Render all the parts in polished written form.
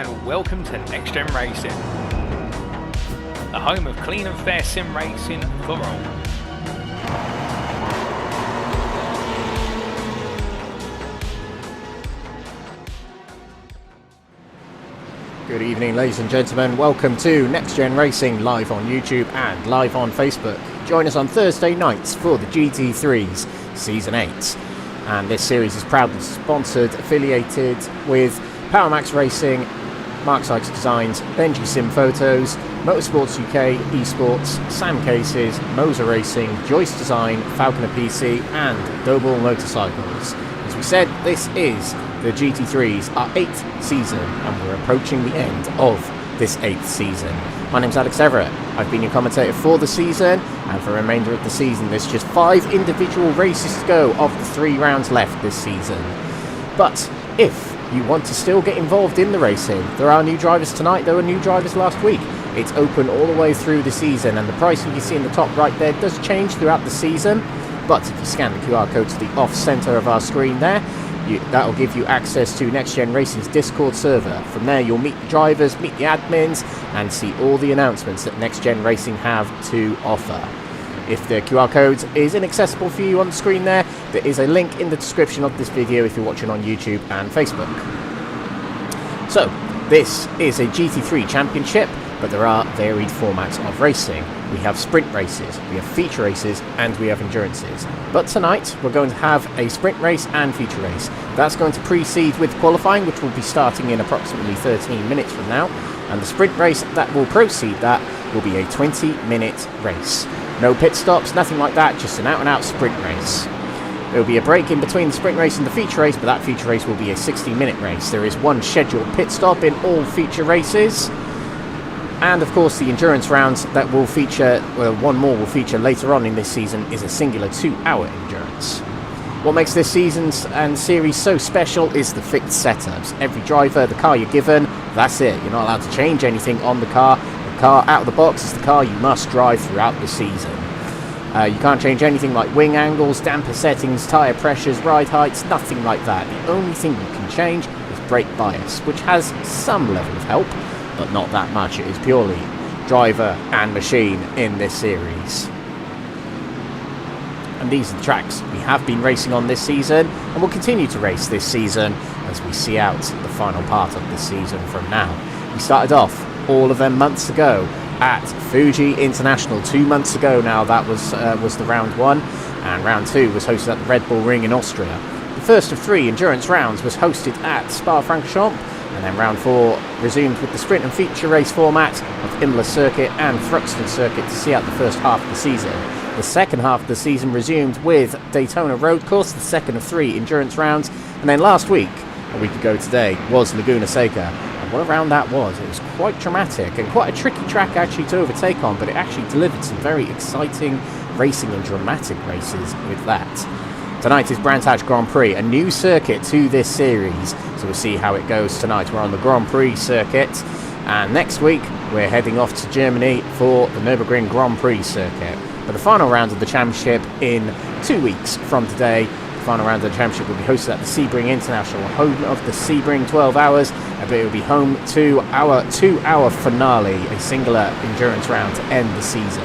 and welcome to NXTGEN Racing, the home of clean and fair sim racing for all. Good evening, ladies and gentlemen. Welcome to NXTGEN Racing, live on YouTube and live on Facebook. Join us on Thursday nights for the GT3's Season 8. And this series is proudly sponsored, affiliated with PowerMax Racing, Mark Sykes Designs, Benji Sim Photos, Motorsports UK, Esports, Sam Cases, Moser Racing, Joyce Design, Falconer PC and Doble Motorcycles. As we said, this is the GT3's, our 8th season, and we're approaching the end of this 8th season. My name's Alex Everett. I've been your commentator for the season, and for the remainder of the season there's just 5 individual races to go of the 3 rounds left this season. But if you want to still get involved in the racing, there are new drivers tonight, there were new drivers last week. It's open all the way through the season, and the pricing you see in the top right there does change throughout the season. But if you scan the QR code to the off centre of our screen there, that will give you access to NXTGEN Racing's Discord server. From there you'll meet the drivers, meet the admins, and see all the announcements that NXTGEN Racing have to offer. If the QR code is inaccessible for you on the screen there is a link in the description of this video if you're watching on YouTube and Facebook. So, this is a GT3 championship, but there are varied formats of racing. We have sprint races, we have feature races, and we have endurances. But tonight, we're going to have a sprint race and feature race. That's going to precede with qualifying, which will be starting in approximately 13 minutes from now. And the sprint race that will precede that will be a 20-minute race. No pit stops, nothing like that, just an out-and-out sprint race. There will be a break in between the sprint race and the feature race, but that feature race will be a 60-minute race. There is one scheduled pit stop in all feature races. And of course the endurance rounds that will feature, one more will feature later on in this season, is a singular 2-hour endurance. What makes this season and series so special is the fixed setups. Every driver, the car you're given, that's it. You're not allowed to change anything on the car. The car out of the box is the car you must drive throughout the season. You can't change anything like wing angles, damper settings, tyre pressures, ride heights, nothing like that. The only thing you can change is brake bias, which has some level of help, but not that much. It is purely driver and machine in this series. And these are the tracks we have been racing on this season, and will continue to race this season as we see out the final part of the season from now. We started off all of them months ago at Fuji International 2 months ago now. That was the round 1, and round 2 was hosted at the Red Bull Ring in Austria. The first of 3 endurance rounds was hosted at Spa-Francorchamps, and then round 4 resumed with the sprint and feature race format of Imola Circuit and Thruxton Circuit to see out the first half of the season. The second half of the season resumed with Daytona Road Course, the second of 3 endurance rounds, and then last week, a week ago today, was Laguna Seca. And what a round that was. It was quite dramatic and quite a tricky track actually to overtake on, but it actually delivered some very exciting racing and dramatic races with that. Tonight is Brands Hatch Grand Prix, a new circuit to this series, so we'll see how it goes tonight. We're on the Grand Prix circuit, and next week we're heading off to Germany for the Nürburgring Grand Prix circuit. But the final round of the championship in 2 weeks from today, the final round of the championship will be hosted at the Sebring International, home of the Sebring 12 Hours, but it will be home to our 2-hour finale, a singular endurance round to end the season.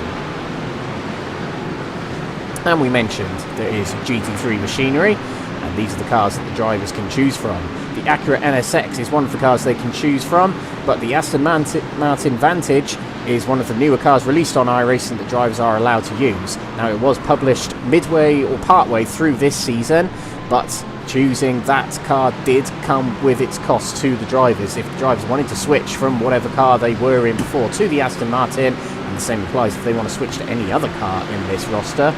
And we mentioned there is GT3 machinery, and these are the cars that the drivers can choose from. The Acura NSX is one of the cars they can choose from, but the Aston Martin Vantage is one of the newer cars released on iRacing that drivers are allowed to use. Now, it was published midway or partway through this season, but choosing that car did come with its cost to the drivers. If the drivers wanted to switch from whatever car they were in before to the Aston Martin, and the same applies if they want to switch to any other car in this roster,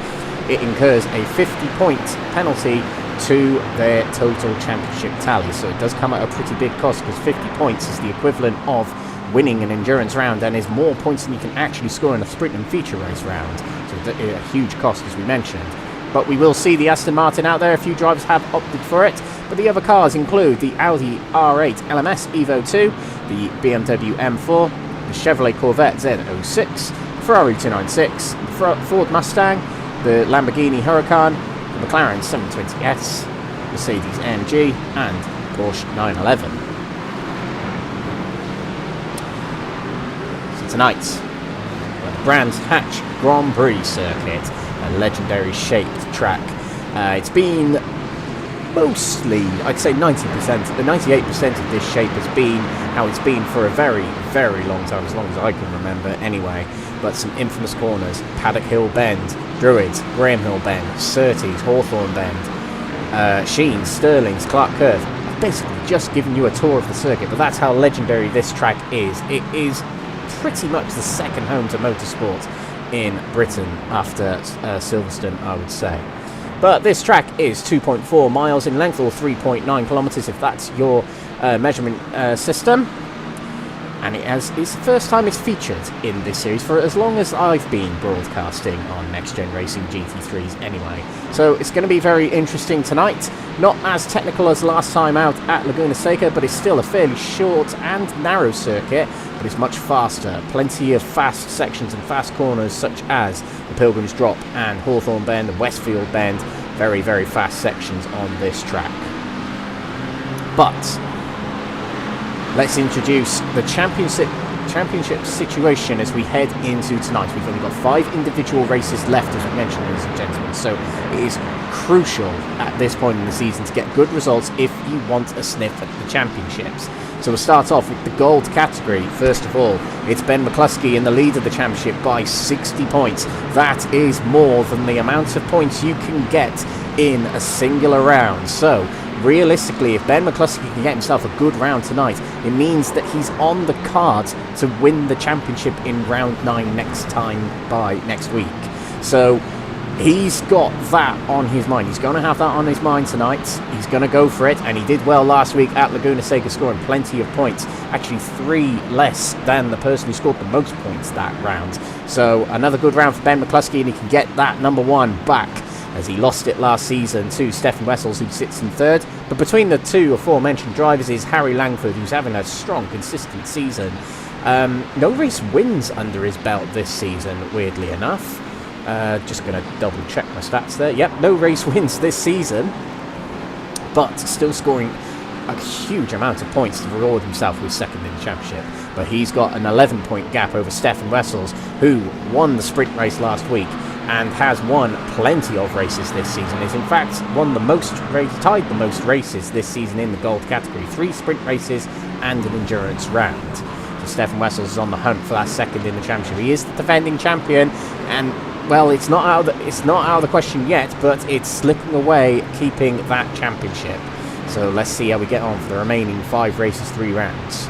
it incurs a 50-point penalty to their total championship tally. So it does come at a pretty big cost, because 50 points is the equivalent of winning an endurance round and is more points than you can actually score in a sprint and feature race round. So a huge cost, as we mentioned. But we will see the Aston Martin out there. A few drivers have opted for it, but the other cars include the Audi R8 LMS Evo 2, the BMW M4, the Chevrolet Corvette Z06, Ferrari 296, the Ford Mustang, the Lamborghini Huracan, the McLaren 720S, Mercedes AMG, and Porsche 911. tonight, the Brands Hatch Grand Prix circuit, a legendary shaped track. It's been mostly, I'd say 98% of this shape has been how it's been for a very, very long time, as long as I can remember anyway. But some infamous corners: Paddock Hill Bend, Druids, Graham Hill Bend, Surtees, Hawthorn Bend, Sheens, Stirlings, Clark Curve. I've basically just given you a tour of the circuit, but that's how legendary this track is. It is pretty much the second home to motorsport in Britain after Silverstone, I would say. But this track is 2.4 miles in length, or 3.9 kilometres if that's your measurement system. And it's the first time it's featured in this series for as long as I've been broadcasting on Next Gen Racing GT3s anyway. So it's going to be very interesting tonight. Not as technical as last time out at Laguna Seca, but it's still a fairly short and narrow circuit, but it's much faster. Plenty of fast sections and fast corners, such as the Pilgrim's Drop and Hawthorn Bend and Westfield Bend. Very, very fast sections on this track. But let's introduce the championship situation as we head into tonight. We've only got 5 individual races left, as we mentioned, ladies and gentlemen, so it is crucial at this point in the season to get good results if you want a sniff at the championships. So we'll start off with the gold category. First of all, it's Ben McCluskey in the lead of the championship by 60 points. That is more than the amount of points you can get in a singular round. So realistically, if Ben McCluskey can get himself a good round tonight, it means that he's on the cards to win the championship in round 9 next week. So he's got that on his mind. He's going to have that on his mind tonight. He's going to go for it, and he did well last week at Laguna Seca, scoring plenty of points. Actually 3 less than the person who scored the most points that round. So another good round for Ben McCluskey, and he can get that number 1 back, as he lost it last season to Stephan Wessels, who sits in 3rd. But between the 2 aforementioned drivers is Harry Langford, who's having a strong, consistent season. No race wins under his belt this season, weirdly enough. Just going to double check my stats there. Yep, no race wins this season, but still scoring a huge amount of points to reward himself with 2nd in the championship. But he's got an 11-point gap over Stephan Wessels, who won the sprint race last week and has won plenty of races this season. Is in fact won the most tied the most races this season in the gold category: 3 sprint races and an endurance round. So Stephan Wessels is on the hunt for that 2nd in the championship. He is the defending champion, and well, it's not out of the question yet, but it's slipping away keeping that championship. So let's see how we get on for the remaining 5 races, 3 rounds.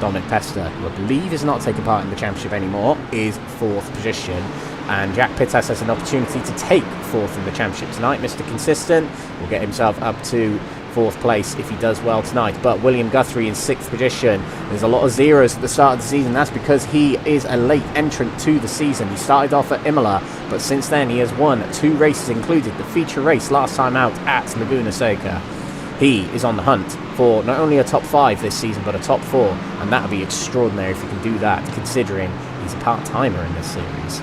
Dominic Pester, who I believe is not taking part in the championship anymore, is 4th position. And Jack Pittas has an opportunity to take 4th in the championship tonight. Mr. Consistent will get himself up to 4th place if he does well tonight. But William Guthrie in 6th position. There's a lot of zeros at the start of the season. That's because he is a late entrant to the season. He started off at Imola, but since then he has won 2 races, including the feature race last time out at Laguna Seca. He is on the hunt for not only a top 5 this season, but a top 4, and that would be extraordinary if he can do that, considering he's a part-timer in this series.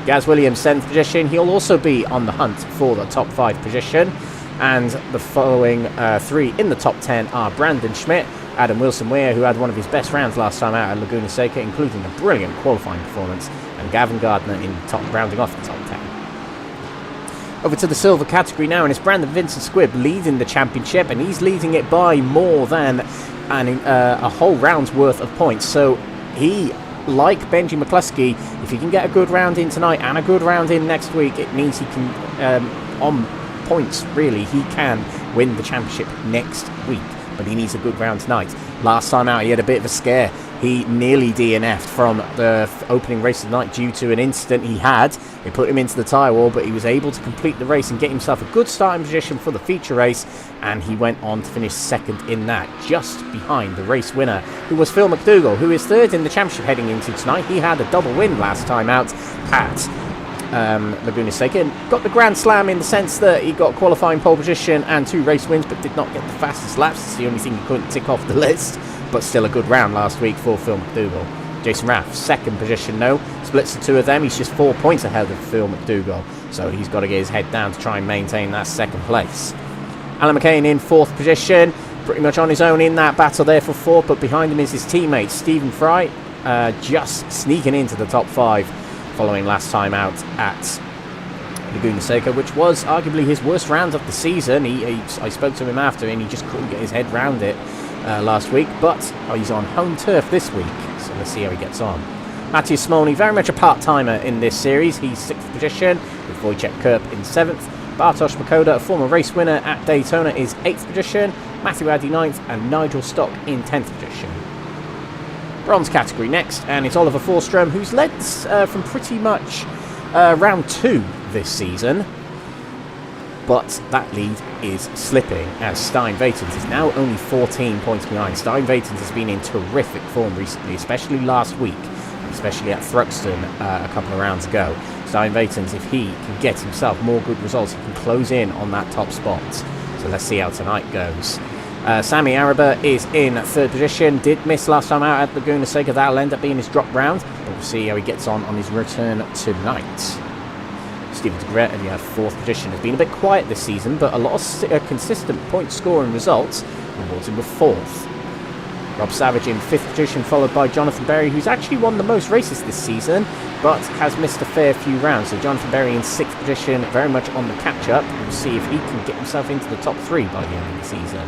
Gaz Williams, 7th position. He'll also be on the hunt for the top 5 position. And the following 3 in the top 10 are Brandon Schmidt, Adam Wilson-Weir, who had one of his best rounds last time out at Laguna Seca, including a brilliant qualifying performance, and Gavin Gardner in rounding off the top 10. Over to the silver category now, and it's Brandon Vincent-Squibb leading the championship, and he's leading it by more than a whole round's worth of points. So he, like Benji McCluskey, if he can get a good round in tonight and a good round in next week, it means he can, on points really, he can win the championship next week. But he needs a good round tonight. Last time out he had a bit of a scare. He nearly DNF'd from the opening race of the night due to an incident he had. It put him into the tyre wall, but he was able to complete the race and get himself a good starting position for the feature race, and he went on to finish 2nd in that, just behind the race winner, who was Phil McDougall, who is 3rd in the championship heading into tonight. He had a double win last time out at Laguna Seca. Got the Grand Slam in the sense that he got qualifying pole position and 2 race wins, but did not get the fastest laps. It's the only thing he couldn't tick off the list, but still a good round last week for Phil McDougall. Jason Raff, 2nd position though, splits the 2 of them. He's just 4 points ahead of Phil McDougall, so he's got to get his head down to try and maintain that 2nd place. Alan McCain in 4th position, pretty much on his own in that battle there for 4th, but behind him is his teammate Stephen Fry, just sneaking into the top 5 following last time out at Laguna Seca, which was arguably his worst round of the season. I spoke to him after and he just couldn't get his head round it last week, but he's on home turf this week, so let's see how he gets on. Matthias Smolny, very much a part-timer in this series. He's 6th position, with Wojciech Kurp in 7th. Bartosz Makoda, a former race winner at Daytona, is 8th position. Matthew Addy 9th, and Nigel Stock in 10th position. Bronze category next, and it's Oliver Forsström, who's led from pretty much round 2 this season. But that lead is slipping as Stijn Weytens is now only 14 points behind. Stijn Weytens has been in terrific form recently, especially last week, especially at Forsström a couple of rounds ago. Stijn Weytens, if he can get himself more good results, he can close in on that top spot. So let's see how tonight goes. Sami Araba is in 3rd position. Did miss last time out at Laguna Seca. That'll end up being his drop round, but we'll see how he gets on his return tonight. Stephen Wessels, in the 4th position, has been a bit quiet this season, but a lot of consistent point scoring results rewards him with 4th. Rob Savage in 5th position, followed by Jonathan Berry, who's actually won the most races this season, but has missed a fair few rounds. So Jonathan Berry in 6th position, very much on the catch-up. We'll see if he can get himself into the top 3 by the end of the season.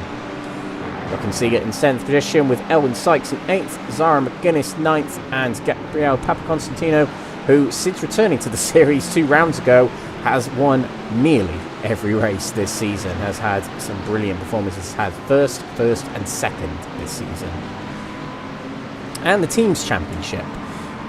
Rockenseger in 7th position, with Elwyn Sykes in 8th, Zara McGuinness 9th, and Gabriel Papaconstantino, who, since returning to the series 2 rounds ago, has won nearly every race this season, has had some brilliant performances, had first and 2nd this season. And the Teams Championship.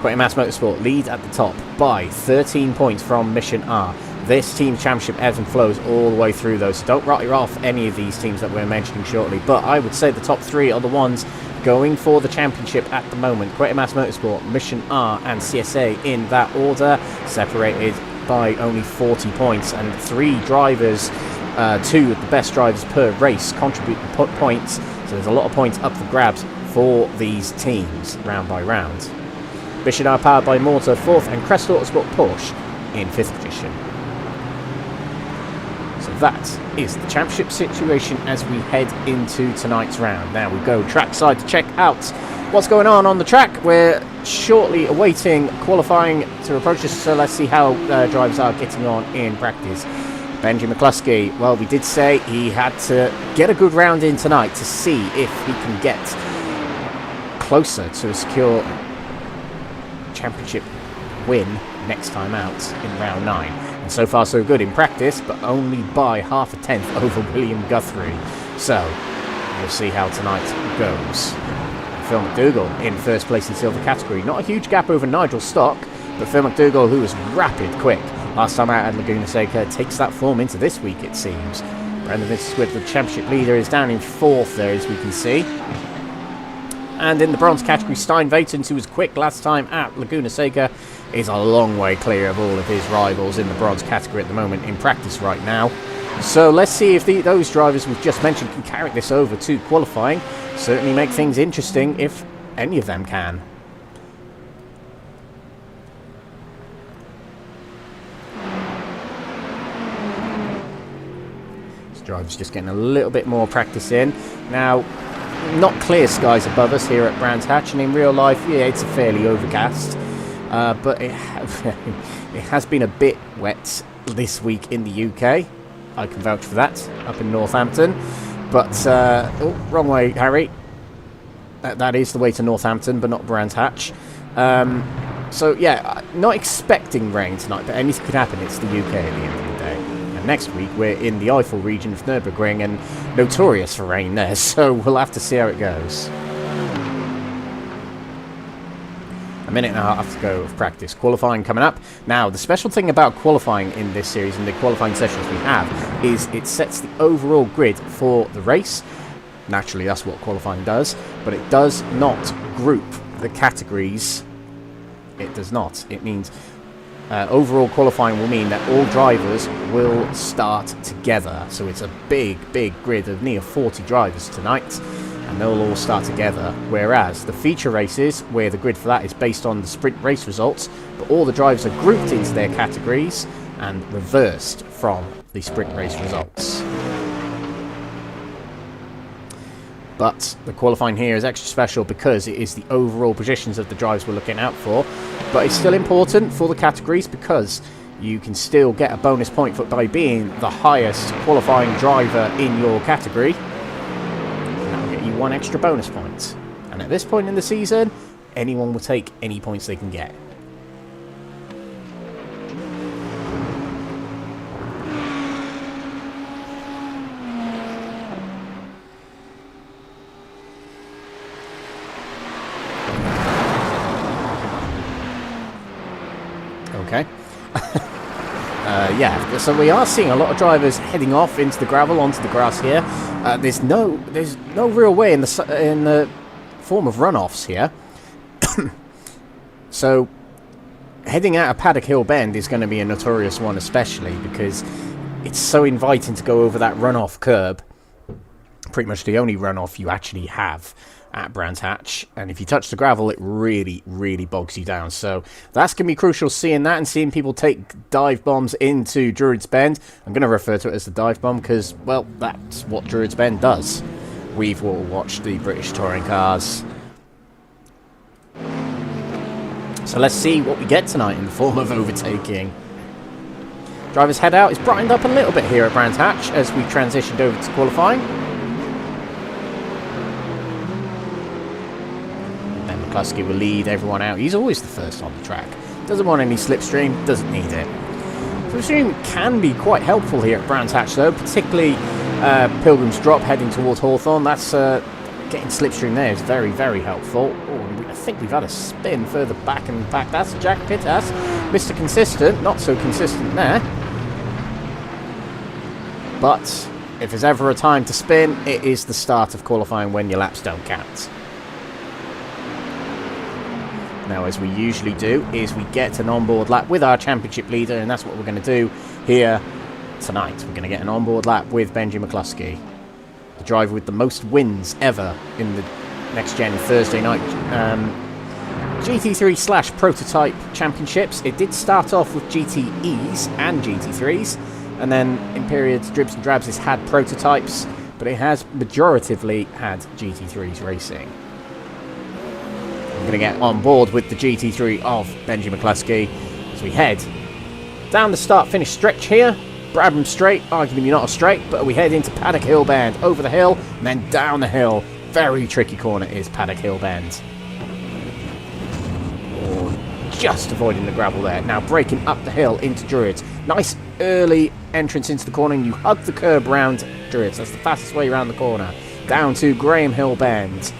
Quatermass Motorsport lead at the top by 13 points from Mission R. This Teams Championship ebbs and flows all the way through though, so don't write off any of these teams that we're mentioning shortly, but I would say the top 3 are the ones going for the championship at the moment. Quatermass Motorsport, Mission R and CSA in that order, separated by only 40 points, and 3 drivers, 2 of the best drivers per race, contribute the points, so there's a lot of points up for grabs for these teams round by round. Mission R powered by Mortar 4th, and Crest Autosport Porsche in 5th position. So that is the championship situation as we head into tonight's round. Now we go trackside to check out what's going on the track. We're shortly awaiting qualifying to approach us, so let's see how drivers are getting on in practice. Benji McCluskey, well, we did say he had to get a good round in tonight to see if he can get closer to a secure championship win next time out in round 9. And so far so good in practice, but only by half a tenth over William Guthrie. So we'll see how tonight goes. Phil McDougall in 1st place in silver category. Not a huge gap over Nigel Stock, but Phil McDougall, who was rapid quick last time out at Laguna Seca, takes that form into this week, it seems. Brendan Vincent-Squibb, the championship leader, is down in 4th there, as we can see. And in the bronze category, Stijn Weytens, who was quick last time at Laguna Seca, is a long way clear of all of his rivals in the bronze category at the moment in practice right now. So let's see if those drivers we've just mentioned can carry this over to qualifying. Certainly make things interesting if any of them can. This driver's just getting a little bit more practice in. Now, not clear skies above us here at Brands Hatch, and in real life, yeah, it's a fairly overcast. But it has been a bit wet this week in the UK. I can vouch for that, up in Northampton. But, oh, wrong way, Harry. That is the way to Northampton, but not Brands Hatch. So, yeah, not expecting rain tonight, but anything could happen. It's the UK at the end of the day. And next week, we're in the Eifel region of Nürburgring, and notorious for rain there, so we'll have to see how it goes. A minute and a half to go of practice. Qualifying coming up. Now, the special thing about qualifying in this series and the qualifying sessions we have is it sets the overall grid for the race. Naturally, that's what qualifying does, but it does not group the categories. It does not. It means overall qualifying will mean that all drivers will start together. So it's a big, big grid of near 40 drivers tonight, and they'll all start together, whereas the feature races, where the grid for that is based on the sprint race results, but all the drivers are grouped into their categories and reversed from the sprint race results. But the qualifying here is extra special because it is the overall positions of the drives we're looking out for. But it's still important for the categories because you can still get a bonus point by being the highest qualifying driver in your category. And that will get you 1 extra bonus point. And at this point in the season, anyone will take any points they can get. Okay. Yeah, so we are seeing a lot of drivers heading off into the gravel, onto the grass here. There's no real way in the form of runoffs here. So heading out of Paddock Hill Bend is going to be a notorious one, especially because it's so inviting to go over that runoff curb. Pretty much the only runoff you actually have at Brands Hatch, and if you touch the gravel it really bogs you down. So that's going to be crucial, seeing that and seeing people take dive bombs into Druids Bend. I'm going to refer to it as the dive bomb because, well, that's what Druids Bend does. We've all watched the British touring cars. So let's see what we get tonight in the form of overtaking. Driver's head out is brightened up a little bit here at Brands Hatch as we transitioned over to qualifying. McCluskey will lead everyone out. He's always the first on the track. Doesn't want any slipstream, doesn't need it. Slipstream can be quite helpful here at Brands Hatch though, particularly Pilgrim's Drop heading towards Hawthorn. That's getting slipstream there is very helpful. Oh, I think we've had a spin further back and back. That's Jack Pittas. Mr. Consistent, not so consistent there. But if there's ever a time to spin, it is the start of qualifying when your laps don't count. Now, as we usually do, is we get an onboard lap with our championship leader, and that's what we're going to do here tonight. We're going to get an onboard lap with Benji McCluskey, the driver with the most wins ever in the NXTGEN Thursday night GT3/Prototype Championships. It did start off with GTEs and GT3s, and then in periods, dribs and drabs, it's had prototypes, but it has majoritively had GT3s racing. I'm going to get on board with the GT3 of Benji McCluskey as we head down the start-finish stretch here. Bradham Straight, arguably not a straight, but we head into Paddock Hill Bend, over the hill, and then down the hill. Very tricky corner is Paddock Hill Bend. Oh, just avoiding the gravel there. Now braking up the hill into Druids. Nice early entrance into the corner, and you hug the curb round Druids. That's the fastest way around the corner. Down to Graham Hill Bend.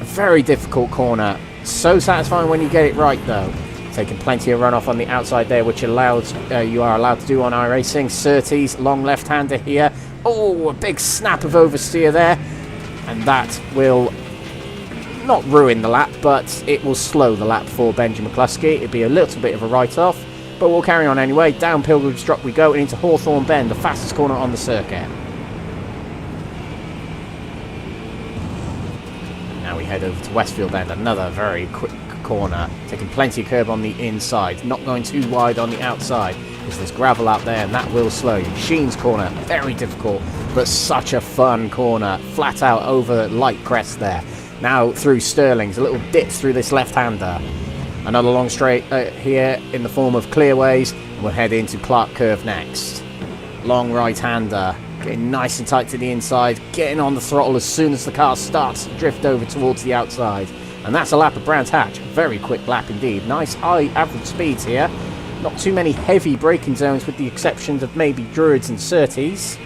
A very difficult corner. So satisfying when you get it right though. Taking plenty of runoff on the outside there, which allows you are allowed to do on iRacing. Surtees, long left-hander here. Oh, a big snap of oversteer there. And that will not ruin the lap, but it will slow the lap for Benji McCluskey. It'd be a little bit of a write-off, but we'll carry on anyway. Down Pilgrim's Drop we go and into Hawthorn Bend, the fastest corner on the circuit. Now we head over to Westfield Bend, another very quick corner, taking plenty of curb on the inside, not going too wide on the outside because there's gravel out there and that will slow you. Sheen's corner, very difficult, but such a fun corner, flat out over light crest there. Now through Sterling's, a little dip through this left-hander. Another long straight here in the form of Clearways, and we'll head into Clark Curve next. Long right-hander, getting nice and tight to the inside, getting on the throttle as soon as the car starts to drift over towards the outside. And that's a lap of Brands Hatch. Very quick lap indeed. Nice high average speeds here. Not too many heavy braking zones with the exceptions of maybe Druids and Surtees.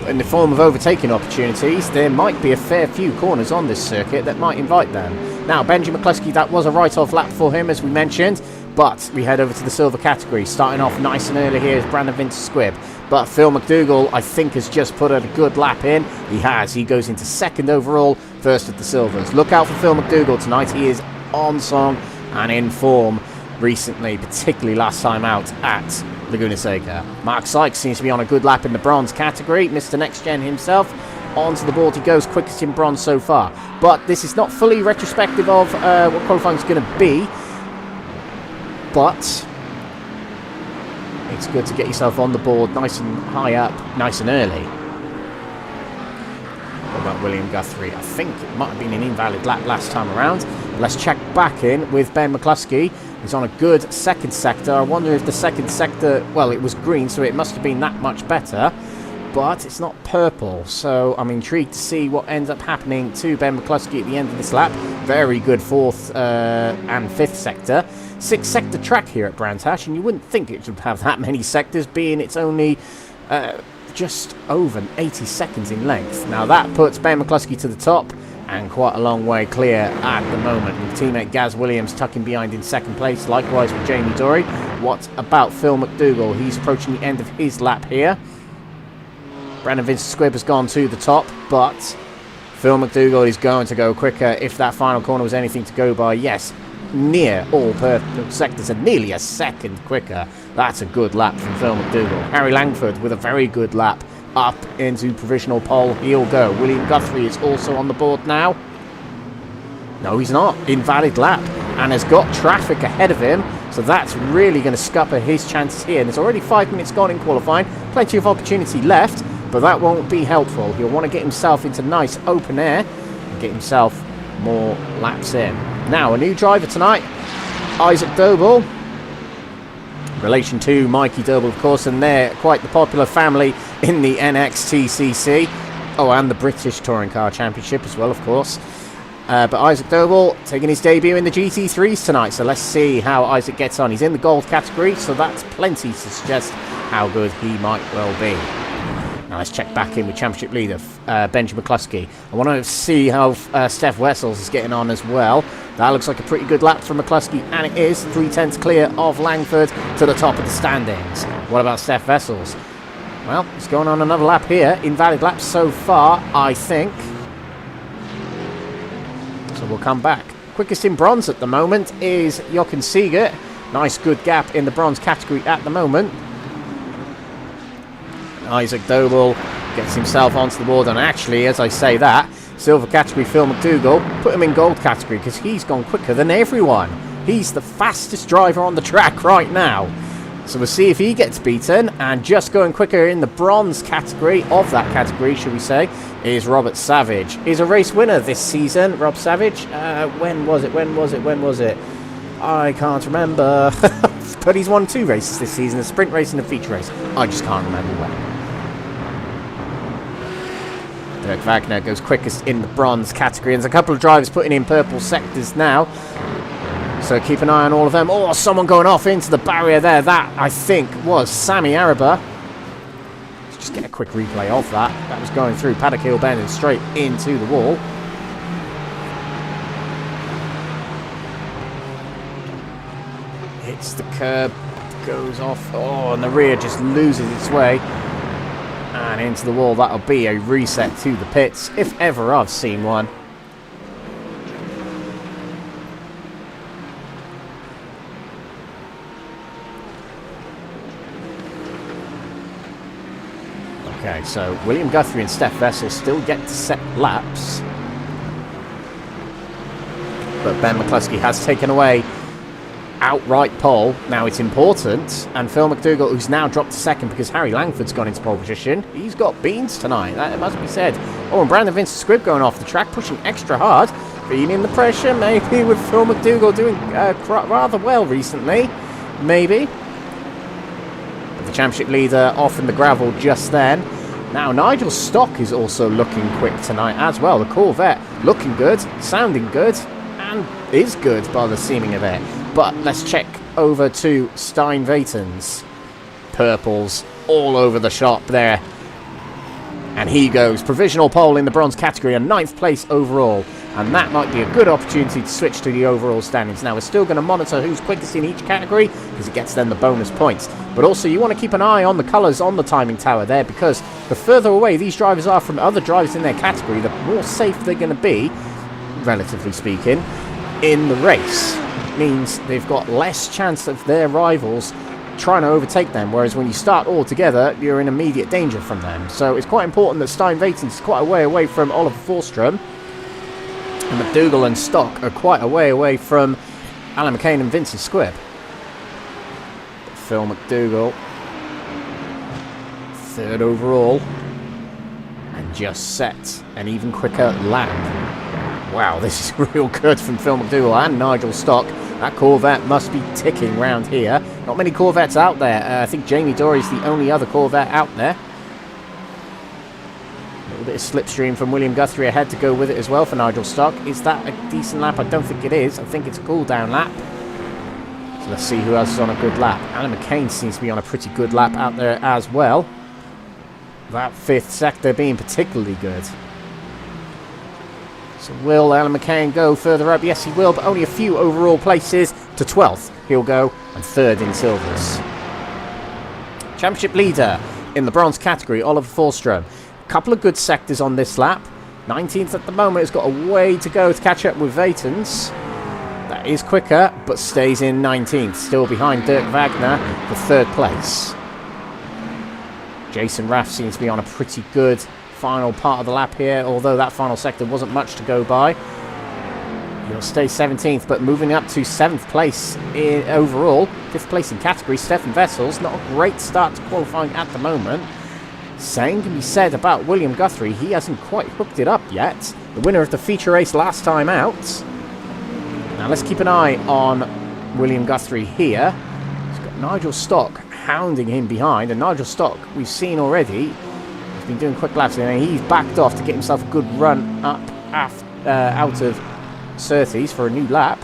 But in the form of overtaking opportunities, there might be a fair few corners on this circuit that might invite them. Now, Benji McCluskey, that was a write-off lap for him, as we mentioned. But we head over to the silver category. Starting off nice and early here is Brandon Vincent-Squibb. But Phil McDougall, I think, has just put a good lap in. He has. He goes into second overall, first at the silvers. Look out for Phil McDougall tonight. He is on song and in form recently, particularly last time out at Laguna Seca. Mark Sykes seems to be on a good lap in the bronze category. Mr. NXTGEN himself. Onto the board he goes, quickest in bronze so far. But this is not fully retrospective of what qualifying is going to be. But it's good to get yourself on the board nice and high up, nice and early. about William Guthrie. I think it might have been an invalid lap last time around. Let's check back in with Ben McCluskey. He's on a good second sector. I wonder if the second sector, well, it was green, so it must have been that much better. But it's not purple, so I'm intrigued to see what ends up happening to Ben McCluskey at the end of this lap. Very good fourth and fifth sector. Six sector track here at Brands Hatch, and you wouldn't think it should have that many sectors, being it's only just over 80 seconds in length. Now that puts Ben McCluskey to the top, and quite a long way clear at the moment. And teammate Gaz Williams tucking behind in second place, likewise with Jamie Dory. What about Phil McDougall? He's approaching the end of his lap here. Brandon Vincent-Squibb has gone to the top, but Phil McDougall is going to go quicker if that final corner was anything to go by. Yes, near all purple sectors and nearly a second quicker. That's a good lap from Phil McDougall. Harry Langford with a very good lap up into provisional pole. He'll go. William Guthrie is also on the board now. No, he's not. Invalid lap, and has got traffic ahead of him, so that's really going to scupper his chances here. And there's already 5 minutes gone in qualifying. Plenty of opportunity left, but that won't be helpful. He'll want to get himself into nice open air and get himself more laps in. Now, a new driver tonight, Isaac Doble. Relation to Mikey Doble, of course, and they're quite the popular family in the NXTCC. Oh, and the British Touring Car Championship as well, of course. But Isaac Doble taking his debut in the GT3s tonight, so let's see how Isaac gets on. He's in the gold category, so that's plenty to suggest how good he might well be. Now let's check back in with championship leader Benji McCluskey. I want to see how Stephan Wessels is getting on as well. That looks like a pretty good lap from McCluskey, and it is 3/10 clear of Langford to the top of the standings. What about Stephan Wessels? Well, he's going on another lap here. Invalid laps so far, I think. So we'll come back. Quickest in bronze at the moment is Jochen Siegert. Nice good gap in the bronze category at the moment. Isaac Doble gets himself onto the board, and actually, as I say that, silver category Phil McDougall, put him in gold category because he's gone quicker than everyone. He's the fastest driver on the track right now. So we'll see if he gets beaten, and just going quicker in the bronze category, of that category, should we say, is Robert Savage. He's a race winner this season, Rob Savage. When was it? I can't remember. But he's won 2 races this season, a sprint race and a feature race. I just can't remember when. Dirk Wagner goes quickest in the bronze category, and there's a couple of drivers putting in purple sectors now. So keep an eye on all of them. Oh, someone going off into the barrier there. That, I think, was Sammy Araba. Let's just get a quick replay of that. That was going through Paddock Hill Bend and straight into the wall. Hits the curb, goes off. Oh, and the rear just loses its way. And into the wall. That'll be a reset to the pits, if ever I've seen one. Okay, so William Guthrie and Stephan Wessels still get to set laps. But Ben McCluskey has taken away outright pole. Now it's important. And Phil McDougall, who's now dropped to second because Harry Langford's gone into pole position. He's got beans tonight, that must be said. Oh, and Brandon Vincent-Squibb going off the track, pushing extra hard. Feeling the pressure, maybe, with Phil McDougall doing rather well recently. Maybe. The championship leader off in the gravel just then. Now Nigel Stock is also looking quick tonight as well. The Corvette looking good, sounding good, and is good by the seeming of it. But let's check over to Stijn Weytens. Purples all over the shop there. And he goes provisional pole in the bronze category and 9th place overall. And that might be a good opportunity to switch to the overall standings. Now, we're still going to monitor who's quickest in each category because it gets then the bonus points. But also, you want to keep an eye on the colours on the timing tower there, because the further away these drivers are from other drivers in their category, the more safe they're going to be, relatively speaking, in the race. It means they've got less chance of their rivals trying to overtake them, whereas when you start all together, you're in immediate danger from them. So it's quite important that Stijn Weytens is quite a way away from Oliver Forsström. And McDougall and Stock are quite a way away from Alan McCain and Vincent-Squibb. Phil McDougall, 3rd overall. And just set an even quicker lap. Wow, this is real good from Phil McDougall and Nigel Stock. That Corvette must be ticking round here. Not many Corvettes out there. I think Jamie Dory's the only other Corvette out there. A little bit of slipstream from William Guthrie ahead to go with it as well for Nigel Stock. Is that a decent lap? I don't think it is. I think it's a cool down lap. So let's see who else is on a good lap. Alan McCain seems to be on a pretty good lap out there as well. That 5th sector being particularly good. So will Alan McCain go further up? Yes, he will, but only a few overall places. To 12th he'll go, and 3rd in silvers. Championship leader in the bronze category, Oliver Forsström. A couple of good sectors on this lap. 19th at the moment, has got a way to go to catch up with Weytens. That is quicker, but stays in 19th. Still behind Dirk Wagner for 3rd place. Jason Raff seems to be on a pretty good final part of the lap here, although that final sector wasn't much to go by. He'll stay 17th, but moving up to 7th place in overall. 5th place in category, Stephan Wessels. Not a great start to qualifying at the moment. Same can be said about William Guthrie. He hasn't quite hooked it up yet. The winner of the feature race last time out. Now let's keep an eye on William Guthrie here. He's got Nigel Stock hounding him behind, and Nigel Stock we've seen already. He's been doing quick laps and he's backed off to get himself a good run up out of Surtees for a new lap.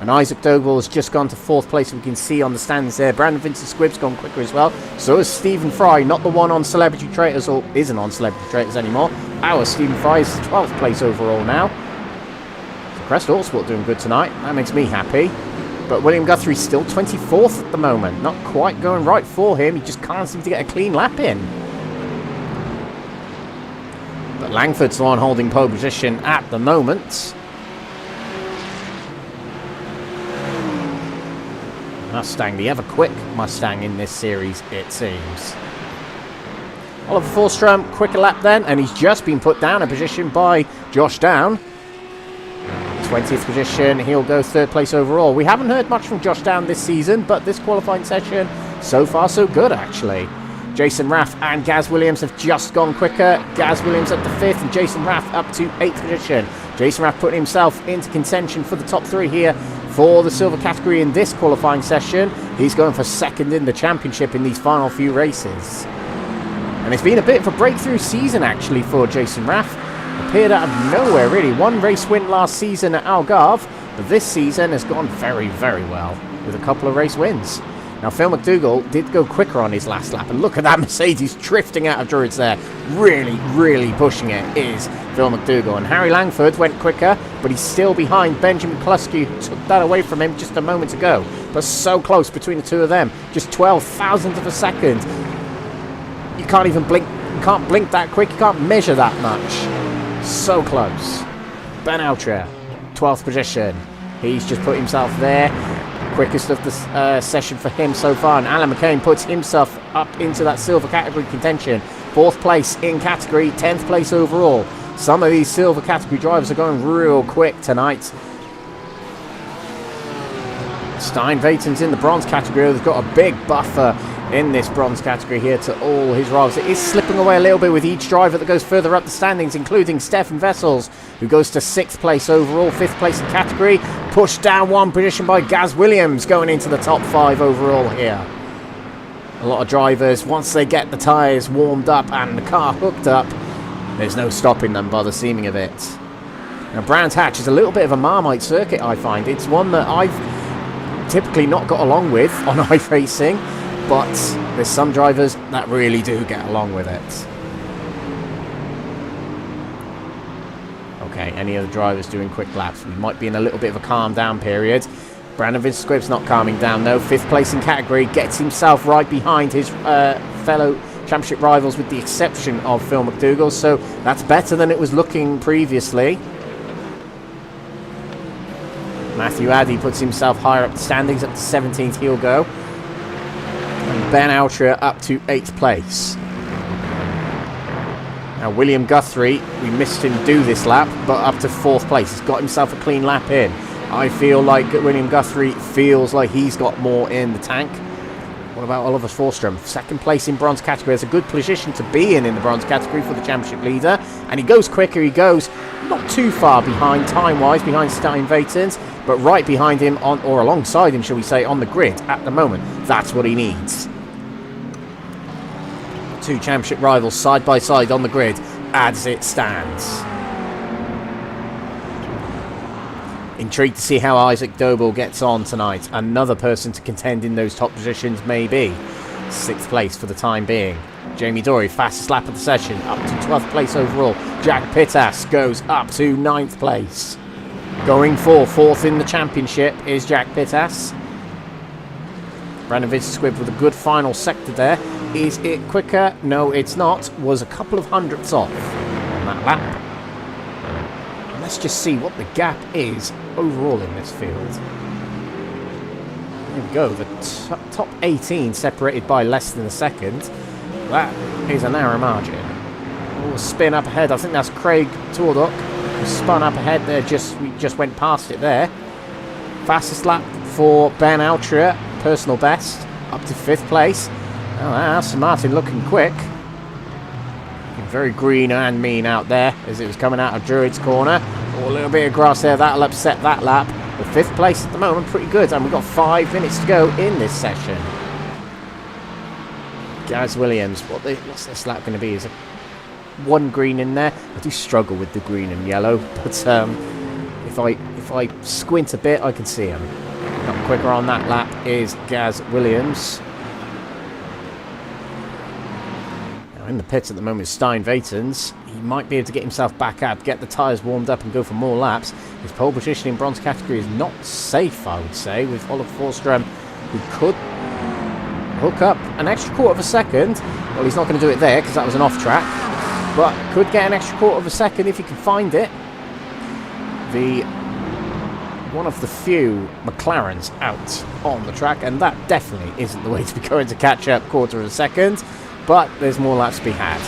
And Isaac Dogle has just gone to 4th place, we can see on the stands there. Brandon Vincent-Squibb's gone quicker as well. So is Stephen Fry, not the one on Celebrity Traitors, or isn't on Celebrity Traitors anymore. Our Stephen Fry is 12th place overall now. So Crest Autosport doing good tonight. That makes me happy. But William Guthrie's still 24th at the moment. Not quite going right for him. He just can't seem to get a clean lap in. But Langford's the one holding pole position at the moment. Mustang, the ever quick Mustang in this series, it seems. Oliver Forsström, quicker lap then, and he's just been put down a position by Josh Down. 20th position, he'll go 3rd place overall. We haven't heard much from Josh Down this season, but this qualifying session, so far so good actually. Jason Raff and Gaz Williams have just gone quicker. Gaz Williams up to 5th and Jason Raff up to 8th position. Jason Raff putting himself into contention for the top 3 here for the silver category in this qualifying session. He's going for 2nd in the championship in these final few races. And it's been a bit of a breakthrough season actually for Jason Raff. Appeared out of nowhere really. 1 race win last season at Algarve, but this season has gone very, very well with a couple of race wins. Now, Phil McDougall did go quicker on his last lap, and look at that Mercedes drifting out of Druids there. Really, really pushing it is Phil McDougall. And Harry Langford went quicker, but he's still behind Benji McCluskey, who took that away from him just a moment ago. But so close between the two of them, just 12 thousandths of a second. You can't even blink, you can't blink that quick, you can't measure that much. So close. Ben Altra, 12th position. He's just put himself there. Quickest of the session for him so far, and Alan McCain puts himself up into that silver category contention. 4th place in category, 10th place overall. Some of these silver category drivers are going real quick tonight. Stijn Weytens in the bronze category. They've got a big buffer in this bronze category here to all his rivals. It is slipping away a little bit with each driver that goes further up the standings, including Stephan Wessels, who goes to 6th place overall, 5th place in category. Pushed down 1 position by Gaz Williams, going into the top 5 overall here. A lot of drivers, once they get the tyres warmed up and the car hooked up, there's no stopping them by the seeming of it. Now, Brands Hatch is a little bit of a Marmite circuit, I find. It's one that I've typically not got along with on iRacing, but there's some drivers that really do get along with it. Okay, any other drivers doing quick laps? We might be in a little bit of a calm down period. Brandon Vincent-Squibb's not calming down though. 5th place in category, gets himself right behind his fellow championship rivals with the exception of Phil McDougall, so that's better than it was looking previously. Matthew Addy puts himself higher up the standings, up to 17th he'll go. And Ben Altra up to 8th place. Now William Guthrie, we missed him do this lap, but up to 4th place. He's got himself a clean lap in. I feel like William Guthrie feels like he's got more in the tank. What about Oliver Forsström? Second place in bronze category. It's a good position to be in the bronze category for the championship leader. And he goes quicker. He goes not too far behind, time-wise, behind Stijn Weytens, but right behind him, or alongside him, shall we say, on the grid at the moment. That's what he needs. Two championship rivals side by side on the grid as it stands. Intrigued to see how Isaac Dobel gets on tonight. Another person to contend in those top positions, maybe. 6th place for the time being. Jamie Dory, fastest lap of the session, up to 12th place overall. Jack Pittas goes up to 9th place. Going for 4th in the championship is Jack Pittas. Brandon Vincent-Squibb with a good final sector there. Is it quicker? No, it's not. Was a couple of hundredths off on that lap. Let's just see what the gap is overall in this field. There we go. The top 18 separated by less than a second. That is a narrow margin. Oh, spin up ahead. I think that's Craig Tordock who spun up ahead there. We just went past it there. Fastest lap for Ben Altria. Personal best. Up to 5th place. Oh, Aston Martin looking quick. Looking very green and mean out there as it was coming out of Druids corner. Oh, a little bit of grass there. That'll upset that lap. But 5th place at the moment. Pretty good. And we've got 5 minutes to go in this session. Gaz Williams. What's this lap going to be? Is it one green in there? I do struggle with the green and yellow. But if I squint a bit, I can see him. Up quicker on that lap is Gaz Williams. Now in the pits at the moment is Stijn Weytens. He might be able to get himself back out, get the tyres warmed up and go for more laps. His pole position in bronze category is not safe, I would say, with Oliver Forsström, who could hook up an extra quarter of a second. Well, he's not going to do it there because that was an off track, but could get an extra quarter of a second if he can find it. One of the few McLarens out on the track, and that definitely isn't the way to be going to catch up quarter of a second, but there's more laps to be had.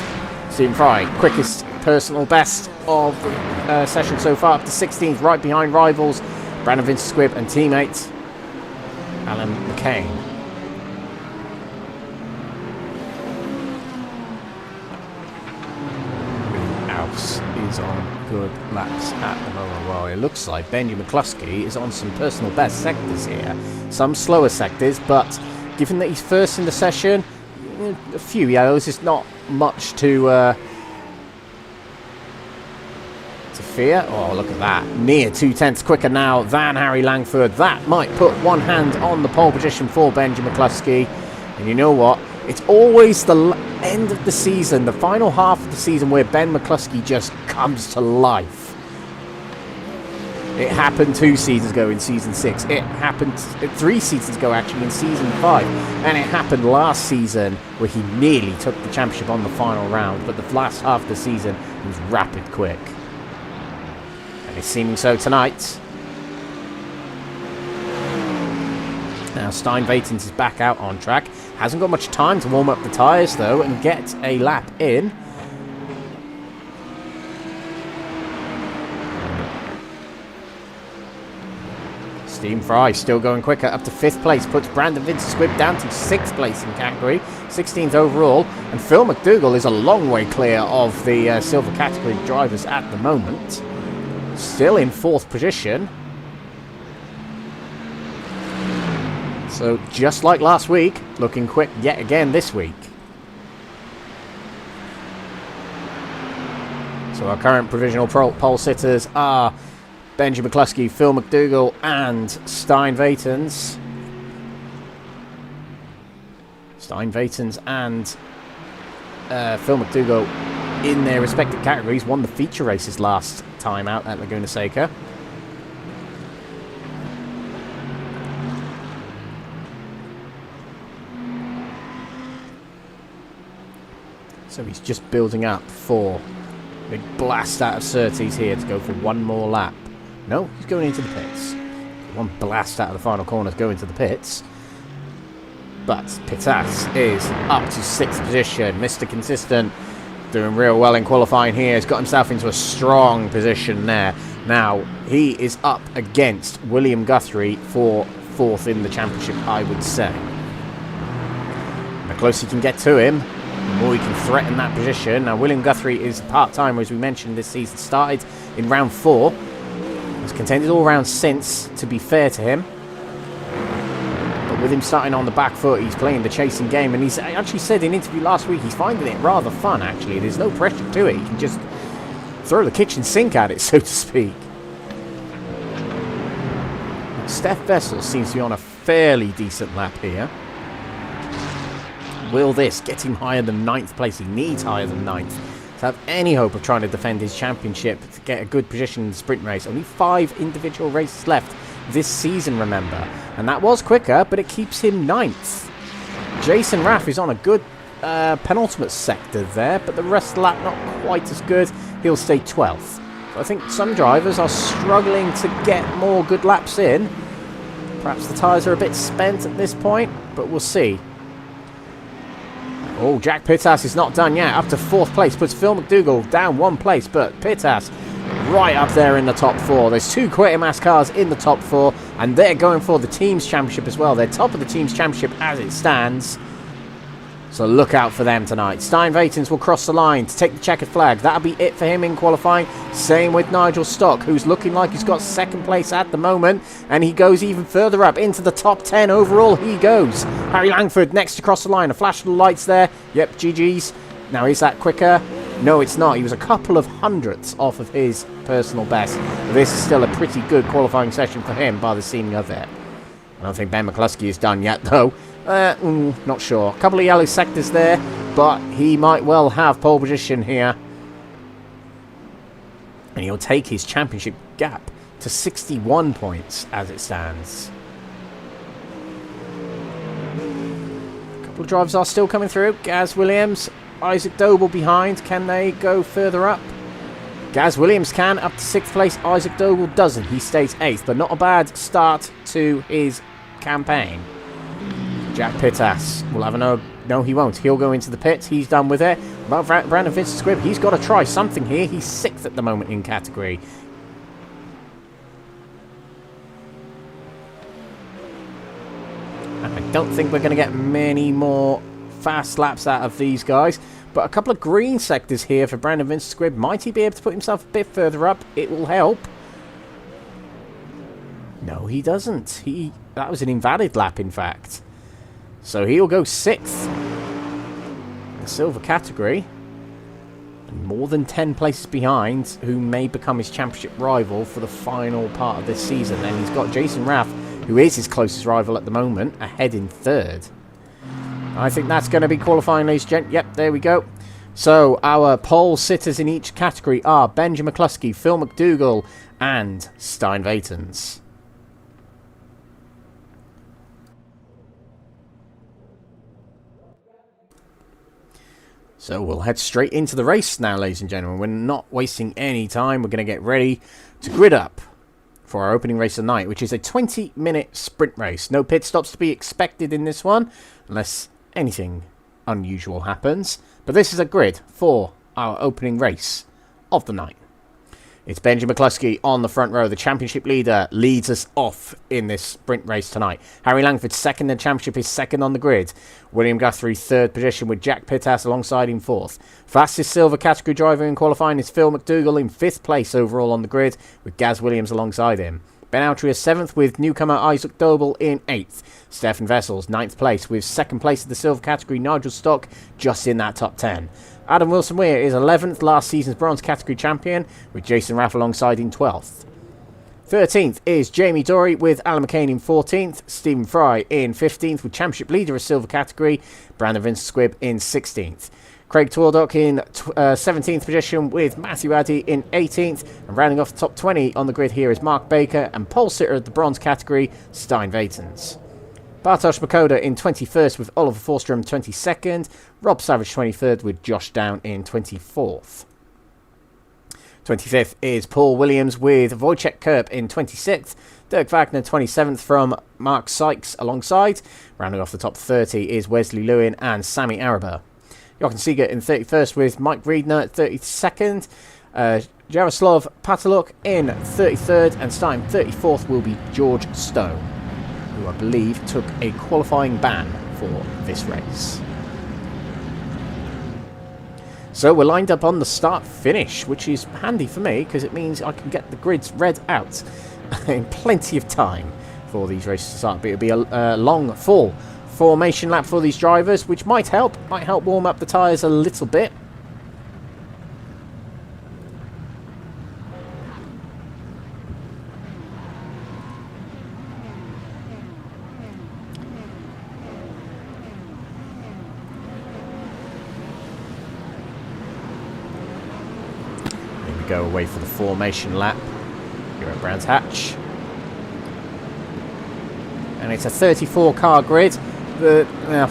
Stephen Fry, quickest personal best of the session so far, up to 16th, right behind rivals Brandon Vincent-Squibb and teammate Alan McCain. Alps is on good laps at the moment. Well, it looks like Benji McCluskey is on some personal best sectors here. Some slower sectors, but given that he's first in the session, a few yellows is not much to fear. Oh, look at that. Near 2/10 quicker now than Harry Langford. That might put one hand on the pole position for Benji McCluskey. And you know what? It's always the end of the season, the final half of the season, where Ben McCluskey just comes to life. It happened 2 seasons ago in Season 6. It happened 3 seasons ago, actually, in Season 5. And it happened last season, where he nearly took the championship on the final round. But the last half of the season, he was rapid quick. And it's seeming so tonight. Now, Stijn Weytens is back out on track. Hasn't got much time to warm up the tyres, though, and get a lap in. Stephen Fry still going quicker, up to 5th place. Puts Brandon Vincent-Squibb down to 6th place in category. 16th overall. And Phil McDougall is a long way clear of the silver category drivers at the moment. Still in 4th position. So, just like last week, looking quick yet again this week. So our current provisional pole sitters are Benji McCluskey, Phil McDougall and Stijn Weytens. Stijn Weytens and Phil McDougall in their respective categories won the feature races last time out at Laguna Seca. So he's just building up for a big blast out of Surtees here to go for one more lap. No, he's going into the pits. One blast out of the final corner to go into the pits. But Pittas is up to 6th position. Mr. Consistent doing real well in qualifying here. He's got himself into a strong position there. Now, he is up against William Guthrie for 4th in the championship, I would say. The closer you can get to him, the more you can threaten that position. Now, William Guthrie is part-timer, as we mentioned, this season. Started in round 4. He's contended all rounds since, to be fair to him. But with him starting on the back foot, he's playing the chasing game. And he's actually said in an interview last week, he's finding it rather fun, actually. There's no pressure to it. He can just throw the kitchen sink at it, so to speak. Stephan Wessels seems to be on a fairly decent lap here. Will this get him higher than 9th place? He needs higher than 9th to have any hope of trying to defend his championship, to get a good position in the sprint race. Only 5 individual races left this season, remember. And that was quicker, but it keeps him 9th. Jason Raff is on a good penultimate sector there, but the rest of the lap not quite as good. He'll stay 12th. So I think some drivers are struggling to get more good laps in. Perhaps the tyres are a bit spent at this point, but we'll see. Oh, Jack Pittas is not done yet. Up to 4th place. Puts Phil McDougall down 1 place, but Pittas right up there in the top 4. There's 2 Quatermass cars in the top 4, and they're going for the Teams Championship as well. They're top of the Teams Championship as it stands. So look out for them tonight. Stijn Weytens will cross the line to take the checkered flag. That'll be it for him in qualifying. Same with Nigel Stock, who's looking like he's got 2nd place at the moment. And he goes even further up into the top 10 overall. He goes. Harry Langford next to cross the line. A flash of the lights there. Yep, GG's. Now, is that quicker? No, it's not. He was a couple of hundredths off of his personal best. This is still a pretty good qualifying session for him by the seeming of it. I don't think Ben McCluskey is done yet, though. Not sure. A couple of yellow sectors there, but he might well have pole position here. And he'll take his championship gap to 61 points as it stands. A couple of drivers are still coming through. Gaz Williams, Isaac Doble behind. Can they go further up? Gaz Williams can, up to 6th place. Isaac Doble doesn't. He stays 8th, but not a bad start to his campaign. Jack Pittas will have a no. No, he won't. He'll go into the pits. He's done with it. But Brandon Vincent-Squibb, he's got to try something here. He's 6th at the moment in category. And I don't think we're going to get many more fast laps out of these guys. But a couple of green sectors here for Brandon Vincent-Squibb. Might he be able to put himself a bit further up? It will help. No, he doesn't. That was an invalid lap, in fact. So he'll go 6th in the silver category. And more than 10 places behind, who may become his championship rival for the final part of this season. And he's got Jason Raff, who is his closest rival at the moment, ahead in 3rd. I think that's going to be qualifying, ladies and gentlemen. Yep, there we go. So our pole sitters in each category are Benji McCluskey, Phil McDougall, and Stijn Weytens. So we'll head straight into the race now, ladies and gentlemen. We're not wasting any time. We're going to get ready to grid up for our opening race of the night, which is a 20-minute sprint race. No pit stops to be expected in this one, unless anything unusual happens. But this is a grid for our opening race of the night. It's Benji McCluskey on the front row. The championship leader leads us off in this sprint race tonight. Harry Langford 2nd in the championship, is 2nd on the grid. William Guthrie 3rd position with Jack Pittas alongside him 4th. Fastest silver category driver in qualifying is Phil McDougall in 5th place overall on the grid with Gaz Williams alongside him. Ben Altria 7th with newcomer Isaac Doble in 8th. Stephan Wessels 9th place with 2nd place in the silver category. Nigel Stock just in that top 10. Adam Wilson-Weir is 11th, last season's bronze category champion, with Jason Raff alongside in 12th. 13th is Jamie Dory with Alan McCain in 14th, Stephen Fry in 15th with championship leader of silver category, Brandon Vincent-Squibb in 16th. Craig Twaldock in 17th position with Matthew Addy in 18th, and rounding off the top 20 on the grid here is Mark Baker, and pole sitter of the bronze category, Stijn Weytens. Bartosz Makoda in 21st with Oliver Forsström 22nd. Rob Savage 23rd with Josh Down in 24th. 25th is Paul Williams with Wojciech Kerp in 26th. Dirk Wagner 27th from Mark Sykes alongside. Rounding off the top 30 is Wesley Lewin and Sammy Araba. Jochen Seeger in 31st with Mike Riedner 32nd. Jaroslav Pataluk in 33rd, and starting 34th will be George Stone, who I believe took a qualifying ban for this race. So we're lined up on the start-finish, which is handy for me because it means I can get the grids read out in plenty of time for these races to start. But it'll be a long full formation lap for these drivers, which might help warm up the tyres a little bit. Go away for the formation lap here at Brands Hatch, and it's a 34 car grid. I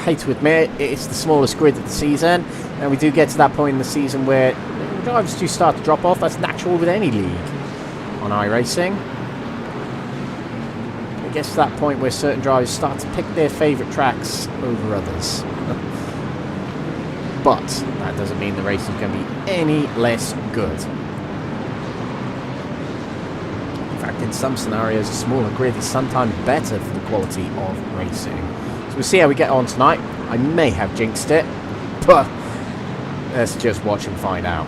hate to admit it's the smallest grid of the season, and we do get to that point in the season where drivers do start to drop off. That's natural with any league on iRacing. It gets to that point where certain drivers start to pick their favourite tracks over others. But that doesn't mean the race is going to be any less good. In fact, in some scenarios, a smaller grid is sometimes better for the quality of racing. So we'll see how we get on tonight. I may have jinxed it, but let's just watch and find out.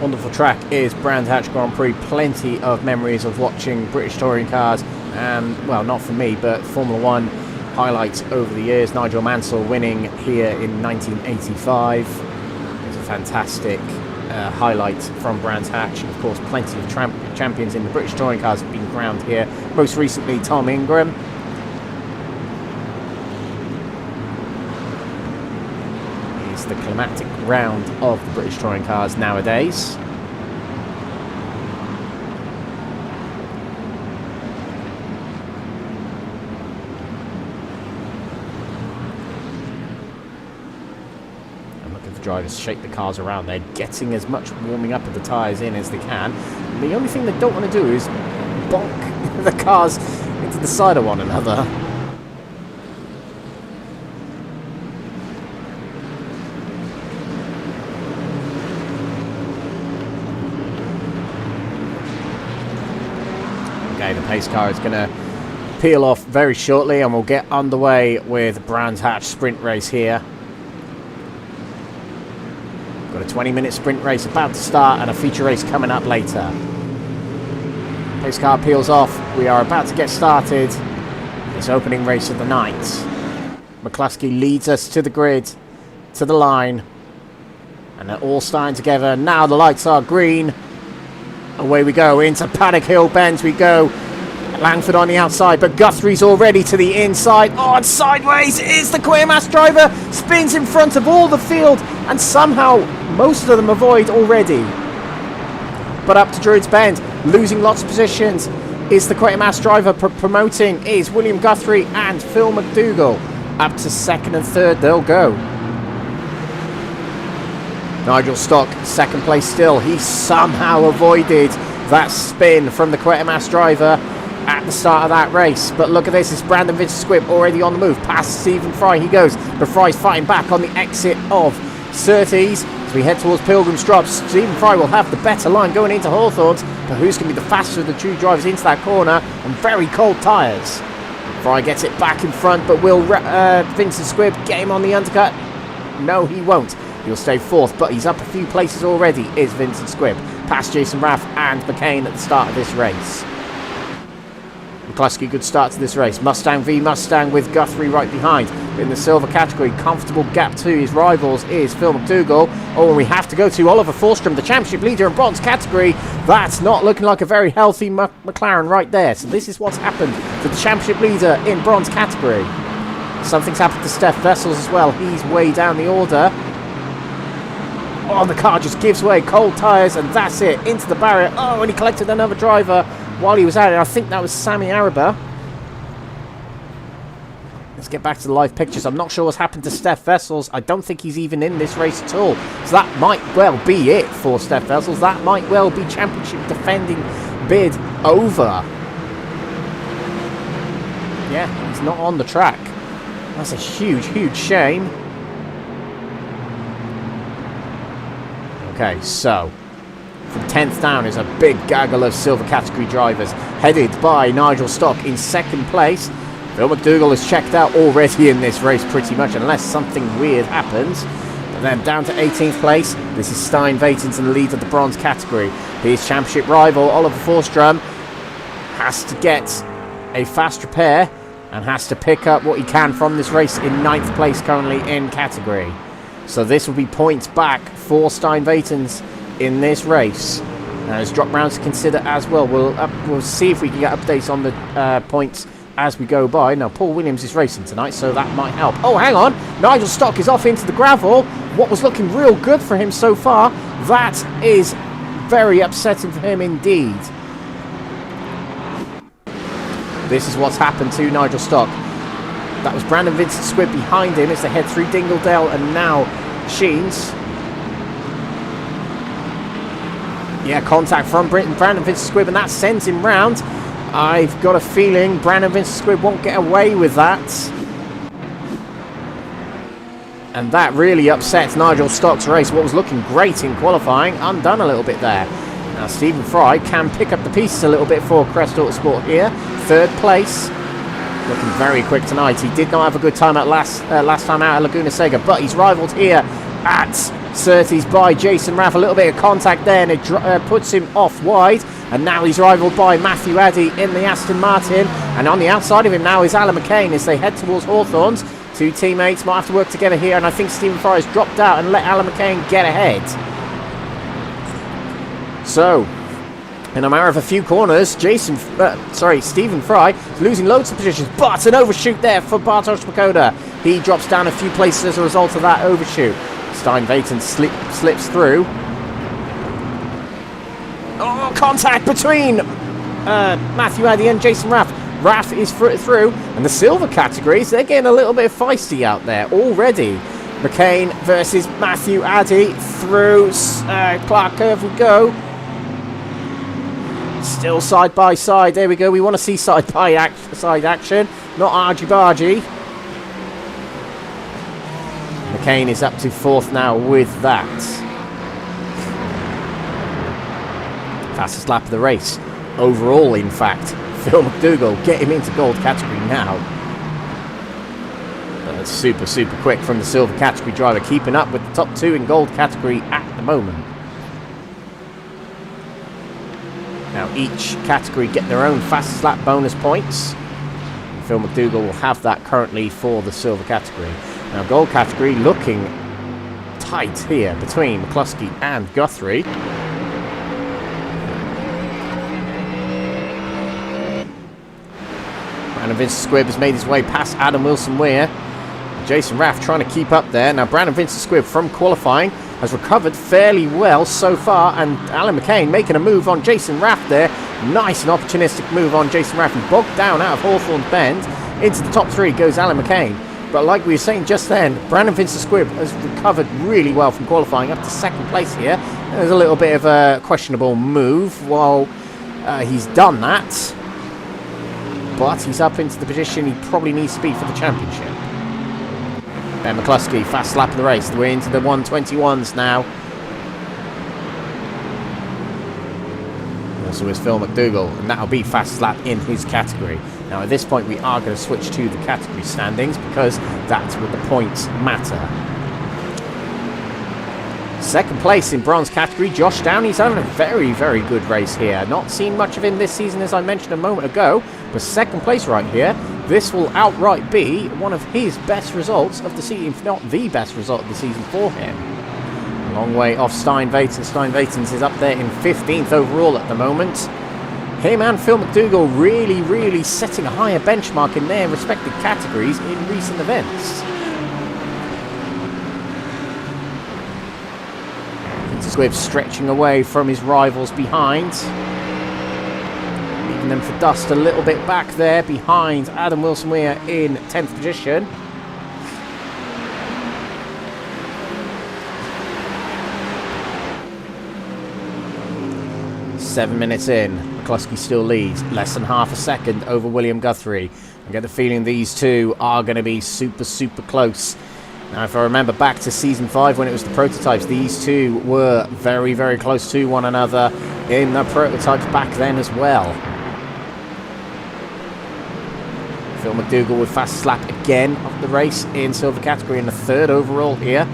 Wonderful track is Brands Hatch Grand Prix. Plenty of memories of watching British touring cars. Well, not for me, but Formula 1 highlights over the years. Nigel Mansell winning here in 1985. It's a fantastic highlight from Brands Hatch. And of course, plenty of champions in the British touring cars have been crowned here. Most recently, Tom Ingram. It's the climatic round of the British touring cars nowadays. Drivers shake the cars around. They're getting as much warming up of the tyres in as they can. And the only thing they don't want to do is bonk the cars into the side of one another. Okay, the pace car is going to peel off very shortly, and we'll get underway with Brands Hatch sprint race here. Got a 20-minute sprint race about to start and a feature race coming up later. Pace car peels off. We are about to get started. This opening race of the night. McCluskey leads us to the grid, to the line. And they're all starting together. Now the lights are green. Away we go. Into Paddock Hill Bends we go. Langford on the outside, but Guthrie's already to the inside. Oh, and sideways is the Quatermass driver. Spins in front of all the field, and somehow most of them avoid already. But up to Druids Bend, losing lots of positions, is the Quatermass driver. Promoting is William Guthrie and Phil McDougall. Up to second and third they'll go. Nigel Stock, second place still. He somehow avoided that spin from the Quatermass driver at the start of that race. But look at this, it's Brandon Vincent-Squibb already on the move. Past Stephen Fry he goes, but Fry's fighting back on the exit of Surtees. As we head towards Pilgrim's Drop, Stephen Fry will have the better line going into Hawthorns, but who's going to be the faster of the two drivers into that corner on very cold tyres? Fry gets it back in front, but will Vincent-Squibb get him on the undercut? No, he won't. He'll stay fourth, but he's up a few places already, is Vincent-Squibb. Past Jason Raff and McCain at the start of this race. McCluskey, good start to this race. Mustang v Mustang with Guthrie right behind. In the silver category, comfortable gap to his rivals is Phil McDougall. Oh, and we have to go to Oliver Forsström, the championship leader in bronze category. That's not looking like a very healthy McLaren right there. So this is what's happened to the championship leader in bronze category. Something's happened to Stephan Wessels as well. He's way down the order. Oh, the car just gives way. Cold tyres, and that's it. Into the barrier. Oh, and he collected another driver while he was at it. I think that was Sammy Araba. Let's get back to the live pictures. I'm not sure what's happened to Stephan Wessels. I don't think he's even in this race at all. So that might well be it for Stephan Wessels. That might well be championship defending bid over. Yeah, he's not on the track. That's a huge, huge shame. Okay, so from 10th down is a big gaggle of silver category drivers, headed by Nigel Stock in second place. Phil McDougall is checked out already in this race pretty much, unless something weird happens. But then down to 18th place. This is Stijn Weytens in the lead of the bronze category. His championship rival, Oliver Forsström, has to get a fast repair and has to pick up what he can from this race in 9th place currently in category. So this will be points back for Stijn Weytens in this race. Now there's drop rounds to consider as well. We'll see if we can get updates on the points as we go by. Now Paul Williams is racing tonight, so that might help. Oh, hang on, Nigel Stock is off into the gravel. What was looking real good for him so far, that is very upsetting for him indeed. This is what's happened to Nigel Stock. That was Brandon Vincent-Squibb behind him as they head through Dingledale and now Sheens. Yeah, contact from Brandon Vincent-Squibb, and that sends him round. I've got a feeling Brandon Vincent-Squibb won't get away with that. And that really upsets Nigel Stock's race. What was looking great in qualifying, undone a little bit there. Now Stephen Fry can pick up the pieces a little bit for Crest Autosport here. 3rd place. Looking very quick tonight. He did not have a good time at last time out at Laguna Seca, but he's rivalled here at Surtees by Jason Raff. A little bit of contact there, and it puts him off wide. And now he's rivalled by Matthew Addy in the Aston Martin. And on the outside of him now is Alan McCain as they head towards Hawthorns. Two teammates might have to work together here, and I think Stephen Fry has dropped out and let Alan McCain get ahead. So, in a matter of a few corners, Stephen Fry is losing loads of positions, but an overshoot there for Bartosz Makoda. He drops down a few places as a result of that overshoot. Stijn Weytens slips through. Oh, contact between Matthew Addy and Jason Raff. Raff is through, and the silver categories, they're getting a little bit feisty out there already. McCain versus Matthew Addy through Clark Curve we go. Still side by side. There we go. We want to see side by side action, not argy-bargy. McCain is up to 4th now with that. Fastest lap of the race. Overall, in fact, Phil McDougall, get him into gold category now. That's super, super quick from the silver category driver, keeping up with the top 2 in gold category at the moment. Now each category get their own fastest lap bonus points. And Phil McDougall will have that currently for the silver category. Now gold category looking tight here between McCluskey and Guthrie. Brandon Vincent-Squibb has made his way past Adam Wilson-Weir. Jason Raff trying to keep up there. Now Brandon Vincent-Squibb from qualifying has recovered fairly well so far, and Alan McCain making a move on Jason Raff there. Nice and opportunistic move on Jason Raff, and bogged down out of Hawthorns Bend. Into the top 3 goes Alan McCain. But like we were saying just then, Brandon Vincent-Squibb has recovered really well from qualifying up to 2nd place here. There's a little bit of a questionable move while he's done that. But he's up into the position he probably needs to be for the championship. Ben McCluskey, fast lap of the race. We're into the 121s now. Also is Phil McDougall, and that'll be fast lap in his category. Now at this point we are going to switch to the category standings because that's where the points matter. 2nd place in bronze category, Josh Downey's having a very, very good race here. Not seen much of him this season, as I mentioned a moment ago, but 2nd place right here. This will outright be one of his best results of the season, if not the best result of the season for him. A long way off Stijn Weytens. Stijn Weytens is up there in 15th overall at the moment. Him and Phil McDougall really, really setting a higher benchmark in their respective categories in recent events. Squibb stretching away from his rivals behind. Leaving them for dust a little bit back there behind Adam Wilson-Weir in 10th position. Seven minutes in, McCluskey still leads, less than half a second over William Guthrie. I get the feeling these two are going to be super, super close. Now, if I remember back to Season 5 when it was the prototypes, these two were very, very close to one another in the prototypes back then as well. Phil McDougall with fastest lap again of the race in silver category and the third overall here.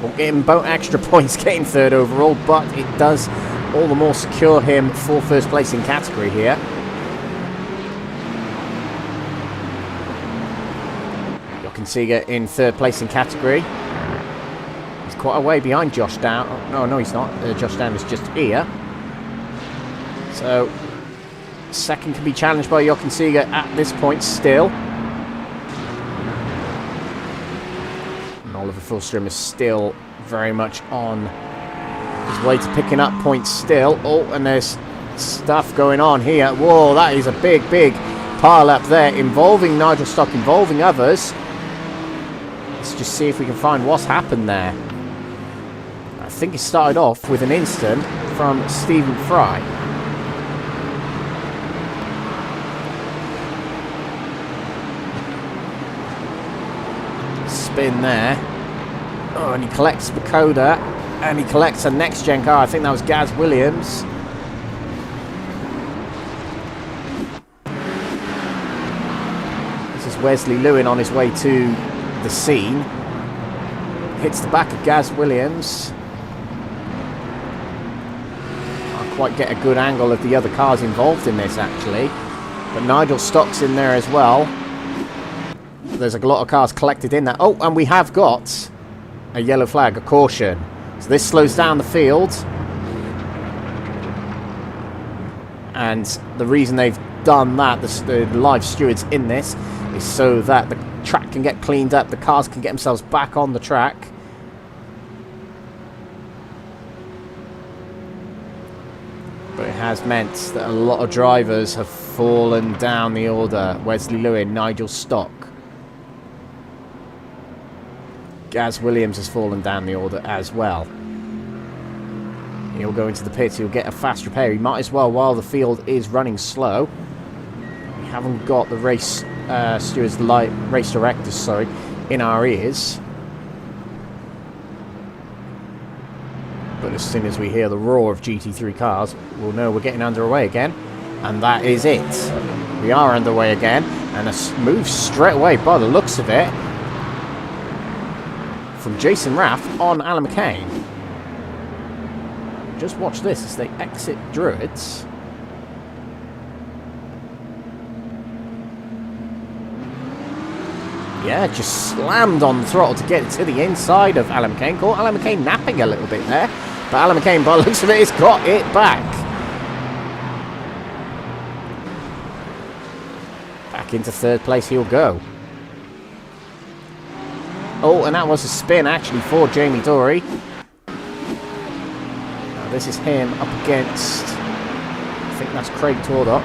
Won't get him extra points getting third overall, but it does all the more secure him for first place in category here. Jochen in third place in category. He's quite a way behind Josh Down. Oh, no, he's not. Josh Down is just here. So, second can be challenged by Jochen Seeger at this point still. And Oliver Forsström is still very much on his way to picking up points still. Oh, and there's stuff going on here. Whoa, that is a big, big pile up there involving Nigel Stock, involving others. Let's just see if we can find what's happened there. I think it started off with an instant from Stephen Fry. Spin there. Oh, and he collects Bakoda. And he collects a next-gen car. I think that was Gaz Williams. This is Wesley Lewin on his way to the scene. Hits the back of Gaz Williams. Can't quite get a good angle of the other cars involved in this, actually. But Nigel Stock's in there as well. There's a lot of cars collected in there. Oh, and we have got a yellow flag, a caution. So this slows down the field. And the reason they've done that, the live stewards in this, is so that the track can get cleaned up, the cars can get themselves back on the track. But it has meant that a lot of drivers have fallen down the order. Wesley Lewin, Nigel Stock. Gaz Williams has fallen down the order as well. He'll go into the pits. He'll get a fast repair. He might as well while the field is running slow. We haven't got the race stewards, race directors, sorry, in our ears. But as soon as we hear the roar of GT3 cars, we'll know we're getting underway again. And that is it. We are underway again. And a move straight away by the looks of it from Jason Raff on Alan McCain. Just watch this as they exit Druids. Yeah, just slammed on the throttle to get to the inside of Alan McCain. Caught Alan McCain napping a little bit there. But Alan McCain, by the looks of it, has got it back. Back into third place he'll go. Oh, and that was a spin, actually, for Jamie Dory. Now, this is him up against, I think that's Craig Tordock.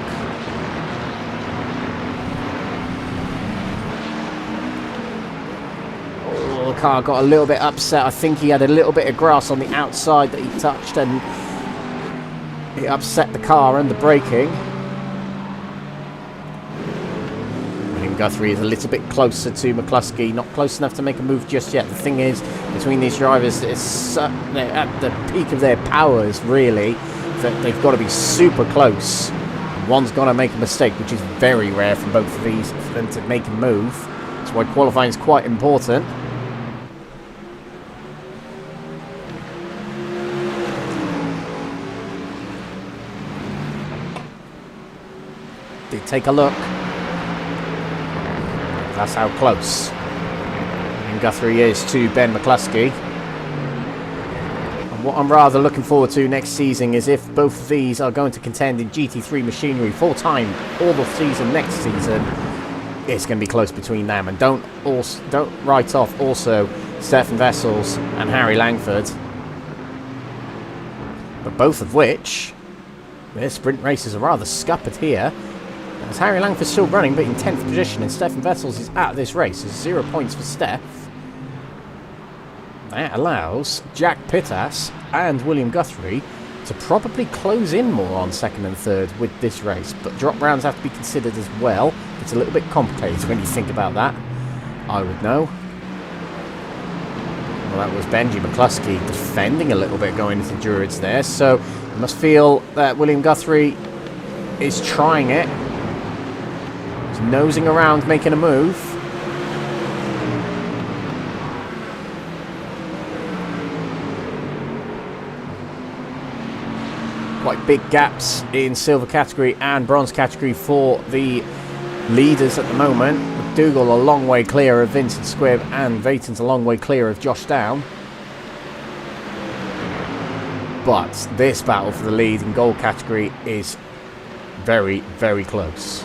Oh, the car got a little bit upset. I think he had a little bit of grass on the outside that he touched, and it upset the car and the braking. Guthrie is a little bit closer to McCluskey, not close enough to make a move just yet. The thing is, between these drivers, they're at the peak of their powers, really, that they've got to be super close. One's going to make a mistake, which is very rare from both of these, for them to make a move. That's why qualifying is quite important. Did take a look. That's how close Guthrie is to Ben McCluskey. And what I'm rather looking forward to next season is if both of these are going to contend in GT3 machinery full time all the season next season, it's going to be close between them. And don't write off also Stephan Wessels and Harry Langford, but both of which their sprint races are rather scuppered here. As Harry Langford's still running, but in 10th position, and Stephan Wessels is at this race. There's 0 points for Steph. That allows Jack Pittas and William Guthrie to probably close in more on second and third with this race. But drop rounds have to be considered as well. It's a little bit complicated when you think about that, I would know. Well, that was Benji McCluskey defending a little bit going into Druids there. So you must feel that William Guthrie is trying it. nosing around, making a move. Quite big gaps in silver category and bronze category for the leaders at the moment. McDougall a long way clear of Vincent-Squibb and Weytens a long way clear of Josh Down. But this battle for the lead in gold category is very, very close.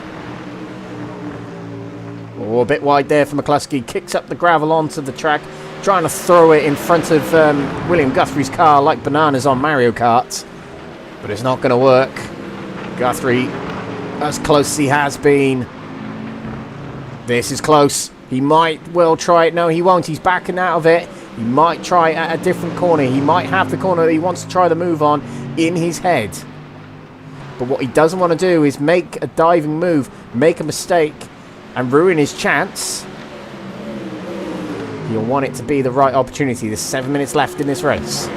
Oh, a bit wide there for McCluskey. Kicks up the gravel onto the track, trying to throw it in front of William Guthrie's car like bananas on Mario Kart. But it's not going to work. Guthrie, as close as he has been. This is close. He might well try it. No, he won't. He's backing out of it. He might try it at a different corner. He might have the corner that he wants to try the move on in his head. But what he doesn't want to do is make a diving move, make a mistake, and ruin his chance. He'll want it to be the right opportunity. There's 7 minutes left in this race.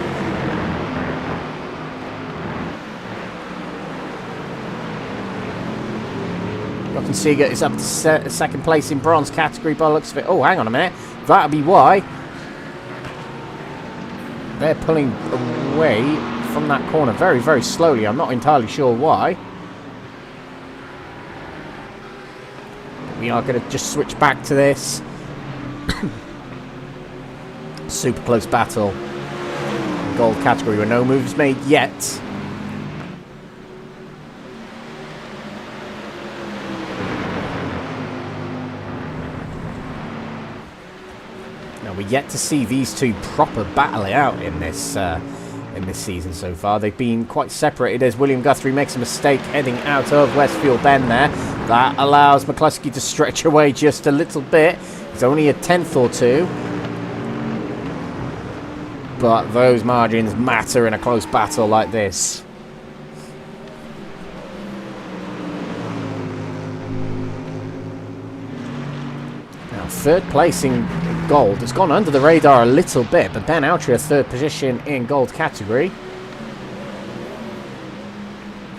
Seeger is up to second place in bronze category by the looks of it. Oh, hang on a minute. That'll be why. They're pulling away from that corner very, very slowly. I'm not entirely sure why. We are going to just switch back to this. Super close battle. Gold category where no moves made yet. We're yet to see these two proper battle it out in this season so far. They've been quite separated as William Guthrie makes a mistake heading out of Westfield Bend there. That allows McCluskey to stretch away just a little bit. It's only a tenth or two. But those margins matter in a close battle like this. Third place in gold. It's gone under the radar a little bit, but Ben Altria third position in gold category.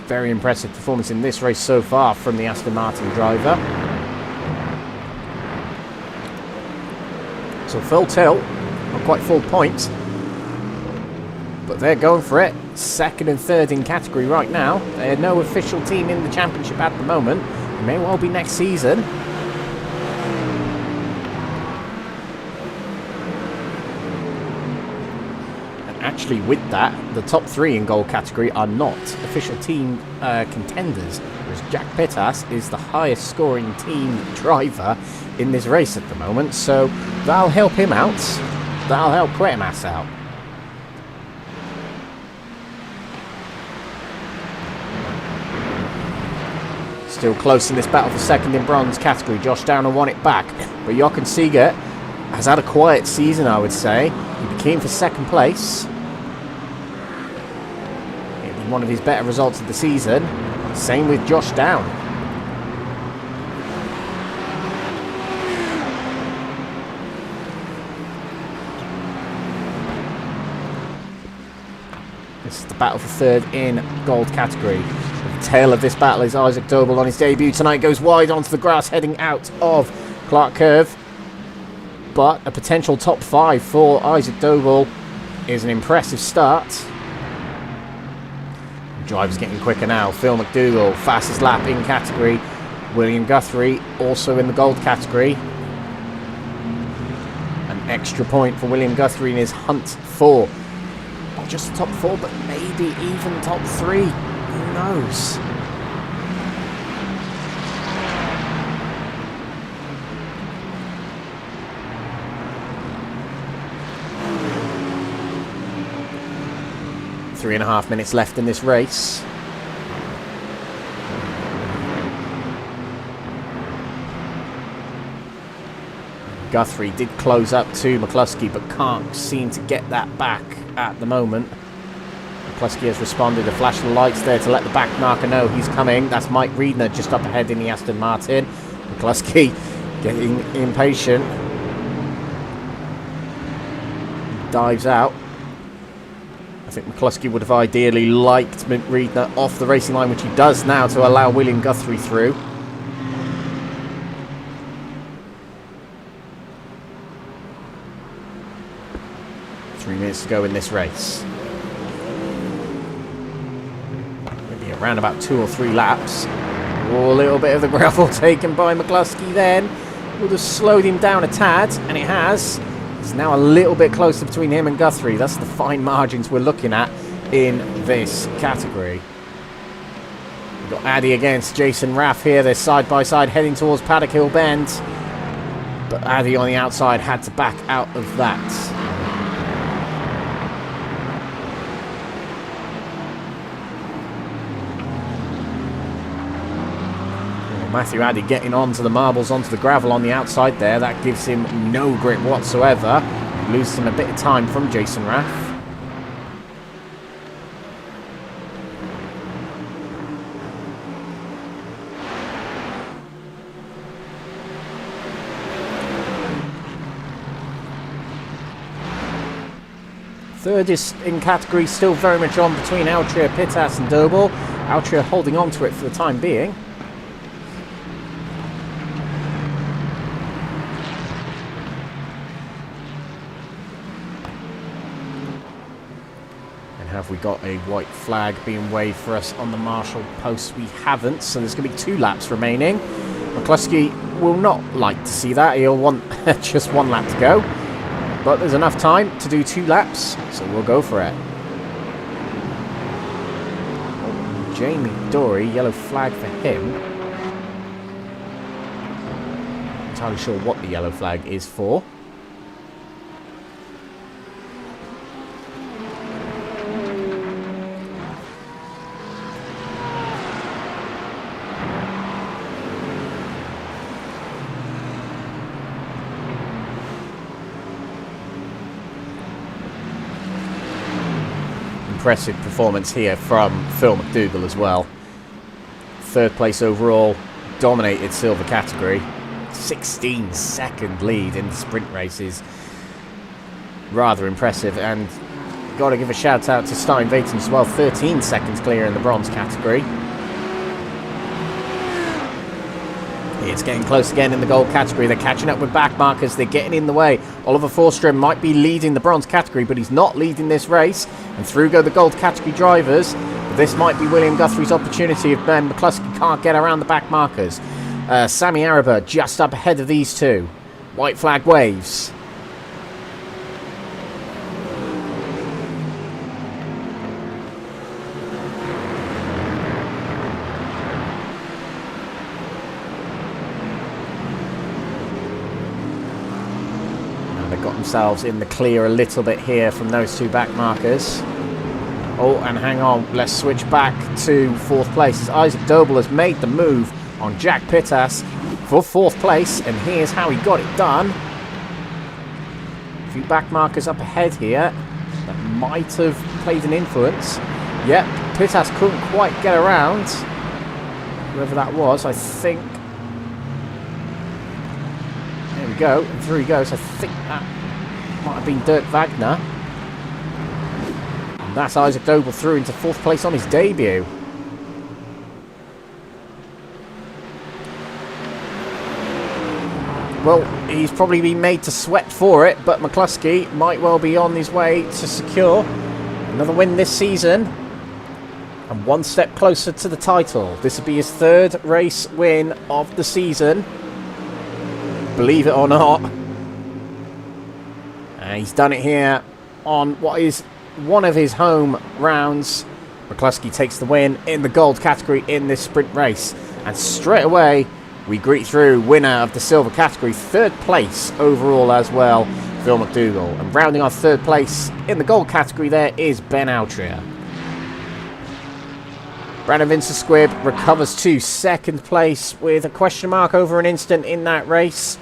Very impressive performance in this race so far from the Aston Martin driver. So full tilt, not quite full point, but they're going for it. Second and third in category right now. They're no official team in the championship at the moment. It may well be next season. Actually, with that, the top three in gold category are not official team contenders, whereas Jack Pittas is the highest scoring team driver in this race at the moment, so that'll help him out. That'll help Quetemass out. Still close in this battle for second in bronze category. Josh Downer won it back, but Jochen Seeger has had a quiet season, I would say. He'd be keen for second place. One of his better results of the season. Same with Josh Down. This is the battle for third in gold category. The tail of this battle is Isaac Doble on his debut tonight. Goes wide onto the grass heading out of Clark Curve. But a potential top 5 for Isaac Doble is an impressive start. Driver's getting quicker now. Phil McDougall, fastest lap in category. William Guthrie, also in the gold category. An extra point for William Guthrie in his hunt for not just the top 4, but maybe even top 3. Who knows? Three and a half minutes left in this race. Guthrie did close up to McCluskey, but can't seem to get that back at the moment. McCluskey has responded. A flash of lights there to let the back marker know he's coming. That's Mike Reedner just up ahead in the Aston Martin. McCluskey getting impatient. Dives out. I think McCluskey would have ideally liked Reedner off the racing line, which he does now to allow William Guthrie through. minutes to go in this race. Maybe around about 2 or 3 laps. Oh, a little bit of the gravel taken by McCluskey then. Would have slowed him down a tad, and it has. It's now a little bit closer between him and Guthrie. That's the fine margins we're looking at in this category. We've got Addy against Jason Raff here. They're side by side heading towards Paddock Hill Bend. But Addy on the outside had to back out of that. Matthew Addy getting onto the marbles, onto the gravel on the outside there. That gives him no grip whatsoever. He loses him a bit of time from Jason Raff. Third is in category, still very much on between Altria, Pittas and Doble. Altria holding on to it for the time being. Have we got a white flag being waved for us on the marshal post? We haven't, so there's going to be 2 laps remaining. McCluskey will not like to see that. He'll want just 1 lap to go. But there's enough time to do 2 laps, so we'll go for it. Oh, Jamie Dory, yellow flag for him. Not entirely sure what the yellow flag is for. Impressive performance here from Phil McDougall as well. 3rd place overall, dominated silver category. 16-second lead in the sprint races. Rather impressive, and got to give a shout out to Stijn Weytens as well. 13 seconds clear in the bronze category. It's getting close again in the gold category. They're catching up with back markers. They're getting in the way. Oliver Forsström might be leading the bronze category, but he's not leading this race. And through go the gold category drivers. But this might be William Guthrie's opportunity if Ben McCluskey can't get around the back markers. Sammy Araba just up ahead of these 2. White flag waves. Got themselves in the clear a little bit here from those 2 back markers. Oh, and hang on, let's switch back to 4th place as Isaac Doble has made the move on Jack Pittas for 4th place, and here's how he got it done. A few back markers up ahead here that might have played an influence. Yep, Pittas couldn't quite get around whoever that was. I think there we go, and through he goes. I think that might have been Dirk Wagner. And that's Isaac Doble through into 4th place on his debut. Well, he's probably been made to sweat for it, but McCluskey might well be on his way to secure another win this season. And 1 step closer to the title. This will be his 3rd race win of the season. Believe it or not. And he's done it here on what is one of his home rounds. McCluskey takes the win in the gold category in this sprint race. And straight away, we greet through winner of the silver category. 3rd place overall as well, Phil McDougall. And rounding off 3rd place in the gold category there is Ben Altria. Brandon Vincent-Squibb recovers to 2nd place with a question mark over an instant in that race.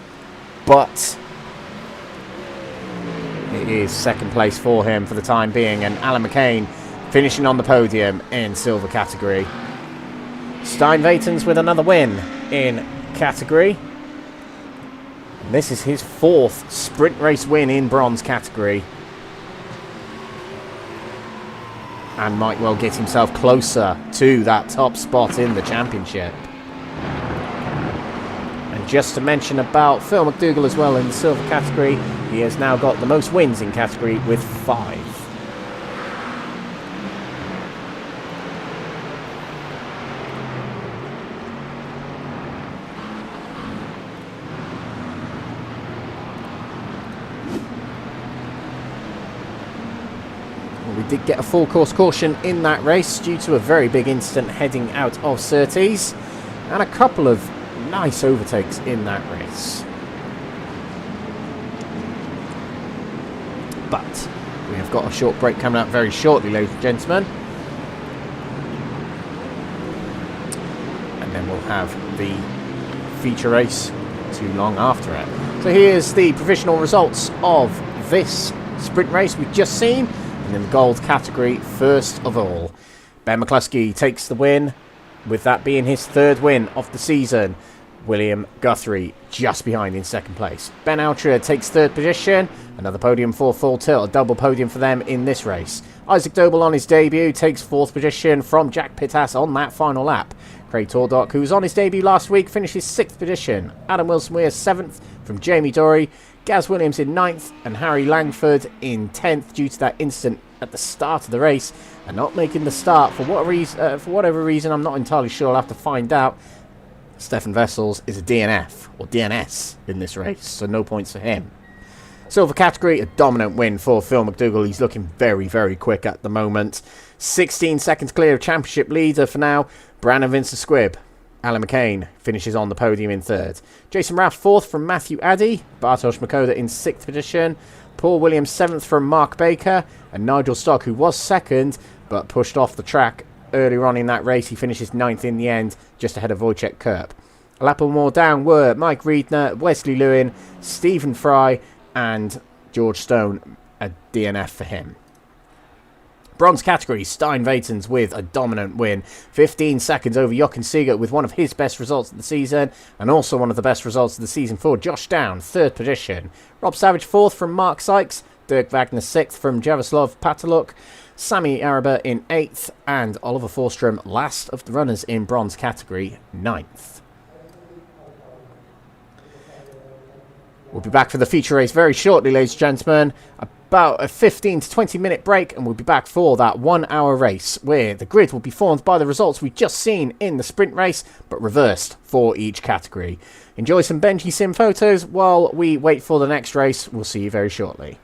But it is 2nd place for him for the time being, and Alan McCain finishing on the podium in silver category. Stijn Weytens with another win in category. And this is his 4th sprint race win in bronze category. And might well get himself closer to that top spot in the championship. And just to mention about Phil McDougall as well in the silver category, he has now got the most wins in category with 5. did get a full course caution in that race due to a very big incident heading out of Surtees, and a couple of nice overtakes in that race. But we have got a short break coming up very shortly, ladies and gentlemen. And then we'll have the feature race too long after it. So here's the provisional results of this sprint race we've just seen. And in the gold category, first of all, Ben McCluskey takes the win, with that being his third win of the season. William Guthrie just behind in second place. Ben Altra takes third position. Another podium for Full Tilt, a double podium for them in this race. Isaac Doble on his debut takes fourth position from Jack Pittas on that final lap. Craig Tordock, who was on his debut last week, finishes sixth position. Adam Wilson-Weir seventh from Jamie Dorey. Gaz Williams in ninth and Harry Langford in 10th due to that incident at the start of the race and not making the start for whatever reason. I'm not entirely sure. I'll have to find out. Stephan Wessels is a DNF or DNS in this race, so no points for him. Silver category, a dominant win for Phil McDougall. He's looking very, very quick at the moment. 16 seconds clear of championship leader for now. Brandon Vincent-Squibb. Alan McCain finishes on the podium in third. Jason Raff fourth from Matthew Addy. Bartosz Makoda in sixth position. Paul Williams seventh from Mark Baker. And Nigel Stock, who was second but pushed off the track earlier on in that race. He finishes ninth in the end, just ahead of Wojciech Kerp. A lap or more down were Mike Reedner, Wesley Lewin, Stephen Fry and George Stone, a DNF for him. Bronze category, Stijn Weytens with a dominant win. 15 seconds over Jochen Seeger with one of his best results of the season, and also one of the best results of the season for Josh Down, third position. Rob Savage fourth from Mark Sykes, Dirk Wagner sixth from Jaroslav Pataluk, Sami Araba in eighth, and Oliver Forsström last of the runners in bronze category, ninth. We'll be back for the feature race very shortly, ladies and gentlemen. About a 15 to 20 minute break, and we'll be back for that 1 hour race where the grid will be formed by the results we've just seen in the sprint race, but reversed for each category. Enjoy some Benji Sim photos while we wait for the next race. We'll see you very shortly.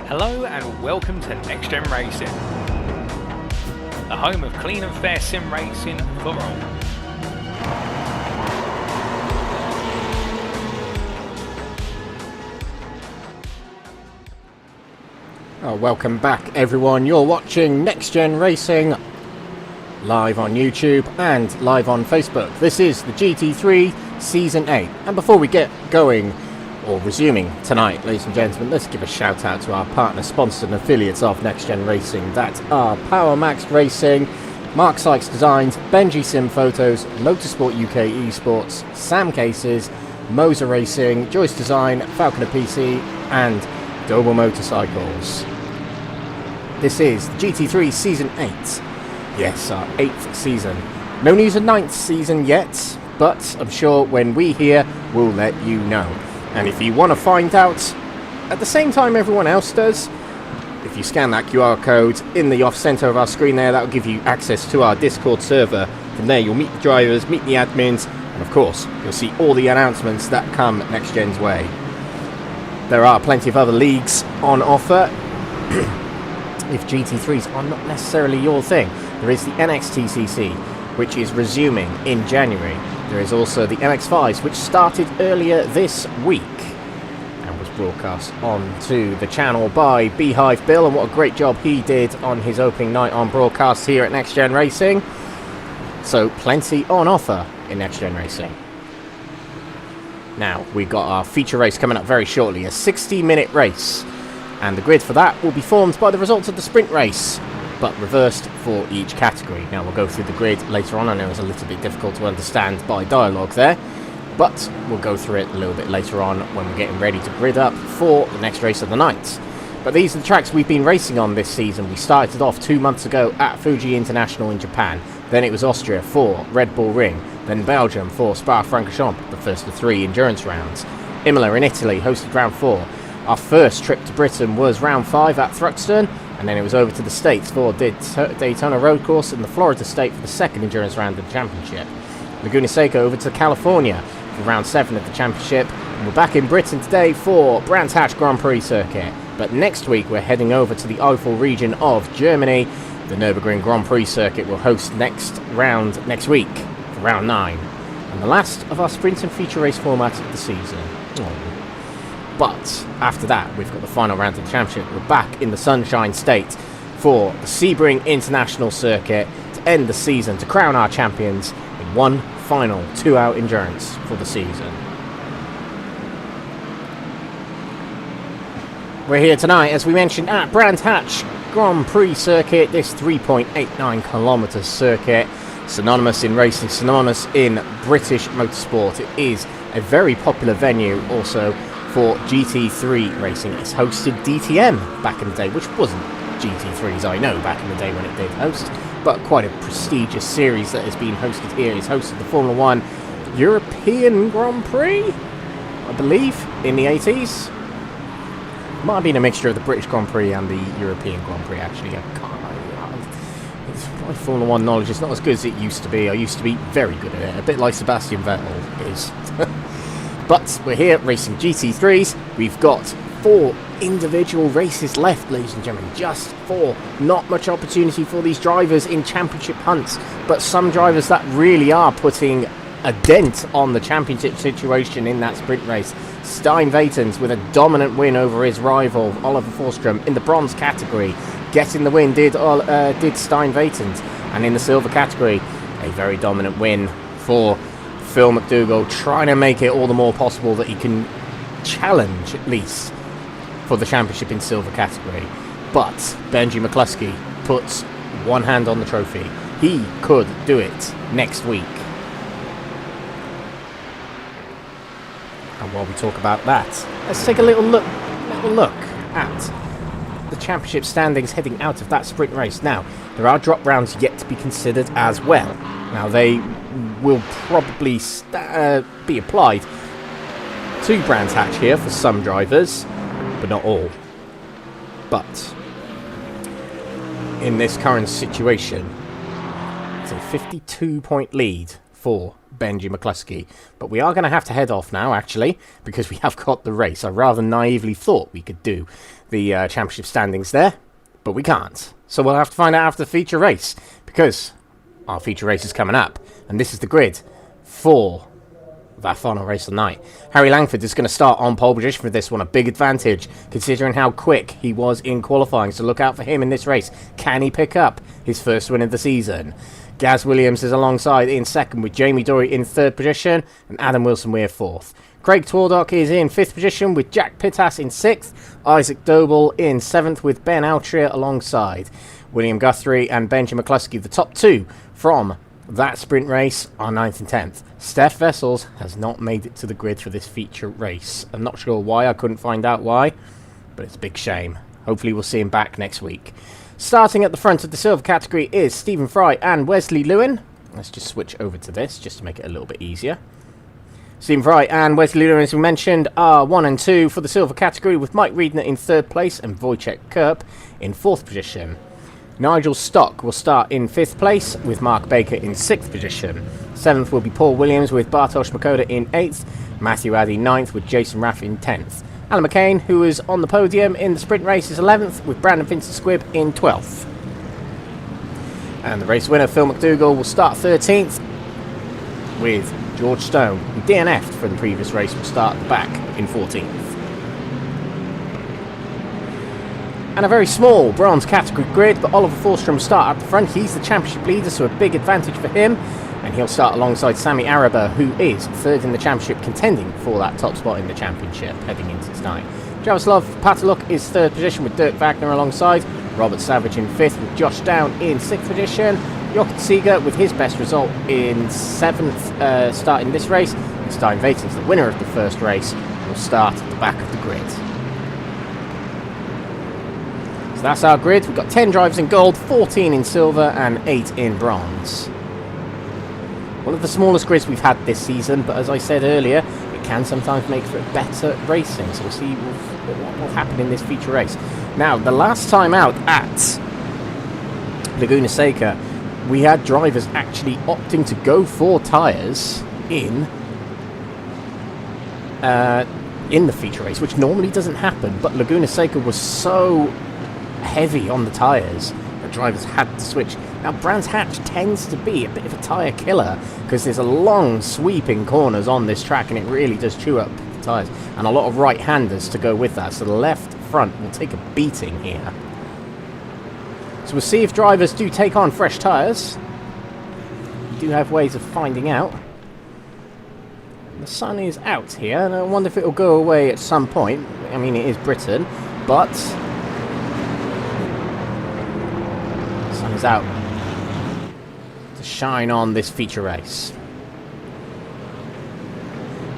Hello and welcome to NXTGEN Racing, the home of clean and fair sim racing for all. Welcome back everyone, you're watching NXTGEN Racing live on YouTube and live on Facebook. This is the GT3 Season 8, and before we get going or resuming tonight, ladies and gentlemen, let's give a shout out to our partner, sponsors and affiliates of NXTGEN Racing. That are Power Max Racing, Mark Sykes Designs, Benji Sim Photos, Motorsport UK Esports, Sam Cases, Moser Racing, Joyce Design, Falconer PC and Doble Motorcycles. This is GT3 Season 8. Yes, our 8th season. No news of 9th season yet, but I'm sure when we hear, we'll let you know. And if you want to find out at the same time everyone else does, if you scan that QR code in the off center of our screen there, that will give you access to our Discord server. From there you'll meet the drivers, meet the admins, and of course you'll see all the announcements that come NXTGEN's way. There are plenty of other leagues on offer. If GT3s are not necessarily your thing, there is the NXTCC, which is resuming in January. There is also the MX5s, which started earlier this week and was broadcast onto the channel by Beehive Bill, and what a great job he did on his opening night on broadcast here at NXTGEN Racing. So plenty on offer in NXTGEN Racing. Now, we've got our feature race coming up very shortly, a 60-minute race. And the grid for that will be formed by the results of the sprint race, but reversed for each category. Now, we'll go through the grid later on. I know it's a little bit difficult to understand by dialogue there, but we'll go through it a little bit later on when we're getting ready to grid up for the next race of the night. But these are the tracks we've been racing on this season. We started off 2 months ago at Fuji International in Japan. Then it was Austria for Red Bull Ring. Then Belgium for Spa-Francorchamps, the first of 3 endurance rounds. Imola in Italy hosted round 4. Our first trip to Britain was round 5 at Forsström, and then it was over to the States for Daytona Road Course and the Florida State for the second endurance round of the championship. Laguna Seca over to California for round 7 of the championship, and we're back in Britain today for Brands Hatch Grand Prix circuit. But next week we're heading over to the Eifel region of Germany. The Nürburgring Grand Prix circuit will host next week for round 9, and the last of our sprint and feature race format of the season. But after that, we've got the final round of the championship. We're back in the Sunshine State for the Sebring International Circuit to end the season, to crown our champions in one final 2-hour endurance for the season. We're here tonight, as we mentioned, at Brands Hatch Grand Prix circuit, this 3.89 kilometre circuit, synonymous in racing, synonymous in British motorsport. It is a very popular venue also for GT3 racing. It's hosted DTM back in the day, which wasn't GT3s, I know, back in the day when it did host, but quite a prestigious series that has been hosted here. It's hosted the Formula 1 European Grand Prix, I believe, in the 80s. Might have been a mixture of the British Grand Prix and the European Grand Prix, actually. My Formula 1 knowledge is not as good as it used to be. I used to be very good at it, a bit like Sebastian Vettel is. But we're here racing GT3s. We've got 4 individual races left, ladies and gentlemen. Just 4. Not much opportunity for these drivers in championship hunts, but some drivers that really are putting a dent on the championship situation in that sprint race. Stijn Weytens with a dominant win over his rival Oliver Forsström in the bronze category. Getting the win did Stijn Weytens, and in the silver category, a very dominant win for Phil McDougall, trying to make it all the more possible that he can challenge at least for the championship in silver category. But Benji McCluskey puts one hand on the trophy. He could do it next week. And while we talk about that, let's take a little look at the championship standings heading out of that sprint race. Now, there are drop rounds yet to be considered as well. Now, they will probably be applied to Brands Hatch here for some drivers, but not all. But in this current situation, it's a 52-point lead for Benji McCluskey. But we are going to have to head off now, actually, because we have got the race. I rather naively thought we could do the championship standings there, but we can't. So we'll have to find out after the feature race, because our feature race is coming up. And this is the grid for that final race of the night. Harry Langford is going to start on pole position for this one, a big advantage considering how quick he was in qualifying, so look out for him in this race. Can he pick up his first win of the season? Gaz Williams is alongside in second, with Jamie Dory in third position and Adam Wilson-Weir fourth. Craig Twardock is in fifth position with Jack Pittas in sixth, Isaac Doble in seventh with Ben Altria alongside. William Guthrie and Benji McCluskey, the top two from that sprint race, are 9th and 10th. Stephan Wessels has not made it to the grid for this feature race. I'm not sure why, I couldn't find out why, but it's a big shame. Hopefully we'll see him back next week. Starting at the front of the silver category is Stephen Fry and Wesley Lewin. Let's just switch over to this, just to make it a little bit easier. Stephen Fry and Wesley Lewin, as we mentioned, are 1 and 2 for the silver category, with Mike Riedner in third place and Wojciech Kerp in fourth position. Nigel Stock will start in 5th place with Mark Baker in 6th position. 7th will be Paul Williams with Bartosz Makoda in 8th. Matthew Addy 9th with Jason Raff in 10th. Alan McCain, who is on the podium in the sprint race, is 11th with Brandon Vincent-Squibb in 12th. And the race winner, Phil McDougall, will start 13th with George Stone, who DNF'd from the previous race, will start at the back in 14th. And a very small bronze category grid, but Oliver Forsström will start at the front. He's the championship leader, so a big advantage for him. And he'll start alongside Sami Araba, who is third in the championship, contending for that top spot in the championship heading into tonight. Jaroslav Pataluk is third position with Dirk Wagner alongside. Robert Savage in fifth with Josh Down in sixth position. Jochen Seeger with his best result in seventh, starting this race. And Stijn Weytens, the winner of the first race, will start at the back of the grid. So that's our grid. We've got 10 drivers in gold, 14 in silver and 8 in bronze. One of the smallest grids we've had this season, but as I said earlier, it can sometimes make for better racing. So we'll see what will happen in this feature race. Now, the last time out at Laguna Seca, we had drivers actually opting to go for tyres in the feature race, which normally doesn't happen, but Laguna Seca was so heavy on the tyres that drivers had to switch. Now, Brands Hatch tends to be a bit of a tyre killer because there's a long sweeping corners on this track and it really does chew up the tyres, and a lot of right-handers to go with that, so the left front will take a beating here. So we'll see if drivers do take on fresh tyres. We do have ways of finding out. The sun is out here, and I wonder if it will go away at some point. I mean, it is Britain, but the sun is out to shine on this feature race.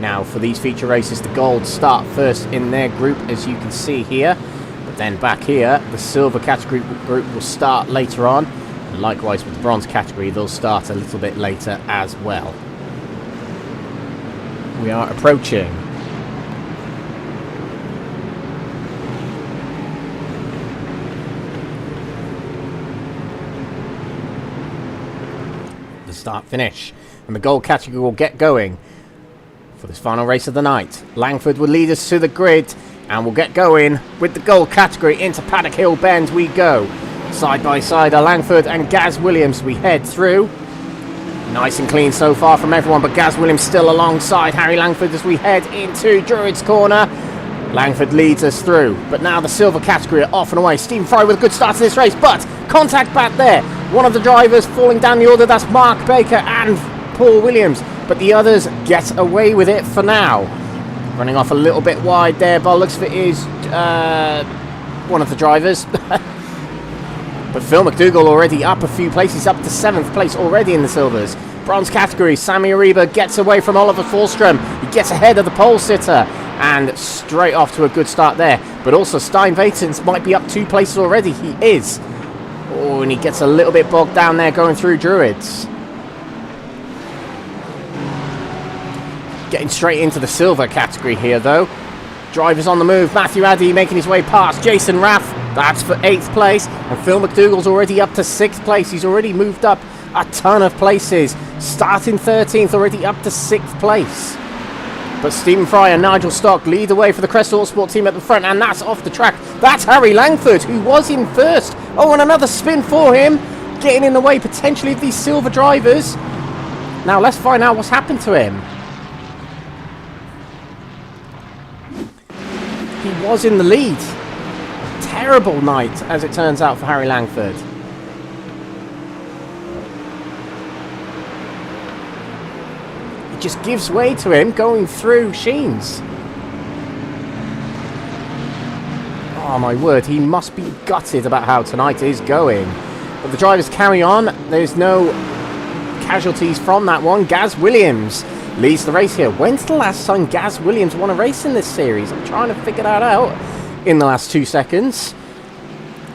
Now, for these feature races, the gold start first in their group, as you can see here. But then back here, the silver category group will start later on. And likewise with the bronze category, they'll start a little bit later as well. We are approaching the start finish, and the gold category will get going for this final race of the night. Langford will lead us to the grid, and we'll get going with the gold category. Into Paddock Hill Bend we go. Side by side are Langford and Gaz Williams. We head through. Nice and clean so far from everyone, but Gaz Williams still alongside Harry Langford as we head into Druids corner. Langford leads us through, but now the silver category are off and away. Stephen Fry with a good start to this race, but contact back there. One of the drivers falling down the order, that's Mark Baker and Paul Williams, but the others get away with it for now. Running off a little bit wide there, by the looks of it is one of the drivers. But Phil McDougall already up a few places, up to 7th place already in the silvers. Bronze category, Sami Ariba gets away from Oliver Forsström. He gets ahead of the pole sitter and straight off to a good start there. But also Stijn Weytens might be up 2 places already. He is. Oh, and he gets a little bit bogged down there going through Druids. Getting straight into the silver category here though. Drivers on the move. Matthew Addy making his way past Jason Raff. That's for 8th place. And Phil McDougall's already up to 6th place. He's already moved up a ton of places. Starting 13th, already up to 6th place. But Stephen Fry and Nigel Stock lead the way for the Crest Autosport team at the front, and that's off the track. That's Harry Langford, who was in first. Oh, and another spin for him, getting in the way potentially of these silver drivers. Now let's find out what's happened to him. He was in the lead. Terrible night, as it turns out, for Harry Langford. It just gives way to him going through Sheens. Oh my word, he must be gutted about how tonight is going. But the drivers carry on. There's no casualties from that one. Gaz Williams leads the race here. When's the last time Gaz Williams won a race in this series? I'm trying to figure that out in the last 2 seconds.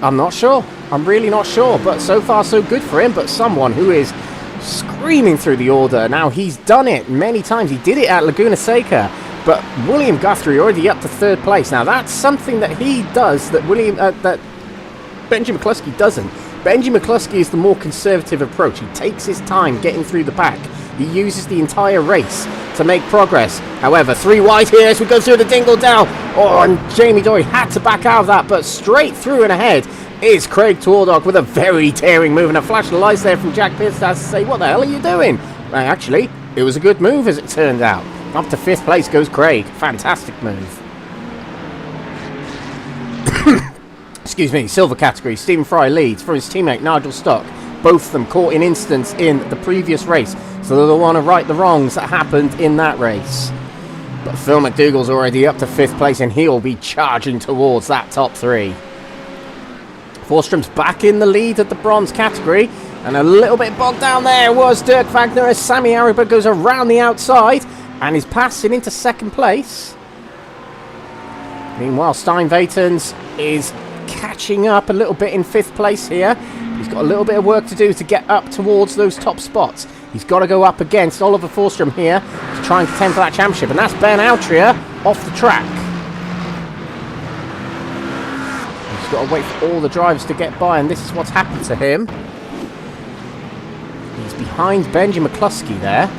I'm not sure. I'm really not sure. But so far so good for him. But someone who is screaming through the order. Now, he's done it many times. He did it at Laguna Seca. But William Guthrie already up to 3rd place. Now, that's something that he does that that Benji McCluskey doesn't. Benji McCluskey is the more conservative approach. He takes his time getting through the pack. He uses the entire race to make progress. However, 3 wide here as we go through the Dingle Dell. Oh, and Jamie Dory had to back out of that, but straight through and ahead is Craig Twardog with a very daring move, and a flash of lights there from Jack Pierce to say, what the hell are you doing? Actually, it was a good move as it turned out. Up to 5th place goes Craig. Fantastic move. Excuse me, silver category. Stephen Fry leads for his teammate Nigel Stock. Both of them caught in instance in the previous race, so they'll want to right the wrongs that happened in that race. But Phil McDougall's already up to 5th place, and he'll be charging towards that top 3. Forsström's back in the lead at the bronze category, and a little bit bogged down there was Dirk Wagner as Sammy Ariba goes around the outside and is passing into 2nd place. Meanwhile, Stijn Weytens is catching up a little bit in 5th place here. He's got a little bit of work to do to get up towards those top spots. He's got to go up against Oliver Forsström here to try and contend for that championship, and that's Ben Altria off the track. He's got to wait for all the drivers to get by, and this is what's happened to him. He's behind Benji McCluskey there.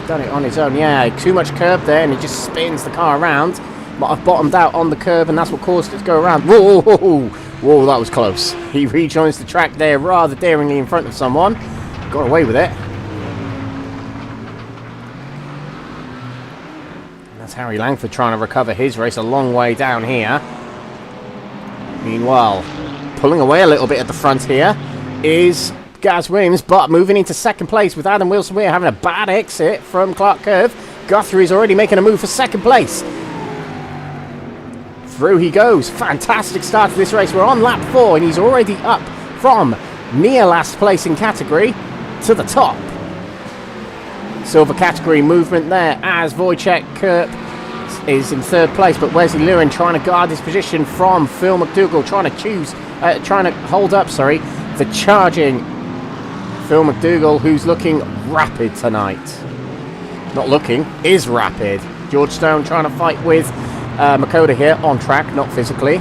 Done it on his own. Yeah, too much curb there, and he just spins the car around. But I've bottomed out on the curb, and that's what caused it to go around. Whoa, whoa, whoa, whoa, that was close. He rejoins the track there rather daringly in front of someone. Got away with it. And that's Harry Langford trying to recover his race a long way down here. Meanwhile, pulling away a little bit at the front here is Gaz Williams, but moving into 2nd place with Adam Wilson-Weir having a bad exit from Clark Curve. Guthrie's already making a move for 2nd place. Through he goes. Fantastic start to this race. We're on lap 4, and he's already up from near last place in category to the top. Silver category movement there as Wojciech Kurp is in 3rd place, but Wesley Lewin trying to guard his position from Phil McDougall, trying to hold up, the charging Phil McDougall, who's looking rapid tonight. Not looking, is rapid. George Stone trying to fight with Makoda here on track, not physically.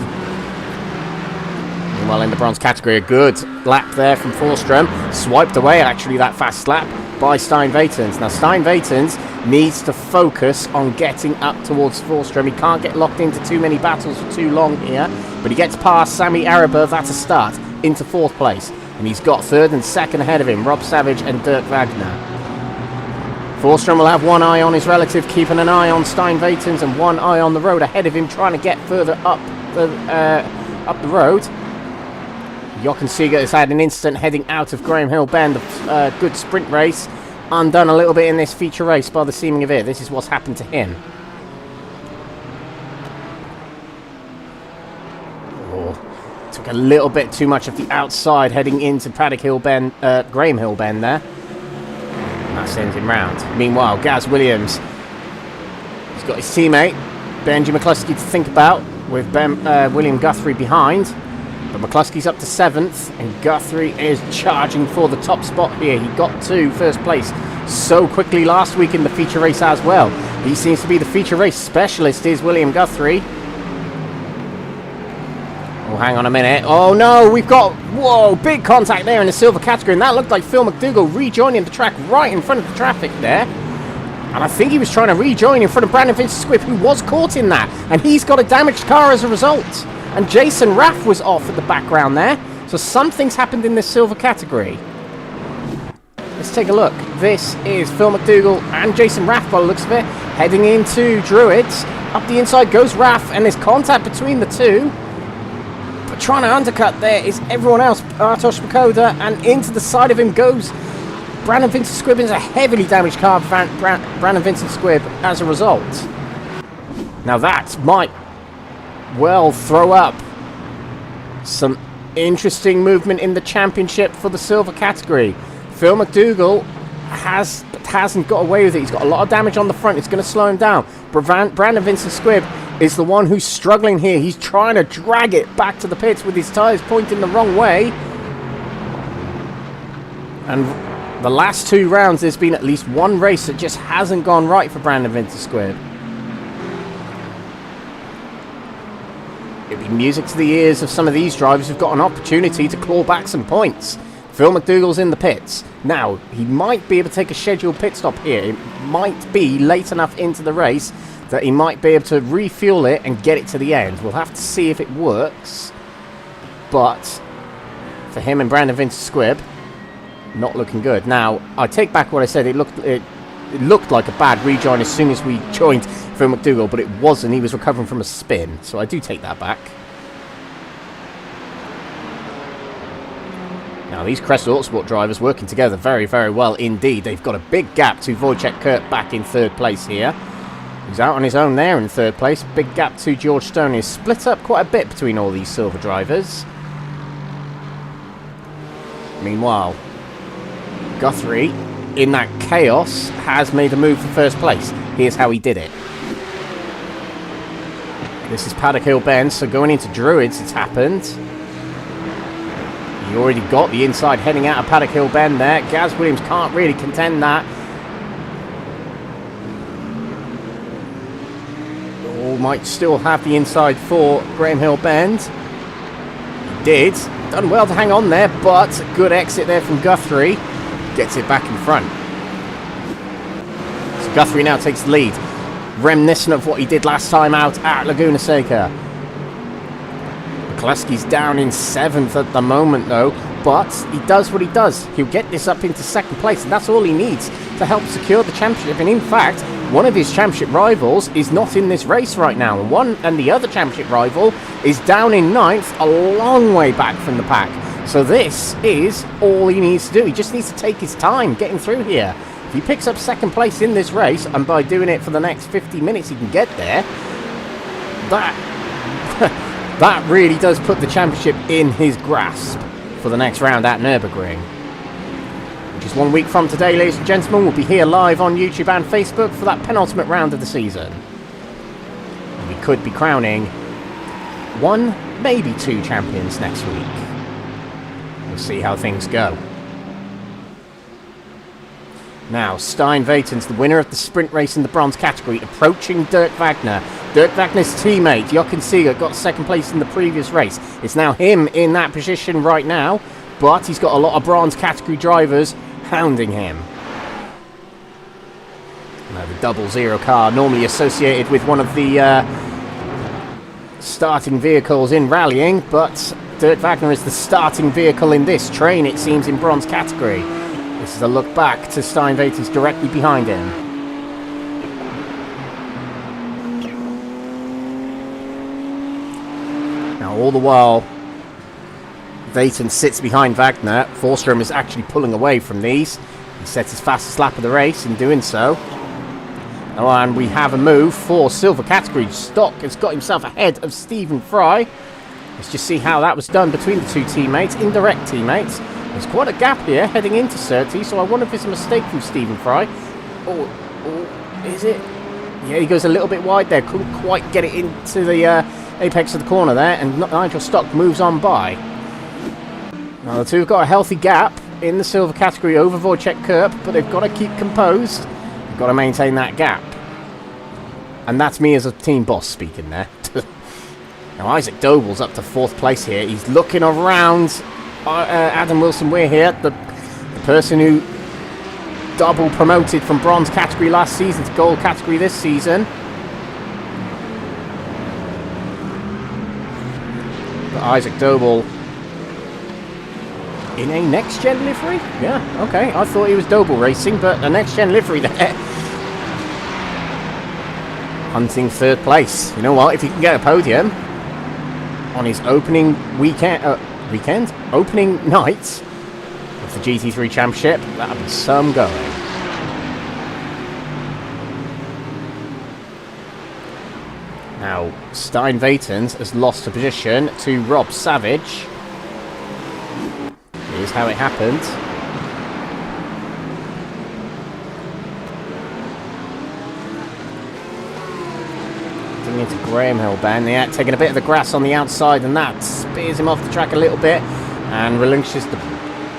Meanwhile, in the bronze category, a good lap there from Forsström. Swiped away, actually, that fast lap by Stijn Weytens. Now, Stijn Weytens needs to focus on getting up towards Forsström. He can't get locked into too many battles for too long here, but he gets past Sammy Ariba, that's a start, into 4th place. And he's got 3rd and 2nd ahead of him, Rob Savage and Dirk Wagner. Forsström will have one eye on his relative, keeping an eye on Stijn Weytens, and one eye on the road ahead of him, trying to get further up the road. Jochen Seeger has had an incident heading out of Graham Hill Bend, a good sprint race, undone a little bit in this feature race by the seeming of it. This is what's happened to him. Oh, took a little bit too much of the outside heading into Paddock Hill Bend, Graham Hill Bend there. That sends him round. Meanwhile, Gaz Williams, he's got his teammate Benji McCluskey to think about, with William Guthrie behind. But McCluskey's up to 7th, and Guthrie is charging for the top spot here. He got to 1st place so quickly last week in the feature race as well. He seems to be the feature race specialist, is William Guthrie. Oh, hang on a minute. Oh no, we've got, whoa, big contact there in the silver category, and that looked like Phil McDougall rejoining the track right in front of the traffic there. And I think he was trying to rejoin in front of Brandon Vincent-Squibb, who was caught in that, and he's got a damaged car as a result. And Jason Raff was off at the background there, so something's happened in this silver category. Let's take a look. This is Phil McDougall and Jason Raff by the looks of it, heading into Druids. Up the inside goes Raff, and there's contact between the two. But trying to undercut there is everyone else, Artosh Makoda, and into the side of him goes Brandon Vincent-Squibb. Is a heavily damaged car for Brandon Vincent-Squibb as a result. Now that might well throw up some interesting movement in the championship for the silver category. Phil McDougall hasn't got away with it. He's got a lot of damage on the front. It's going to slow him down. Brandon Vincent-Squibb is the one who's struggling here. He's trying to drag it back to the pits with his tyres pointing the wrong way. And the last 2 rounds, there's been at least one race that just hasn't gone right for Brandon Vincent-Squibb. It'd be music to the ears of some of these drivers who've got an opportunity to claw back some points. Phil McDougall's in the pits. Now, he might be able to take a scheduled pit stop here. It might be late enough into the race that he might be able to refuel it and get it to the end. We'll have to see if it works. But for him and Brandon Vincent-Squibb, not looking good. Now, I take back what I said. It looked like a bad rejoin as soon as we joined Phil McDougall, but it wasn't. He was recovering from a spin, so I do take that back. Now, these Crest Autosport drivers working together very, very well indeed. They've got a big gap to Wojciech Kurt back in 3rd place here. He's out on his own there in 3rd place. Big gap to George Stone. He's split up quite a bit between all these silver drivers. Meanwhile, Guthrie, in that chaos, has made a move for 1st place. Here's how he did it. This is Paddock Hill Bend, so going into Druids, it's happened. He already got the inside heading out of Paddock Hill Bend there. Gaz Williams can't really contend that. All might still have the inside for Graham Hill Bend. He did. Done well to hang on there, but good exit there from Guthrie. Gets it back in front. So Guthrie now takes the lead. Reminiscent of what he did last time out at Laguna Seca. McCluskey's down in 7th at the moment though, but he does what he does. He'll get this up into 2nd place, and that's all he needs to help secure the championship. And in fact, one of his championship rivals is not in this race right now, and the other championship rival is down in 9th, a long way back from the pack. So this is all he needs to do. He just needs to take his time getting through here. If he picks up 2nd place in this race, and by doing it for the next 50 minutes he can get there, that really does put the championship in his grasp for the next round at Nürburgring. Which is 1 week from today, ladies and gentlemen. We'll be here live on YouTube and Facebook for that penultimate round of the season. And we could be crowning 1, maybe 2 champions next week. We'll see how things go. Now, Stijn Weytens, the winner of the sprint race in the bronze category, approaching Dirk Wagner. Dirk Wagner's teammate, Jochen Seeger, got 2nd place in the previous race. It's now him in that position right now, but he's got a lot of bronze category drivers hounding him. Now, the 00 car, normally associated with one of the starting vehicles in rallying, but Dirk Wagner is the starting vehicle in this train, it seems, in bronze category. This is a look back to Stijn Weytens directly behind him. Now, all the while, Weytens sits behind Wagner. Forsström is actually pulling away from these. He sets his fastest lap of the race in doing so. Oh, and we have a move for silver category. Stock has got himself ahead of Stephen Fry. Let's just see how that was done between the 2 teammates, indirect teammates. There's quite a gap here heading into Surtees, so I wonder if it's a mistake from Stephen Fry. Or is it? Yeah, he goes a little bit wide there. Couldn't quite get it into the apex of the corner there, and Nigel Stock moves on by. Now, the 2 have got a healthy gap in the silver category over Wojciech Kurt, but they've got to keep composed. They've got to maintain that gap. And that's me as a team boss speaking there. Now Isaac Doble's up to 4th place here. He's looking around Adam Wilson-Weir here, the person who double promoted from bronze category last season to gold category this season. But Isaac Doble in a next-gen livery? Yeah, okay. I thought he was Doble racing, but a next-gen livery there. Hunting 3rd place. You know what? If he can get a podium on his opening opening night of the GT3 Championship, that'll be some going. Now, Stijn Weytens has lost a position to Rob Savage. Here's how it happened. Into Graham Hill bend, yeah, taking a bit of the grass on the outside, and that spears him off the track a little bit and relinquishes the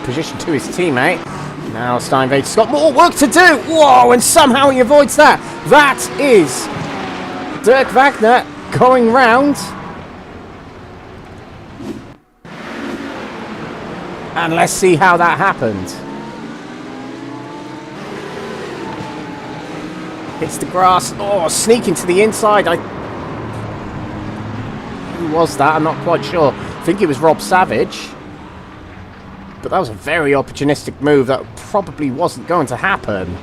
position to his teammate. Now Stijn Weytens got more work to do. Whoa, and somehow he avoids that. That is Dirk Wagner going round. And let's see how that happened. Hits the grass. Oh, sneaking to the inside. Who was that? I'm not quite sure. I think it was Rob Savage. But that was a very opportunistic move that probably wasn't going to happen.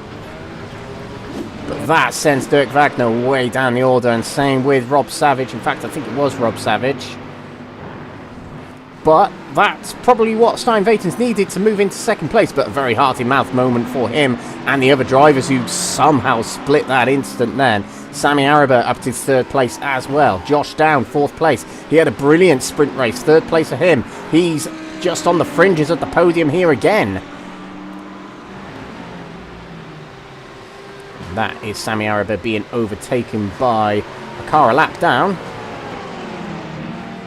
But that sends Dirk Wagner way down the order, and same with Rob Savage. In fact, I think it was Rob Savage. But that's probably what Stijn Weytens needed to move into 2nd place. But a very heart-in-mouth moment for him and the other drivers who somehow split that instant then. Sami Araba up to 3rd place as well. Josh Down, 4th place. He had a brilliant sprint race. 3rd place for him. He's just on the fringes of the podium here again. And that is Sami Araba being overtaken by a car a lap down.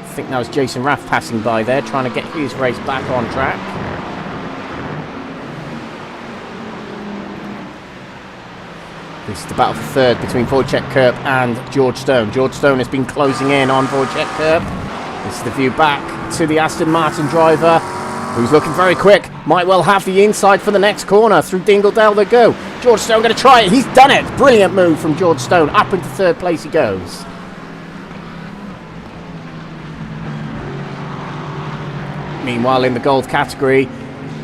I think that was Jason Raff passing by there, trying to get his race back on track. This is the battle for 3rd between Wojciech Kurp and George Stone. George Stone has been closing in on Wojciech Kurp. This is the view back to the Aston Martin driver, who's looking very quick. Might well have the inside for the next corner. Through Dingledale they go. George Stone going to try it. He's done it. Brilliant move from George Stone. Up into 3rd place he goes. Meanwhile, in the gold category,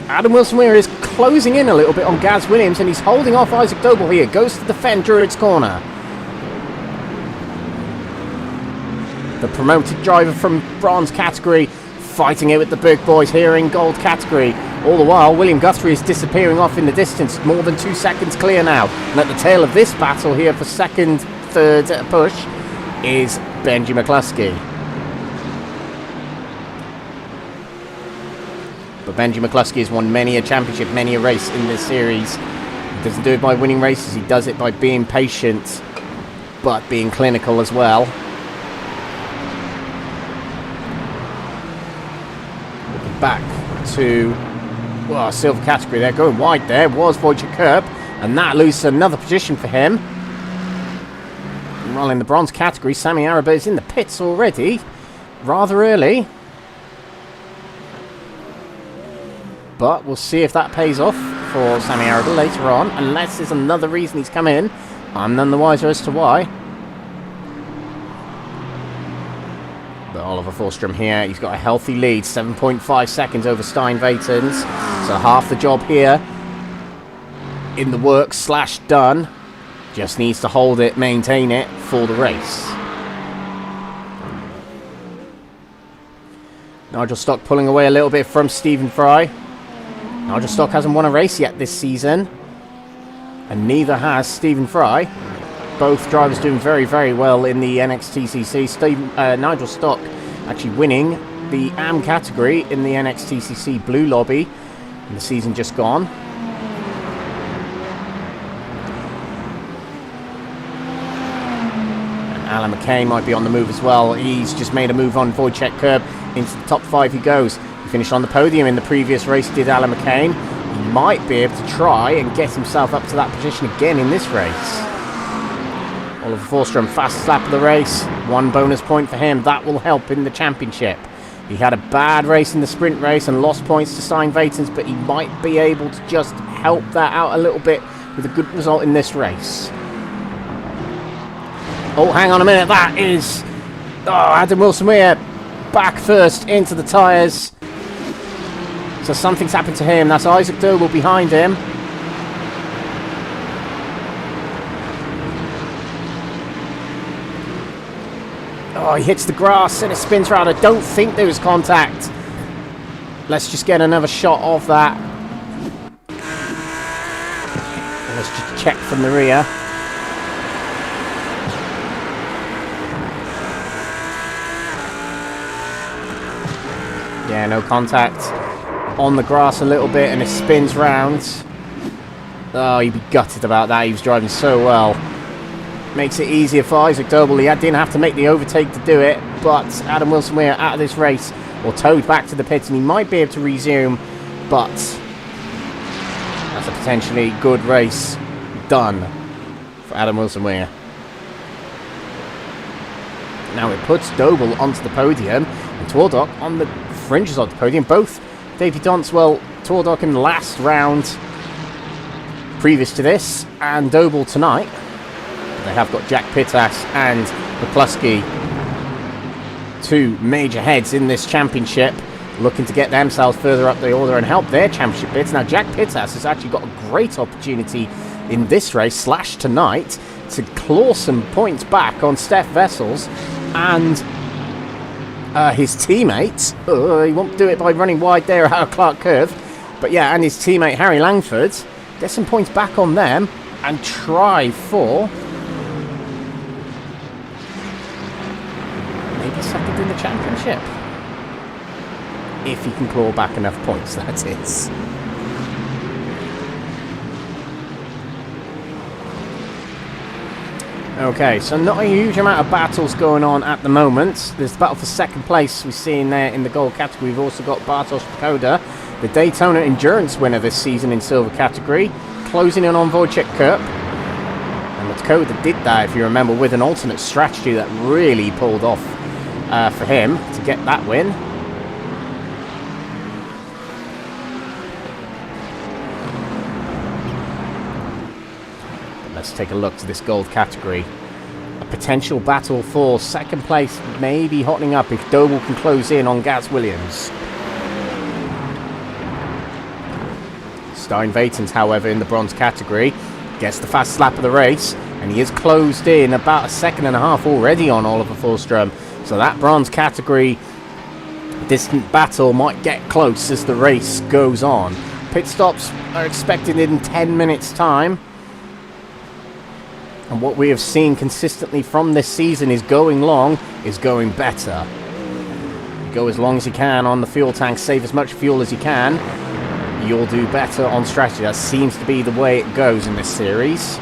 Adam Wilson-Weir is closing in a little bit on Gaz Williams, and he's holding off Isaac Doble here. Goes to defend Druids corner. The promoted driver from bronze category fighting it with the big boys here in gold category. All the while, William Guthrie is disappearing off in the distance. More than 2 seconds clear now. And at the tail of this battle here for 2nd, 3rd push is Benji McCluskey. But Benji McCluskey has won many a championship, many a race in this series. He doesn't do it by winning races, he does it by being patient, but being clinical as well. Looking back to silver category there, going wide there was Wojciech Kurp, and that loses another position for him. While in the bronze category, Sami Araba is in the pits already, rather early. But we'll see if that pays off for Sami Araba later on, unless there's another reason he's come in. I'm none the wiser as to why. But Oliver Forsström here, he's got a healthy lead, 7.5 seconds over Stijn Weytens. So half the job here in the works / done. Just needs to hold it, maintain it for the race. Nigel Stock pulling away a little bit from Stephen Fry. Nigel Stock hasn't won a race yet this season, and neither has Stephen Fry. Both drivers doing very, very well in the NXTGEN. Nigel Stock actually winning the AM category in the NXTGEN Blue Lobby in the season just gone. And Alan McCain might be on the move as well. He's just made a move on Wojciech Kurp. Into the top 5 he goes. He finished on the podium in the previous race, did Alan McCain. He might be able to try and get himself up to that position again in this race. Oliver Forsström, fastest lap of the race. 1 bonus point for him. That will help in the championship. He had a bad race in the sprint race and lost points to Stijn Weytens, but he might be able to just help that out a little bit with a good result in this race. Oh, hang on a minute. That is... Oh, Adam Wilson-Weir back first into the tyres. So something's happened to him. That's Isaac Doble behind him. Oh, he hits the grass and it spins round. I don't think there was contact. Let's just get another shot of that. Let's just check from the rear. Yeah, no contact. On the grass a little bit and it spins round. Oh, he'd be gutted about that. He was driving so well. Makes it easier for Isaac Doble. He didn't have to make the overtake to do it, but Adam Wilson-Weir out of this race, or towed back to the pits, and he might be able to resume, but that's a potentially good race done for Adam Wilson-Weir. Now it puts Doble onto the podium, and Twardok on the fringes of the podium. Both debutants, well, Twardok in the last round previous to this, and Doble tonight. They have got Jack Pittas and McCluskey, 2 major heads in this championship, looking to get themselves further up the order and help their championship bids. Now, Jack Pittas has actually got a great opportunity in this race, / tonight, to claw some points back on Stephan Wessels and his teammate. He won't do it by running wide there out of Clark Curve. But yeah, and his teammate Harry Langford, get some points back on them and try for... maybe second in the championship. If he can claw back enough points, that is. Okay, so not a huge amount of battles going on at the moment. There's the battle for second place we've seen there in the gold category. We've also got Bartosz Skoda, the Daytona Endurance winner this season in silver category, closing in on Wojciech Kurp. And the Skoda did that, if you remember, with an alternate strategy that really pulled off for him to get that win. But let's take a look to this gold category. A potential battle for second place may be hotting up if Doble can close in on Gaz Williams. Stijn Weytens, however, in the bronze category, gets the fastest lap of the race, and he is closed in about 1.5 seconds already on Oliver Forsström. So that bronze category distant battle might get close as the race goes on. Pit stops are expected in 10 minutes time. And what we have seen consistently from this season is going long is going better. You go as long as you can on the fuel tank, save as much fuel as you can. You'll do better on strategy. That seems to be the way it goes in this series.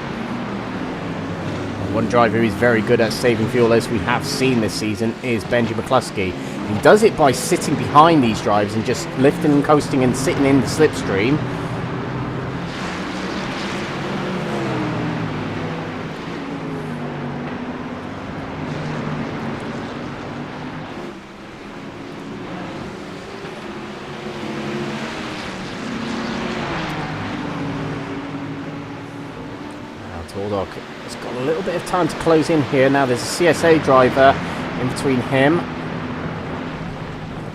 One driver who is very good at saving fuel, as we have seen this season, is Benji McCluskey. He does it by sitting behind these drivers and just lifting and coasting and sitting in the slipstream. Now Twardok has got a little bit of time to close in here. Now there's a CSA driver in between him.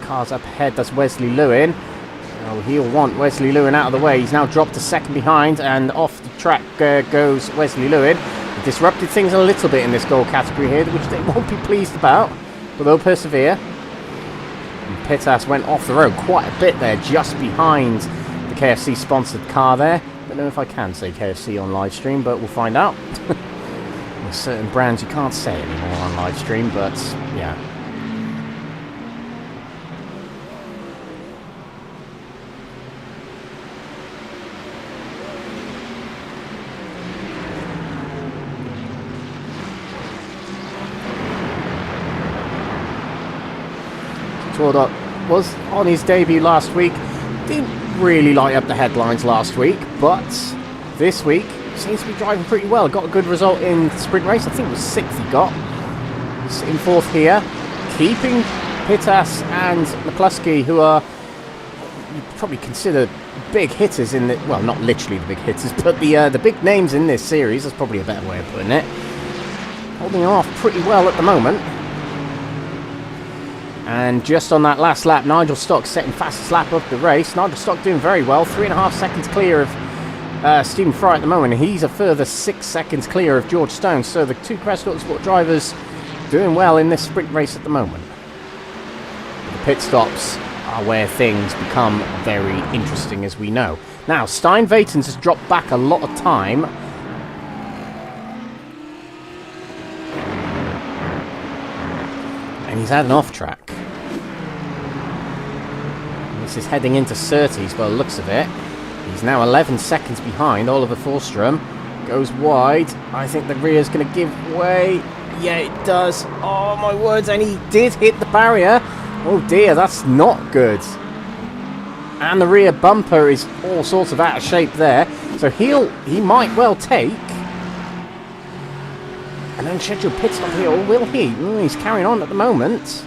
The car's up ahead, that's Wesley Lewin. Oh, he'll want Wesley Lewin out of the way. He's now dropped a second behind, and off the track goes Wesley Lewin. He disrupted things a little bit in this gold category here, which they won't be pleased about, but they'll persevere. And Pittas went off the road quite a bit there, just behind the KFC sponsored car there. I don't know if I can say KFC on live stream, but we'll find out. There's certain brands you can't say anymore on live stream, but yeah. Twardok was on his debut last week. Didn't really light up the headlines last week, but this week seems to be driving pretty well. Got a good result in the sprint race. I think it was 6th he got. He's in 4th here. Keeping Pittas and McCluskey, who are, you probably consider big hitters in the, well, not literally the big hitters, but the big names in this series. That's probably a better way of putting it. Holding off pretty well at the moment. And just on that last lap, Nigel Stock setting fastest lap of the race. Nigel Stock doing very well, 3.5 seconds clear of Stephen Fry at the moment. And he's a further 6 seconds clear of George Stone. So the two Crest Autosport drivers doing well in this sprint race at the moment. The pit stops are where things become very interesting, as we know. Now, Stijn Weytens has dropped back a lot of time. And he's had an off track. This is heading into Surtees by the looks of it. He's now 11 seconds behind Oliver Forsström. Goes wide. I think the rear is going to give way. Yeah, it does. Oh, my words. And he did hit the barrier. Oh, dear. That's not good. And the rear bumper is all sorts of out of shape there. So he might well take an unscheduled pit stop here. Or will he? He's carrying on at the moment.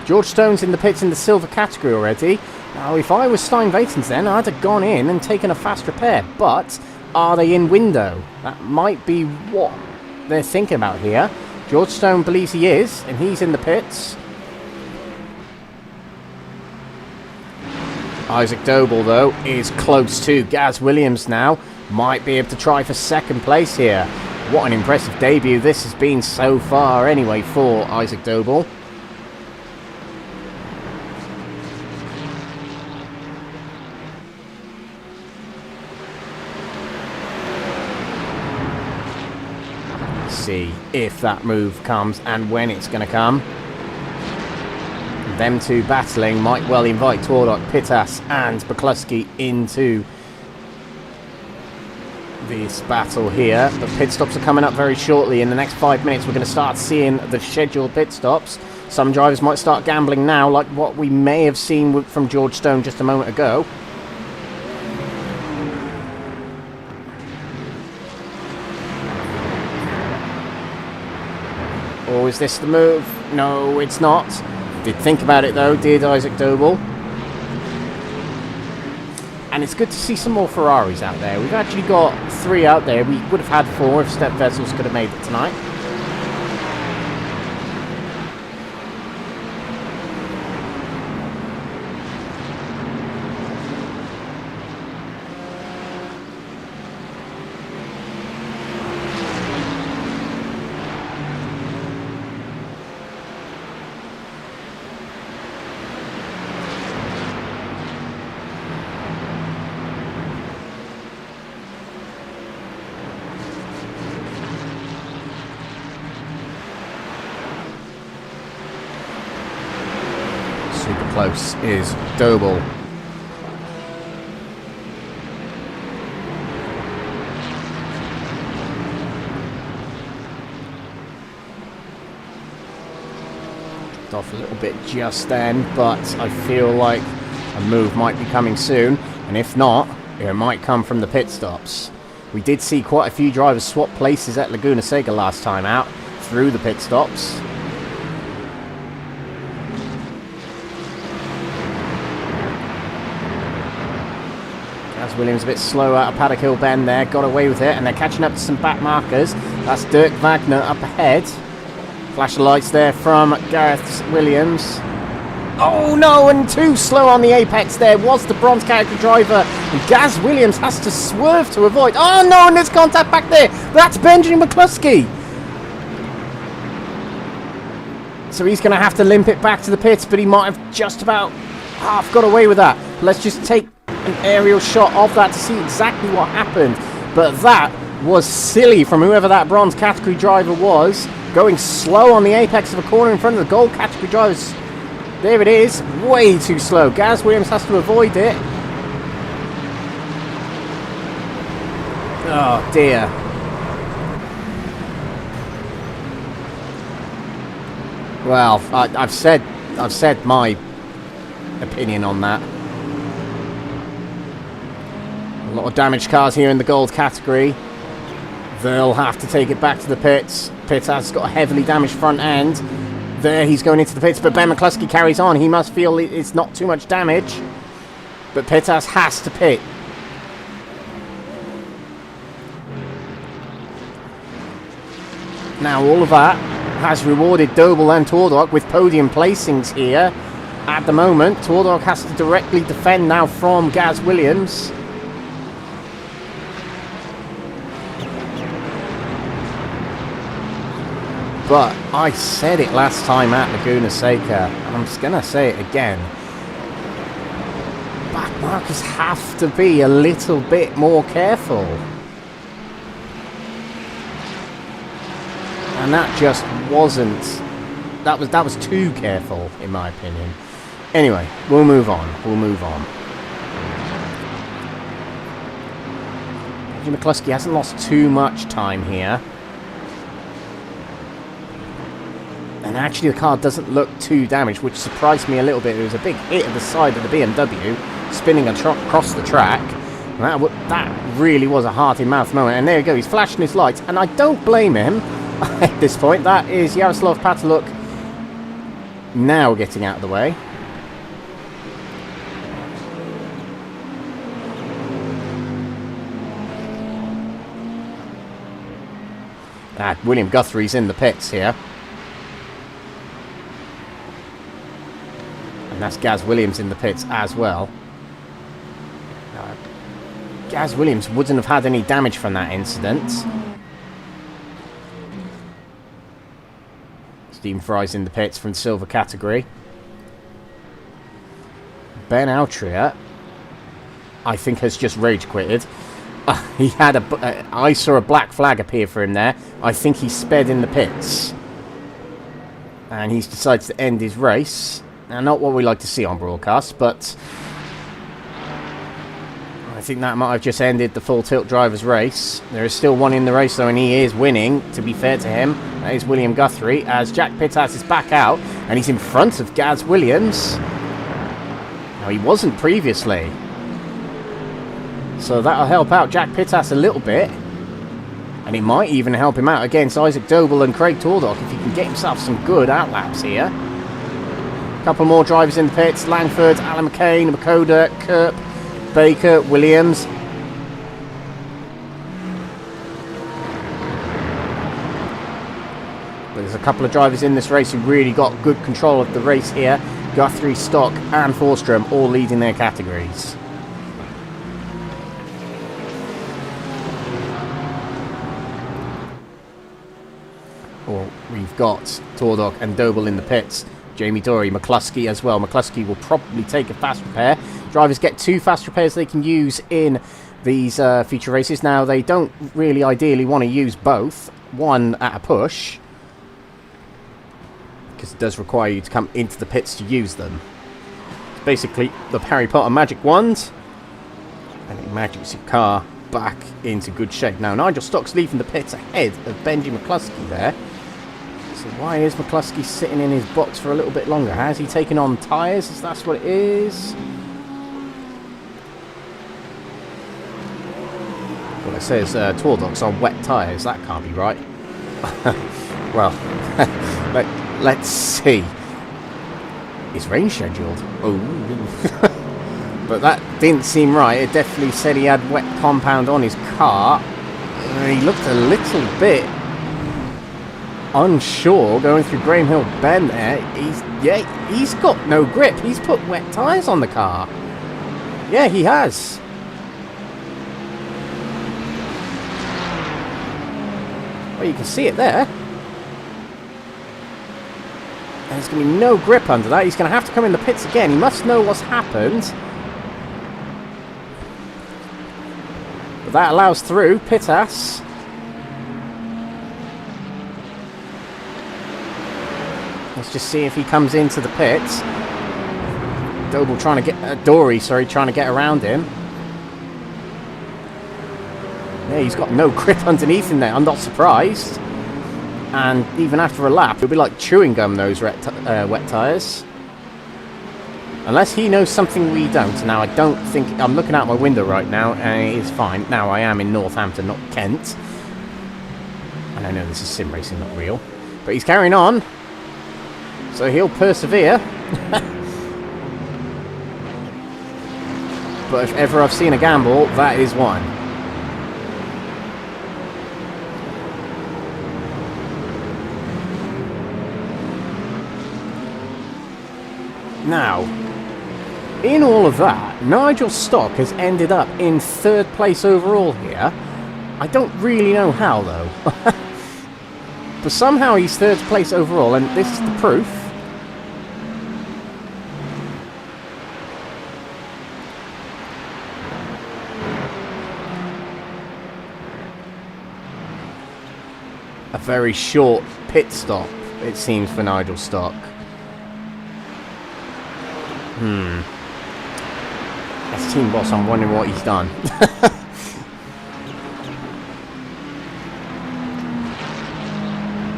George Stone's in the pits in the silver category already. Now, if I was Stijn Weytens then, I'd have gone in and taken a fast repair. But are they in window? That might be what they're thinking about here. George Stone believes he is, and he's in the pits. Isaac Doble, though, is close to. Gaz Williams now might be able to try for second place here. What an impressive debut this has been so far anyway for Isaac Doble. See if that move comes and when it's going to come. Them two battling might well invite Tordock, Pittas and McCluskey into this battle here. But pit stops are coming up very shortly. In the next 5 minutes we're going to start seeing the scheduled pit stops. Some drivers might start gambling now, like what we may have seen from George Stone just a moment ago. Or is this the move? No, it's not. Did think about it though, did Isaac Doble. And it's good to see some more Ferraris out there. We've actually got 3 out there. We would have had 4 if Stephan Wessels could have made it tonight. Close is Doble. Dropped off a little bit just then, but I feel like a move might be coming soon, and if not, it might come from the pit stops. We did see quite a few drivers swap places at Laguna Seca last time out through the pit stops. Williams a bit slow out of Paddock Hill Bend there, got away with it, and they're catching up to some back markers. That's Dirk Wagner up ahead. Flash of lights there from Gareth Williams. Oh no, and too slow on the apex there was the bronze category driver. And Gaz Williams has to swerve to avoid. Oh no, and there's contact back there. That's Benji McCluskey. So he's going to have to limp it back to the pits, but he might have just about half got away with that. Let's just take an aerial shot of that to see exactly what happened. But that was silly from whoever that bronze category driver was, going slow on the apex of a corner in front of the gold category drivers. There it is, way too slow. Gaz Williams has to avoid it. Oh dear. Well, I've said my opinion on that. A lot of damaged cars here in the gold category. They'll have to take it back to the pits. Pittas has got a heavily damaged front end. There, he's going into the pits, but Ben McCluskey carries on. He must feel it's not too much damage. But Pittas has to pit. Now, all of that has rewarded Doble and Tordok with podium placings here. At the moment, Tordok has to directly defend now from Gaz Williams. But I said it last time at Laguna Seca, and I'm just going to say it again. Back markers have to be a little bit more careful. And that just wasn't... That was too careful, in my opinion. Anyway, we'll move on. Benji McCluskey hasn't lost too much time here. And actually the car doesn't look too damaged, which surprised me a little bit. It was a big hit at the side of the BMW, spinning across the track. And that really was a heart-in-mouth moment. And there you go, he's flashing his lights. And I don't blame him at this point. That is Yaroslav Pataluk now getting out of the way. William Guthrie's in the pits here. And that's Gaz Williams in the pits as well. Gaz Williams wouldn't have had any damage from that incident. Stephen Fry's in the pits from the silver category. Ben Altria, I think, has just rage quitted. He had I saw a black flag appear for him there. I think he sped in the pits. And he's decided to end his race. Now, not what we like to see on broadcast, but I think that might have just ended the Full Tilt Drivers race. There is still one in the race, though, and he is winning, to be fair to him. That is William Guthrie, as Jack Pittas is back out, and he's in front of Gaz Williams. Now, he wasn't previously. So that'll help out Jack Pittas a little bit. And it might even help him out against Isaac Doble and Craig Tordok if he can get himself some good outlaps here. A couple more drivers in the pits. Langford, Alan McCain, Makoda, Kerp, Baker, Williams. But there's a couple of drivers in this race who really got good control of the race here. Guthrie, Stock and Forsström all leading their categories. We've got Tordok and Doble in the pits. Jamie Dory, McCluskey as well. McCluskey will probably take a fast repair. Drivers get 2 fast repairs they can use in these feature races. Now, they don't really ideally want to use both. One at a push, because it does require you to come into the pits to use them. It's basically the Harry Potter magic wand, and it magics your car back into good shape. Now, Nigel Stock's leaving the pits ahead of Benji McCluskey there. So why is McCluskey sitting in his box for a little bit longer? Has he taken on tyres? Is that what it is? Well, it says Tordok's on wet tyres. That can't be right. Well, let's see. Is rain scheduled? Oh. But that didn't seem right. It definitely said he had wet compound on his car. He looked a little bit unsure going through Graham Hill Bend there. He's got no grip. He's put wet tyres on the car. Yeah, he has. Well, you can see it there. There's going to be no grip under that. He's going to have to come in the pits again. He must know what's happened. But that allows through Pittas. Let's just see if he comes into the pits. Doble trying to get Dory, trying to get around him. Yeah, he's got no grip underneath him there. I'm not surprised. And even after a lap, it'll be like chewing gum, those wet tyres. Unless he knows something we don't. Now, I don't think... I'm looking out my window right now, and it is fine. Now, I am in Northampton, not Kent. And I know this is sim racing, not real. But he's carrying on. So he'll persevere. But if ever I've seen a gamble, that is one. Now, in all of that, Nigel Stock has ended up in 3rd place overall here. I don't really know how, though. But somehow he's 3rd place overall, and this is the proof. A very short pit stop, it seems, for Nigel Stock. As team boss, I'm wondering what he's done.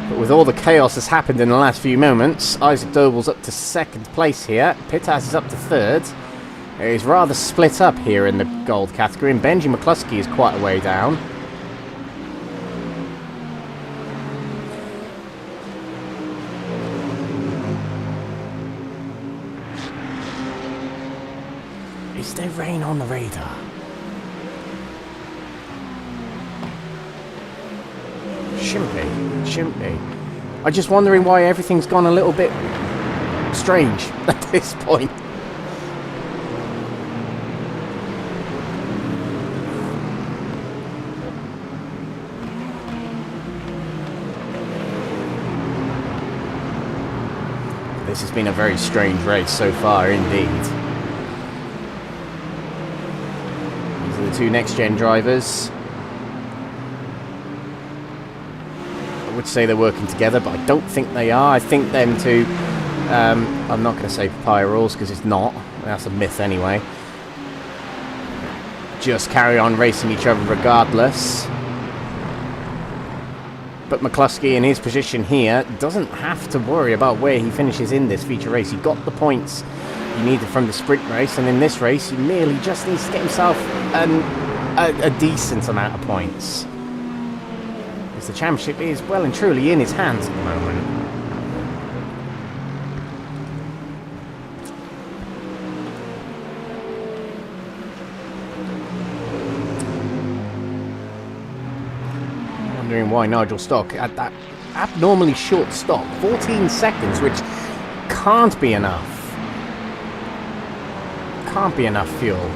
But with all the chaos that's happened in the last few moments, Isaac Doble's up to 2nd place here. Pittas is up to 3rd. It is rather split up here in the gold category, and Benji McCluskey is quite a way down. Is there rain on the radar? Shouldn't be. I'm just wondering why everything's gone a little bit strange at this point. This has been a very strange race so far, indeed. The 2 next-gen drivers. I would say they're working together, but I don't think they are. I think them two, I'm not going to say papaya rules because it's not. That's a myth anyway. Just carry on racing each other regardless. But McCluskey in his position here doesn't have to worry about where he finishes in this feature race. He got the points he needed from the sprint race, and in this race he merely just needs to get himself a decent amount of points. Because the championship is well and truly in his hands at the moment. I'm wondering why Nigel Stock at that abnormally short stop, 14 seconds, which can't be enough. Can't be enough fuel.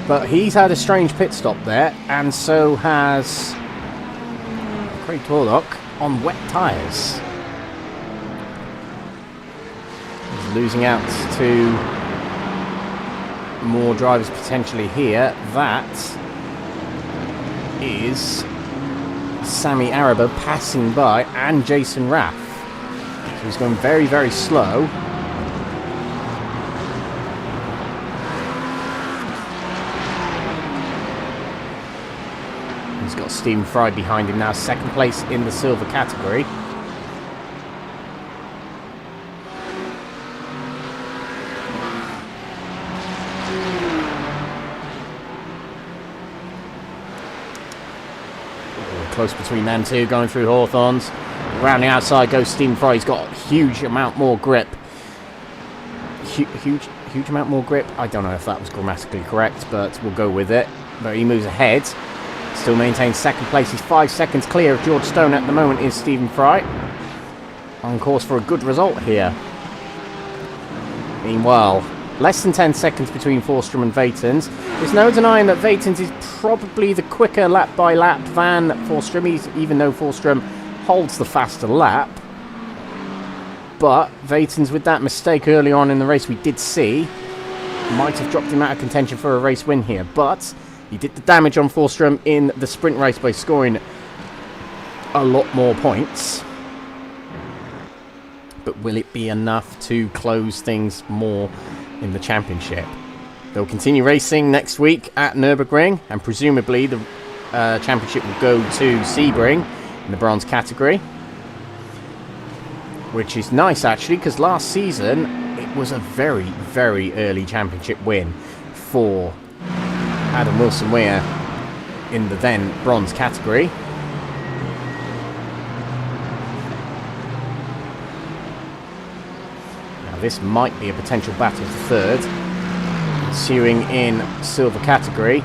But he's had a strange pit stop there, and so has Craig Torlock on wet tyres. He's losing out to more drivers potentially here. That is Sammy Araba passing by, and Jason Raff. So he's going very, very slow. He's got Stephen Fry behind him now, 2nd place in the silver category. Close between them two, going through Hawthorns. Around the outside goes Stephen Fry. He's got a huge amount more grip. Huge amount more grip. I don't know if that was grammatically correct, but we'll go with it. But he moves ahead. Still maintains 2nd place. He's 5 seconds clear of George Stone at the moment is Stephen Fry. On course for a good result here. Meanwhile, less than 10 seconds between Forsström and Weytens. There's no denying that Weytens is probably the quicker lap by lap than Forsström, even though Forsström holds the faster lap. But Weytens, with that mistake early on in the race we did see, might have dropped him out of contention for a race win here. But he did the damage on Forsström in the sprint race by scoring a lot more points. But will it be enough to close things more in the championship? They'll continue racing next week at Nürburgring, and presumably the championship will go to Sebring in the bronze category. Which is nice, actually, because last season it was a very, very early championship win for Adam Wilson-Weir in the then bronze category. Now this might be a potential battle for third. Ensuing in silver category,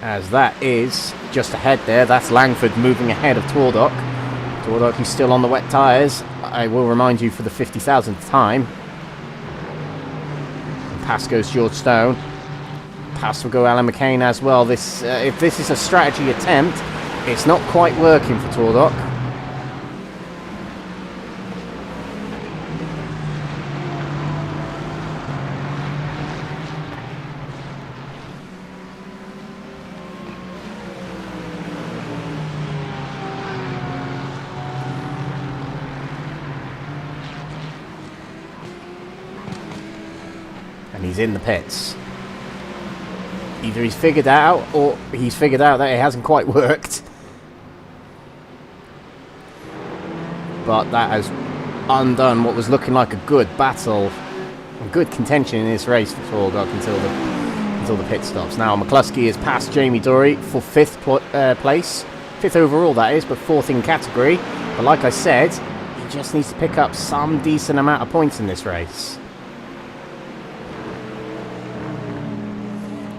as that is just ahead there. That's Langford moving ahead of Twardok. Twardok, who's still on the wet tyres. I will remind you for the 50,000th time. And past goes George Stone. Past will go Alan McCain as well. This, if this is a strategy attempt, it's not quite working for Twardok. And he's in the pits. Either he's figured out, or he's figured out that it hasn't quite worked. But that has undone what was looking like a good battle, a good contention in this race for Twardok until the pit stops. Now McCluskey is past Jamie Dory for 5th place. 5th overall, that is, but 4th in category. But like I said, he just needs to pick up some decent amount of points in this race.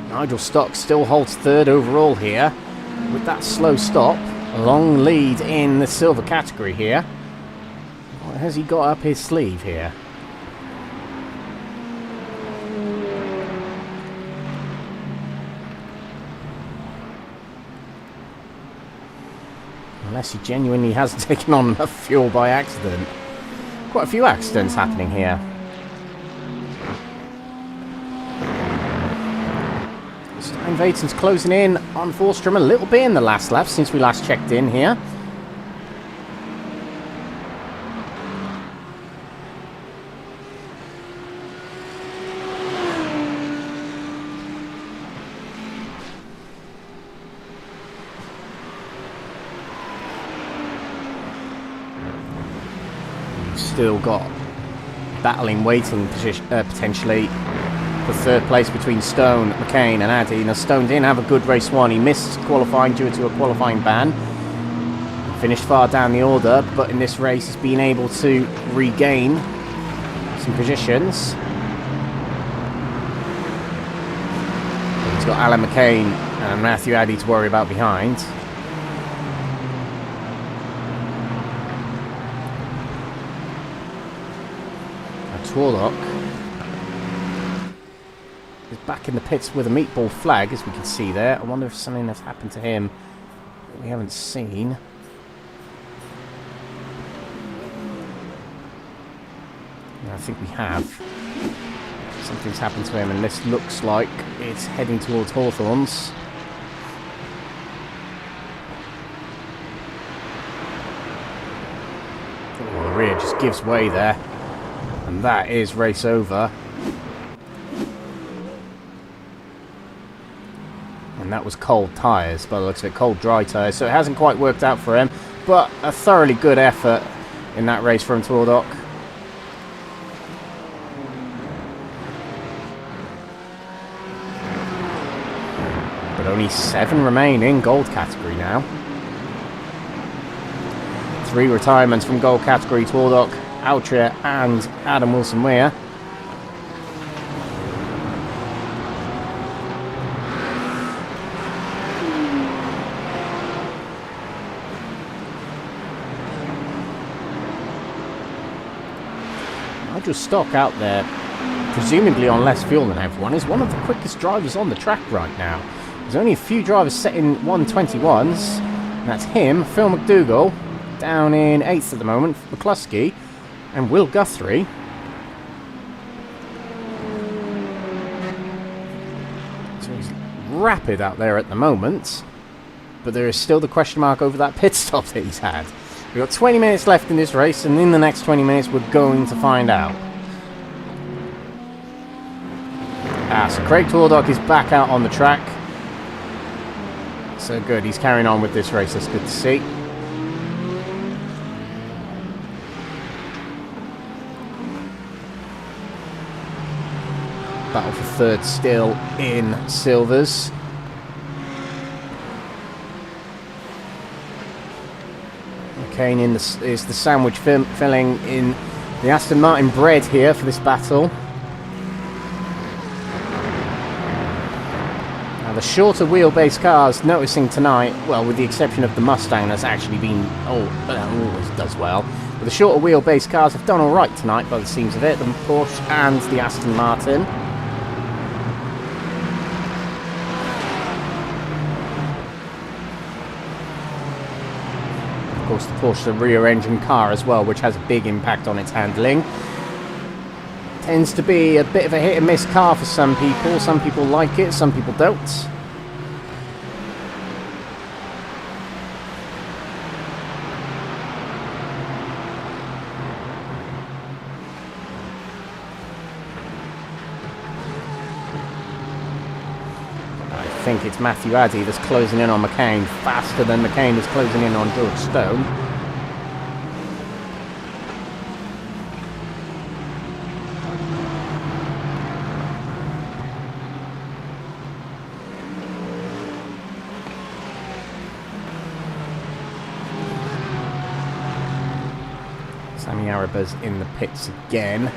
Nigel Stock still holds 3rd overall here with that slow stop. A long lead in the silver category here. What has he got up his sleeve here? Unless he genuinely hasn't taken on enough fuel by accident. Quite a few accidents happening here. Stijn Weytens closing in on Forsström a little bit in the last lap since we last checked in here. We've still got battling waiting position, potentially for 3rd place between Stone, McCain and Addy. Now Stone didn't have a good race 1. He missed qualifying due to a qualifying ban. Finished far down the order, but in this race he's been able to regain some positions. He's got Alan McCain and Matthew Addy to worry about behind. Now Twardok is back in the pits with a meatball flag, as we can see there. I wonder if something has happened to him that we haven't seen. No, I think we have. Something's happened to him, and this looks like it's heading towards Hawthorns. Oh, the rear just gives way there, and that is race over. And that was cold tyres, by the looks of it, cold dry tyres, so it hasn't quite worked out for him, but a thoroughly good effort in that race from Twardok. But only 7 remain in gold category now. 3 retirements from gold category: Twardok, Altria and Adam Wilson-Weir. Nigel Stock out there, presumably on less fuel than everyone, is one of the quickest drivers on the track right now. There's only a few drivers setting 121s. That's him, Phil McDougall, down in 8th at the moment, McCluskey, and Will Guthrie. So he's rapid out there at the moment, but there is still the question mark over that pit stop that he's had. We've got 20 minutes left in this race, and in the next 20 minutes we're going to find out. So Craig Twardok is back out on the track. So good, he's carrying on with this race, that's good to see. Battle for third still in silvers. McCain is the sandwich filling in the Aston Martin bread here for this battle. Now the shorter wheelbase cars, noticing tonight, well, with the exception of the Mustang that's actually been, always does well, but the shorter wheelbase cars have done alright tonight by the seams of it, the Porsche and the Aston Martin. Of course, the Porsche is a rear engine car as well, which has a big impact on its handling. Tends to be a bit of a hit and miss car for some people. Some people like it, some people don't. I think it's Matthew Addy that's closing in on McCain faster than McCain is closing in on George Stone. Sammy Araba's in the pits again.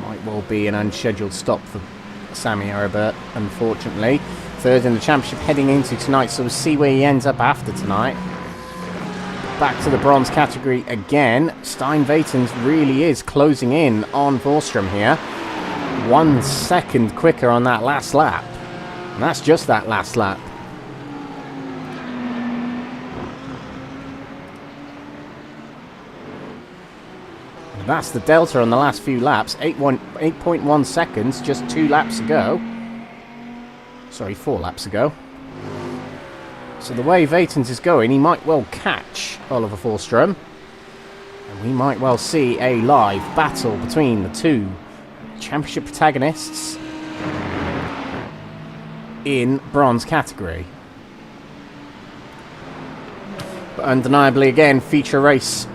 Might well be an unscheduled stop for Sammy Araba, unfortunately. Third in the championship heading into tonight, so we'll see where he ends up after tonight. Back to the bronze category again. Stijn Weytens really is closing in on Forsström here. 1 second quicker on that last lap. And that's just that last lap. That's the delta on the last few laps. 8.1 seconds just 2 laps ago. Sorry, 4 laps ago. So the way Weytens is going, he might well catch Oliver Forsström. And we might well see a live battle between the two championship protagonists in bronze category. But undeniably, again, feature race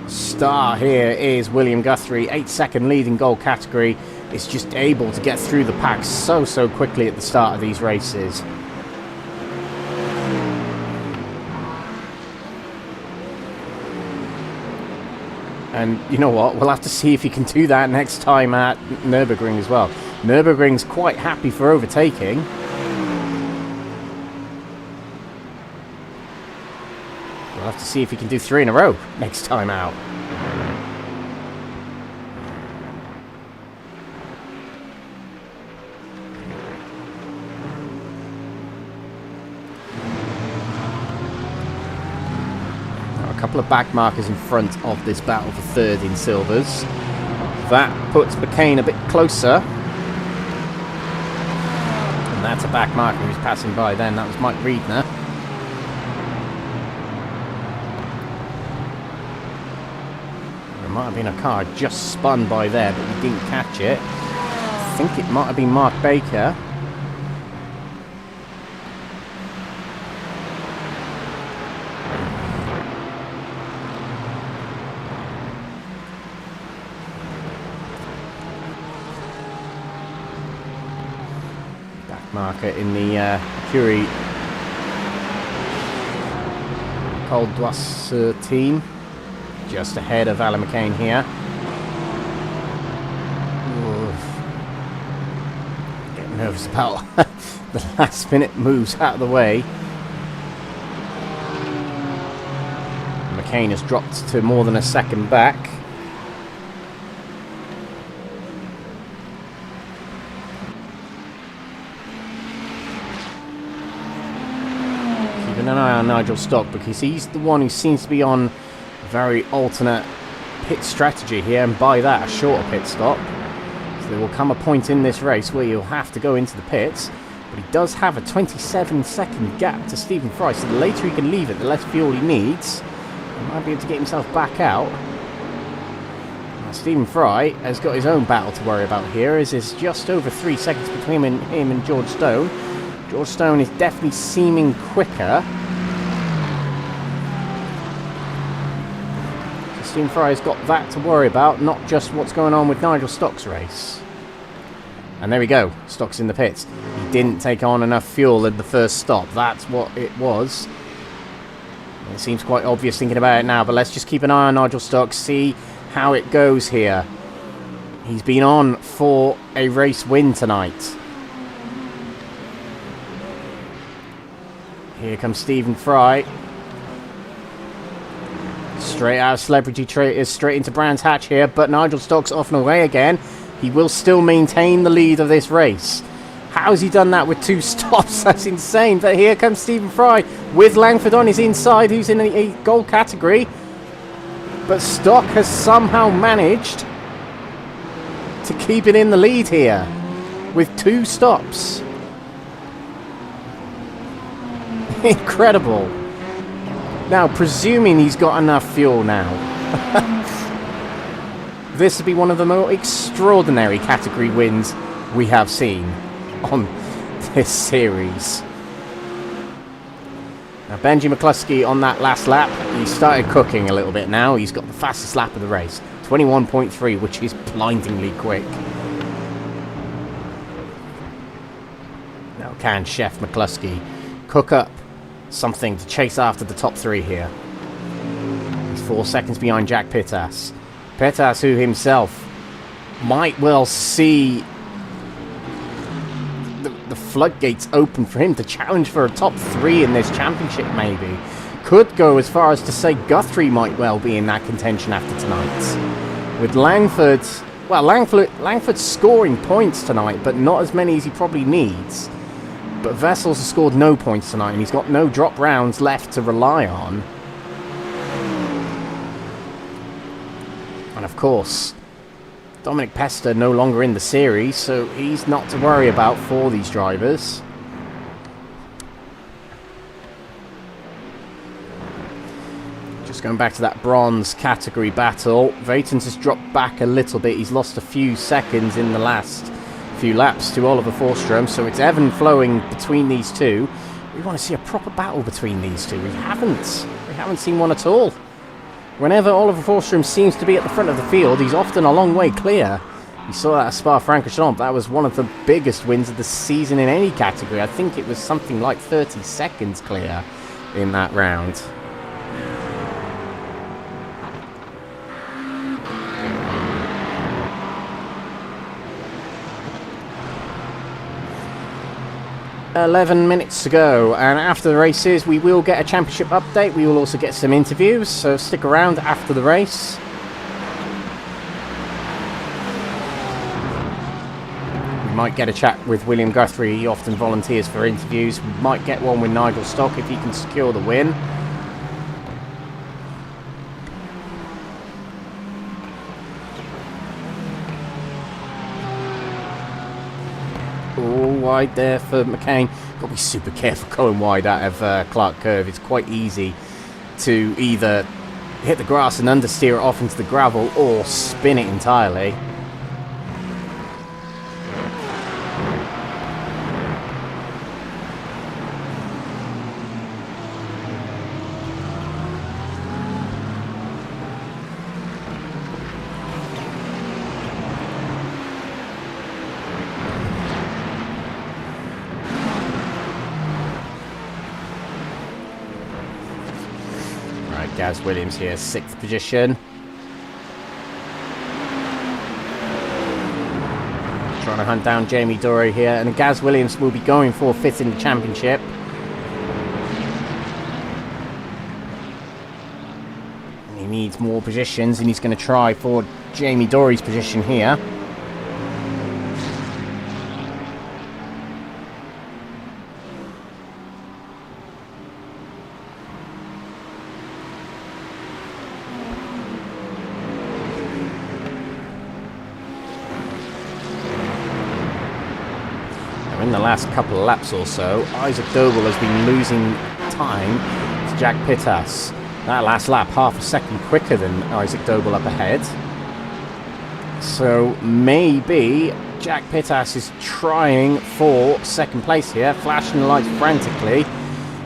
star here is William Guthrie. 8-second lead in gold category. Is just able to get through the pack so quickly at the start of these races. And you know what? We'll have to see if he can do that next time at Nürburgring as well. Nürburgring's quite happy for overtaking. We'll have to see if he can do 3 in a row next time out. A couple of back markers in front of this battle for third in silvers. That puts McCain a bit closer. And that's a back marker who's passing by then. That was Mike Riedner. There might have been a car just spun by there, but we didn't catch it. I think it might have been Mark Baker. Marker in the Curie Col d'Oise team, just ahead of Alan McCain here. Oof. Getting nervous about the last minute moves out of the way. McCain has dropped to more than a second back. Keeping an eye on Nigel Stock, because he's the one who seems to be on a very alternate pit strategy here, and by that a shorter pit stop. So there will come a point in this race where you'll have to go into the pits, but he does have a 27-second gap to Stephen Fry, so the later he can leave it, the less fuel he needs. He might be able to get himself back out. Now, Stephen Fry has got his own battle to worry about here, as there's just over 3 seconds between him and George Stone. George Stone is definitely seeming quicker. Just Stephan Fry's got that to worry about, not just what's going on with Nigel Stock's race. And there we go, Stock's in the pits. He didn't take on enough fuel at the first stop. That's what it was. It seems quite obvious thinking about it now, but let's just keep an eye on Nigel Stock, see how it goes here. He's been on for a race win tonight. Here comes Stephan Fry. Straight out of Celebrity Traitors, straight into Brands Hatch here, but Nigel Stock's off and away again. He will still maintain the lead of this race. How's he done that with 2 stops? That's insane. But here comes Stephan Fry with Langford on his inside, who's in a gold category. But Stock has somehow managed to keep it in the lead here with 2 stops. Incredible. Now, presuming he's got enough fuel now, this would be one of the more extraordinary category wins we have seen on this series. Now, Benji McCluskey on that last lap, he started cooking a little bit now. He's got the fastest lap of the race, 21.3, which is blindingly quick. Now, can Chef McCluskey cook up something to chase after the top 3 here? He's 4 seconds behind Jack Pittas. Pittas, who himself might well see the floodgates open for him to challenge for a top 3 in this championship, maybe. Could go as far as to say Guthrie might well be in that contention after tonight. With Langford, well, Langford's scoring points tonight, but not as many as he probably needs. But Wessels has scored no points tonight, and he's got no drop rounds left to rely on. And of course, Dominic Pester no longer in the series, so he's not to worry about for these drivers. Just going back to that bronze category battle, Weytens has dropped back a little bit. He's lost a few seconds in the last few laps to Oliver Forsström, so it's even flowing between these two. We want to see a proper battle between these two. We haven't seen one at all. Whenever Oliver Forsström seems to be at the front of the field, he's often a long way clear. You saw that at Spa-Francorchamps. That was one of the biggest wins of the season in any category. I think it was something like 30 seconds clear in that round. "11 minutes to go, and after the races we will get a championship update. We will also get some interviews, so stick around after the race. We might get a chat with William Guthrie. He often volunteers for interviews. We might get one with Nigel Stock if he can secure the win. Wide there for McCain. Got to be super careful going wide out of Clark Curve. It's quite easy to either hit the grass and understeer it off into the gravel or spin it entirely. Gaz Williams here, 6th position. Trying to hunt down Jamie Dorey here, and Gaz Williams will be going for 5th in the championship. And he needs more positions, and he's going to try for Jamie Dorey's position here. In the last couple of laps or so, Isaac Doble has been losing time to Jack Pittas. That last lap, half a second quicker than Isaac Doble up ahead. So maybe Jack Pittas is trying for 2nd place here, flashing the lights frantically.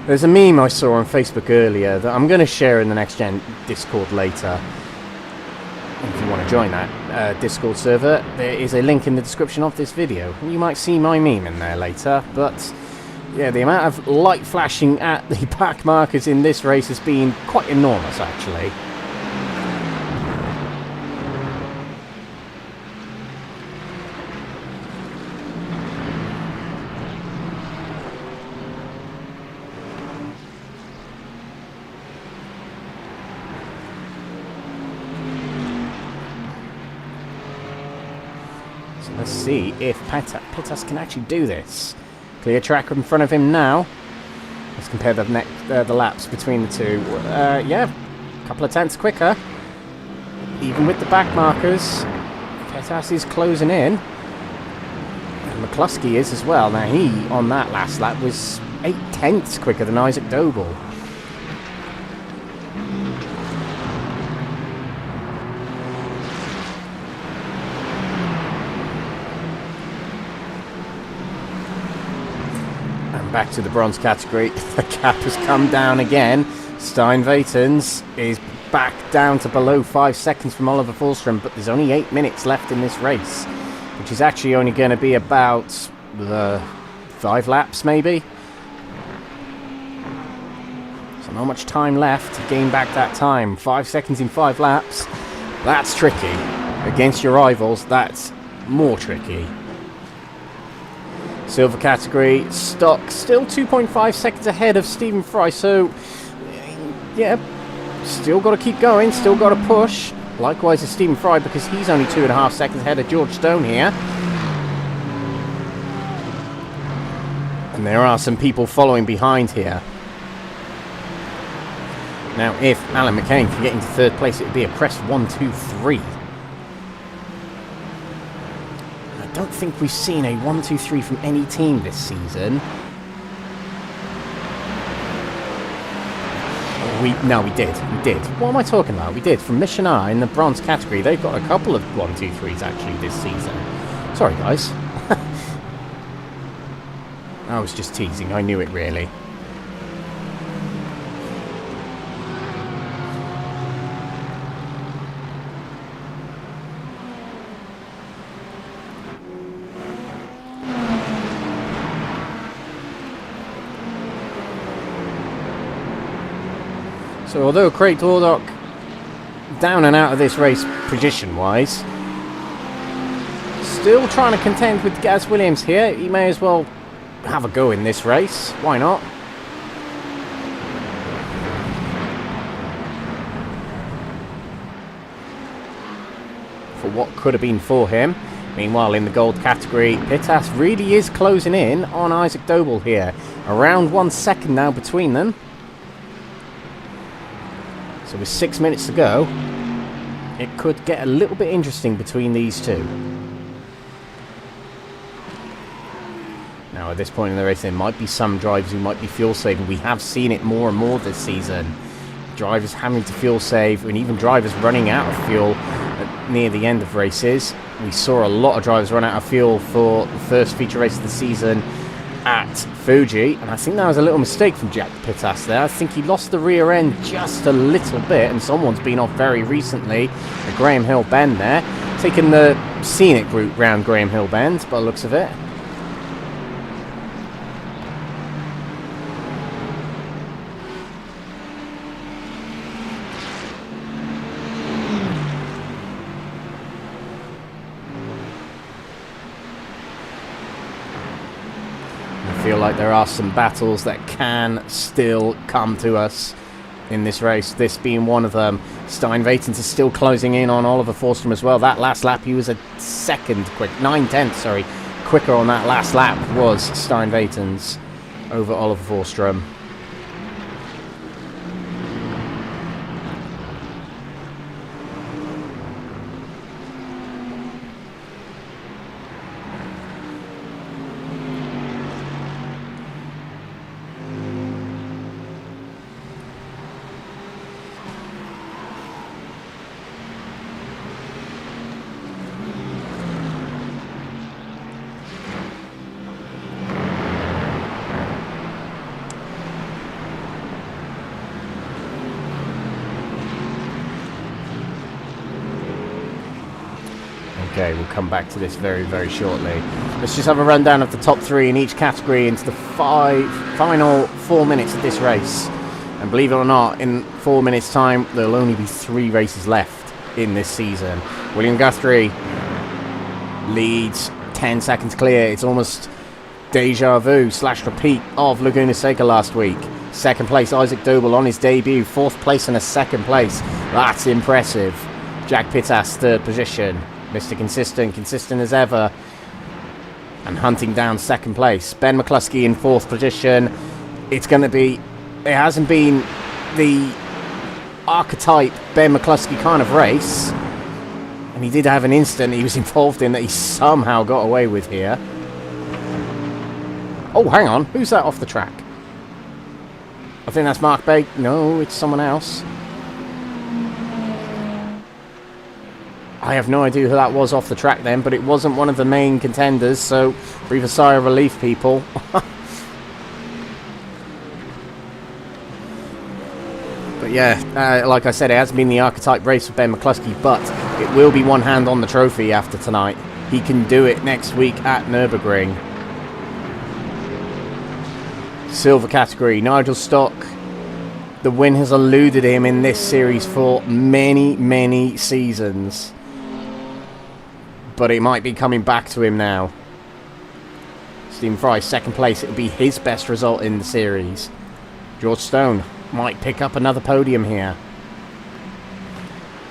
There's a meme I saw on Facebook earlier that I'm going to share in the NXTGEN Discord later. If you want to join that Discord server, there is a link in the description of this video. You might see my meme in there later, but yeah, the amount of light flashing at the back markers in this race has been quite enormous, actually. So let's see if Weytens can actually do this. Clear track in front of him now. Let's compare the laps between the two. Yeah, a couple of tenths quicker. Even with the back markers, Weytens is closing in. And McCluskey is as well. Now he, on that last lap, was 8 tenths quicker than Isaac Doble. Back to the bronze category, the gap has come down again. Stijn Weytens is back down to below 5 seconds from Oliver Forsström, but there's only 8 minutes left in this race, which is actually only going to be about 5 laps maybe. So not much time left to gain back that time. 5 seconds in 5 laps, that's tricky. Against your rivals, that's more tricky. Silver category, stock still 2.5 seconds ahead of Stephen Fry, so yeah, still got to keep going, still got to push. Likewise is Stephen Fry, because he's only 2.5 seconds ahead of George Stone here. And there are some people following behind here. Now, if Alan McCain can get into 3rd place, it would be a press 1, 2, 3. I don't think we've seen a 1, 2, 3 from any team this season. No, we did. What am I talking about? We did. From Mission R in the bronze category, they've got a couple of 1, 2, 3s actually this season. Sorry, guys. I was just teasing. I knew it, really. So although Craig Dordock down and out of this race position-wise, still trying to contend with Gaz Williams here. He may as well have a go in this race. Why not? For what could have been for him. Meanwhile, in the gold category, Weytens really is closing in on Isaac Doble here. Around 1 second now between them. So with 6 minutes to go, it could get a little bit interesting between these two. Now at this point in the race, there might be some drivers who might be fuel saving. We have seen it more and more this season. Drivers having to fuel save, and even drivers running out of fuel near the end of races. We saw a lot of drivers run out of fuel for the first feature race of the season at Fuji, and I think that was a little mistake from Jack Weytens there. I think he lost the rear end just a little bit, and someone's been off very recently at Graham Hill Bend there, taking the scenic route round Graham Hill Bend by the looks of it. I feel like there are some battles that can still come to us in this race, this being one of them. Stijn Weytens is still closing in on Oliver Forsström as well. That last lap, he was a second quick, 9 tenths, sorry, quicker on that last lap was Stijn Weytens over Oliver Forsström. Okay, we'll come back to this very, very shortly. Let's just have a rundown of the top 3 in each category into the final 4 minutes of this race. And believe it or not, in 4 minutes' time, there'll only be 3 races left in this season. William Guthrie leads 10 seconds clear. It's almost deja vu / repeat of Laguna Seca last week. Second place, Isaac Doble on his debut. 4th place and a 2nd place. That's impressive. Jack Pittas, 3rd position. Mr. Consistent as ever. And hunting down 2nd place. Ben McCluskey in 4th position. It's going to be... It hasn't been the archetype Ben McCluskey kind of race. And he did have an incident he was involved in that he somehow got away with here. Oh, hang on. Who's that off the track? I think that's Mark Bate. No, it's someone else. I have no idea who that was off the track then, but it wasn't one of the main contenders, so breathe a sigh of relief, people. But yeah, like I said, it hasn't been the archetype race for Ben McCluskey, but it will be one hand on the trophy after tonight. He can do it next week at Nürburgring. Silver category, Nigel Stock. The win has eluded him in this series for many, many seasons. But it might be coming back to him now. Stephen Fry, 2nd place. It will be his best result in the series. George Stone might pick up another podium here.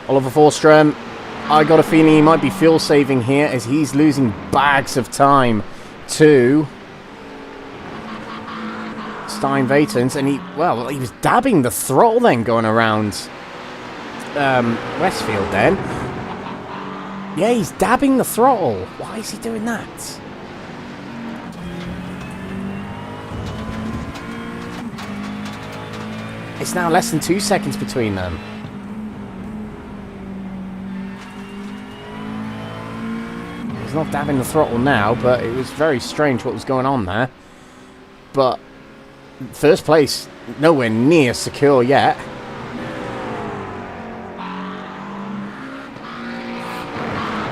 Oliver Forsström, I got a feeling he might be fuel saving here as he's losing bags of time to Stijn Weytens, and he was dabbing the throttle then going around Westfield then. Yeah, he's dabbing the throttle. Why is he doing that? It's now less than 2 seconds between them. He's not dabbing the throttle now, but it was very strange what was going on there. But 1st place, nowhere near secure yet.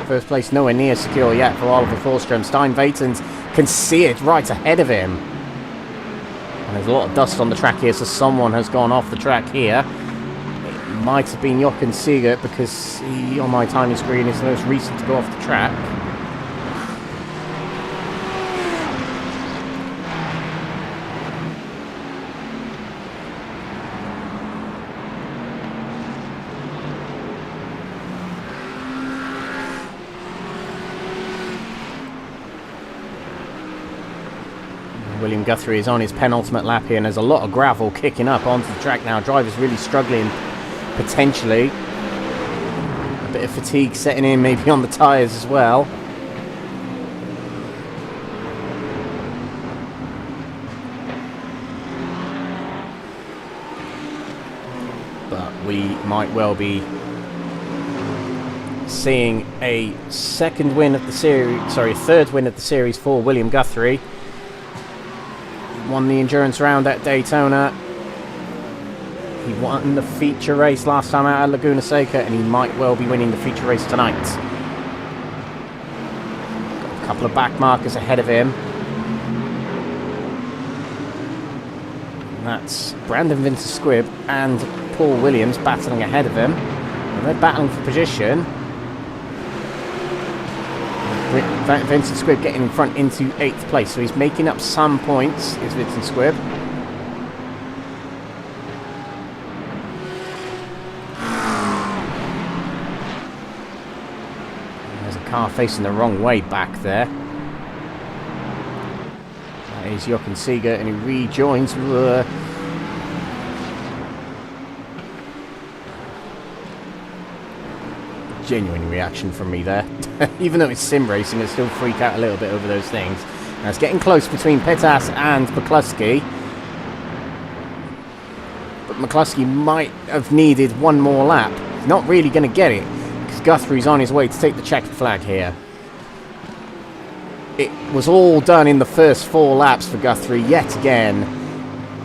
First place nowhere near secure yet for Oliver Forsström. Stijn Weytens can see it right ahead of him. And there's a lot of dust on the track here, so someone has gone off the track here. It might have been Jochen Siegert because he, on my timing screen, is the most recent to go off the track. William Guthrie is on his penultimate lap here, and there's a lot of gravel kicking up onto the track now. Drivers really struggling, potentially. A bit of fatigue setting in, maybe on the tyres as well. But we might well be seeing a third win of the series for William Guthrie. Won the endurance round at Daytona. He won the feature race last time out at Laguna Seca, and he might well be winning the feature race tonight. Got a couple of back markers ahead of him. And that's Brandon Vincent-Squibb and Paul Williams battling ahead of him. And they're battling for position. Vincent-Squibb getting in front into 8th place, so he's making up some points, is Vincent-Squibb. There's a car facing the wrong way back there. That is Jochen Siegert, and he rejoins. Genuine reaction from me there. Even though it's sim racing, I still freak out a little bit over those things. Now it's getting close between Pittas and McCluskey. But McCluskey might have needed one more lap. He's not really going to get it, because Guthrie's on his way to take the checkered flag here. It was all done in the first 4 laps for Guthrie yet again.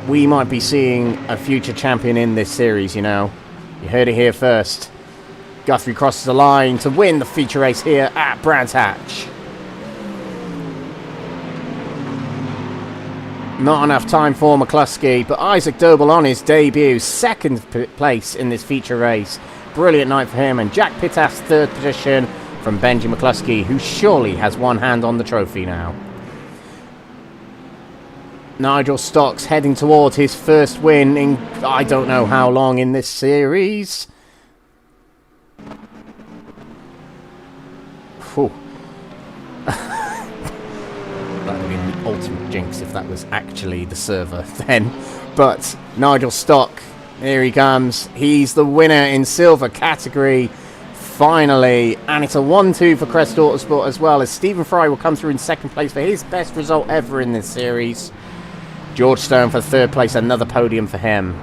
We might be seeing a future champion in this series, you know. You heard it here first. Guthrie crosses the line to win the feature race here at Brands Hatch. Not enough time for McCluskey, but Isaac Doble on his debut, second place in this feature race. Brilliant night for him, and Jack Pittas third position from Benji McCluskey, who surely has one hand on the trophy now. Nigel Stocks heading towards his first win in I don't know how long in this series. Whew. That would have been the ultimate jinx if that was actually the server then. But Nigel Stock, here he comes. He's the winner in silver category, finally. And it's a 1-2 for Crest Autosport as well, as Stephen Fry will come through in second place for his best result ever in this series. George Stone for third place, another podium for him.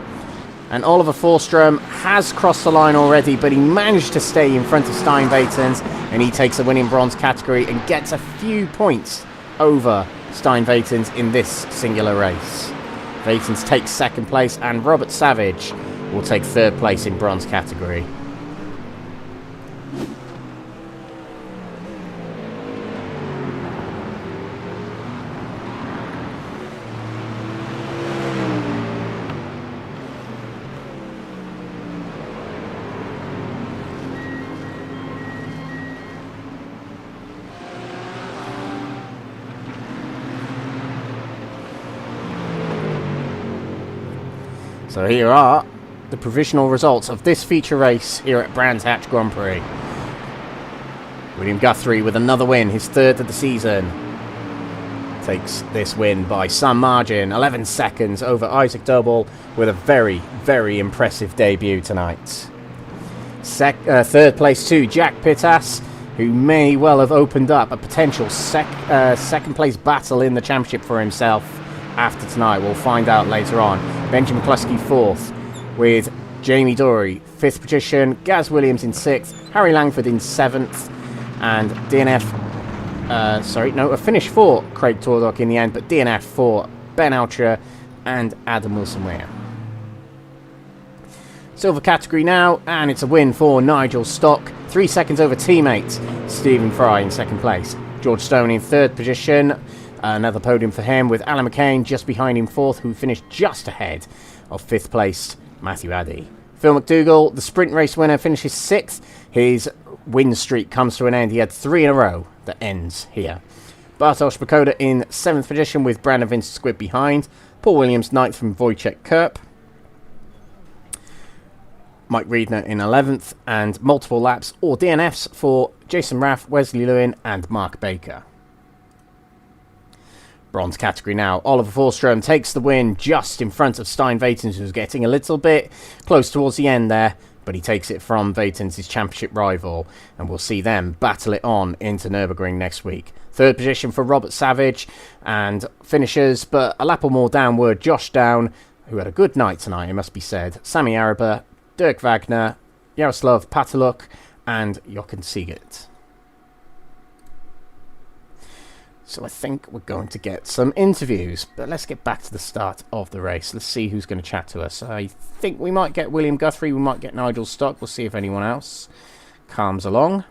And Oliver Forsström has crossed the line already, but he managed to stay in front of Stijn Weytens, and he takes the win in bronze category and gets a few points over Stijn Weytens in this singular race. Weytens takes second place, and Robert Savage will take third place in bronze category. So here are the provisional results of this feature race here at Brands Hatch Grand Prix. William Guthrie with another win, his third of the season. Takes this win by some margin, 11 seconds over Isaac Doble, with a very, very impressive debut tonight. Third place to Jack Pittas, who may well have opened up a potential second place battle in the championship for himself after tonight. We'll find out later on. Benji McCluskey fourth, with Jamie Dory fifth position, Gaz Williams in sixth, Harry Langford in seventh, and a finish for Craig Tordock in the end, but DNF for Ben Alcher and Adam Wilson-Weir. Silver category now, and it's a win for Nigel Stock, 3 seconds over teammate Stephen Fry in second place. George Stone in third position. Another podium for him, with Alan McCain just behind him fourth, who finished just ahead of fifth placed Matthew Addy. Phil McDougall, the sprint race winner, finishes sixth. His win streak comes to an end. He had 3 in a row that ends here. Bartosz Bakoda in seventh position, with Brandon Vincent-Squibb behind. Paul Williams ninth from Wojciech Kerp. Mike Reedner in 11th, and multiple laps or DNFs for Jason Raff, Wesley Lewin and Mark Baker. Bronze category now. Oliver Forsström takes the win just in front of Stijn Weytens, who's getting a little bit close towards the end there, but he takes it from Weytens, his championship rival, and we'll see them battle it on into Nürburgring next week. Third position for Robert Savage, and finishers, but a lap or more downward, Josh Down, who had a good night tonight, it must be said, Sami Araba, Dirk Wagner, Jaroslav Pataluk, and Jochen Siegert. So I think we're going to get some interviews, but let's get back to the start of the race. Let's see who's going to chat to us. I think we might get William Guthrie, we might get Nigel Stock. We'll see if anyone else comes along.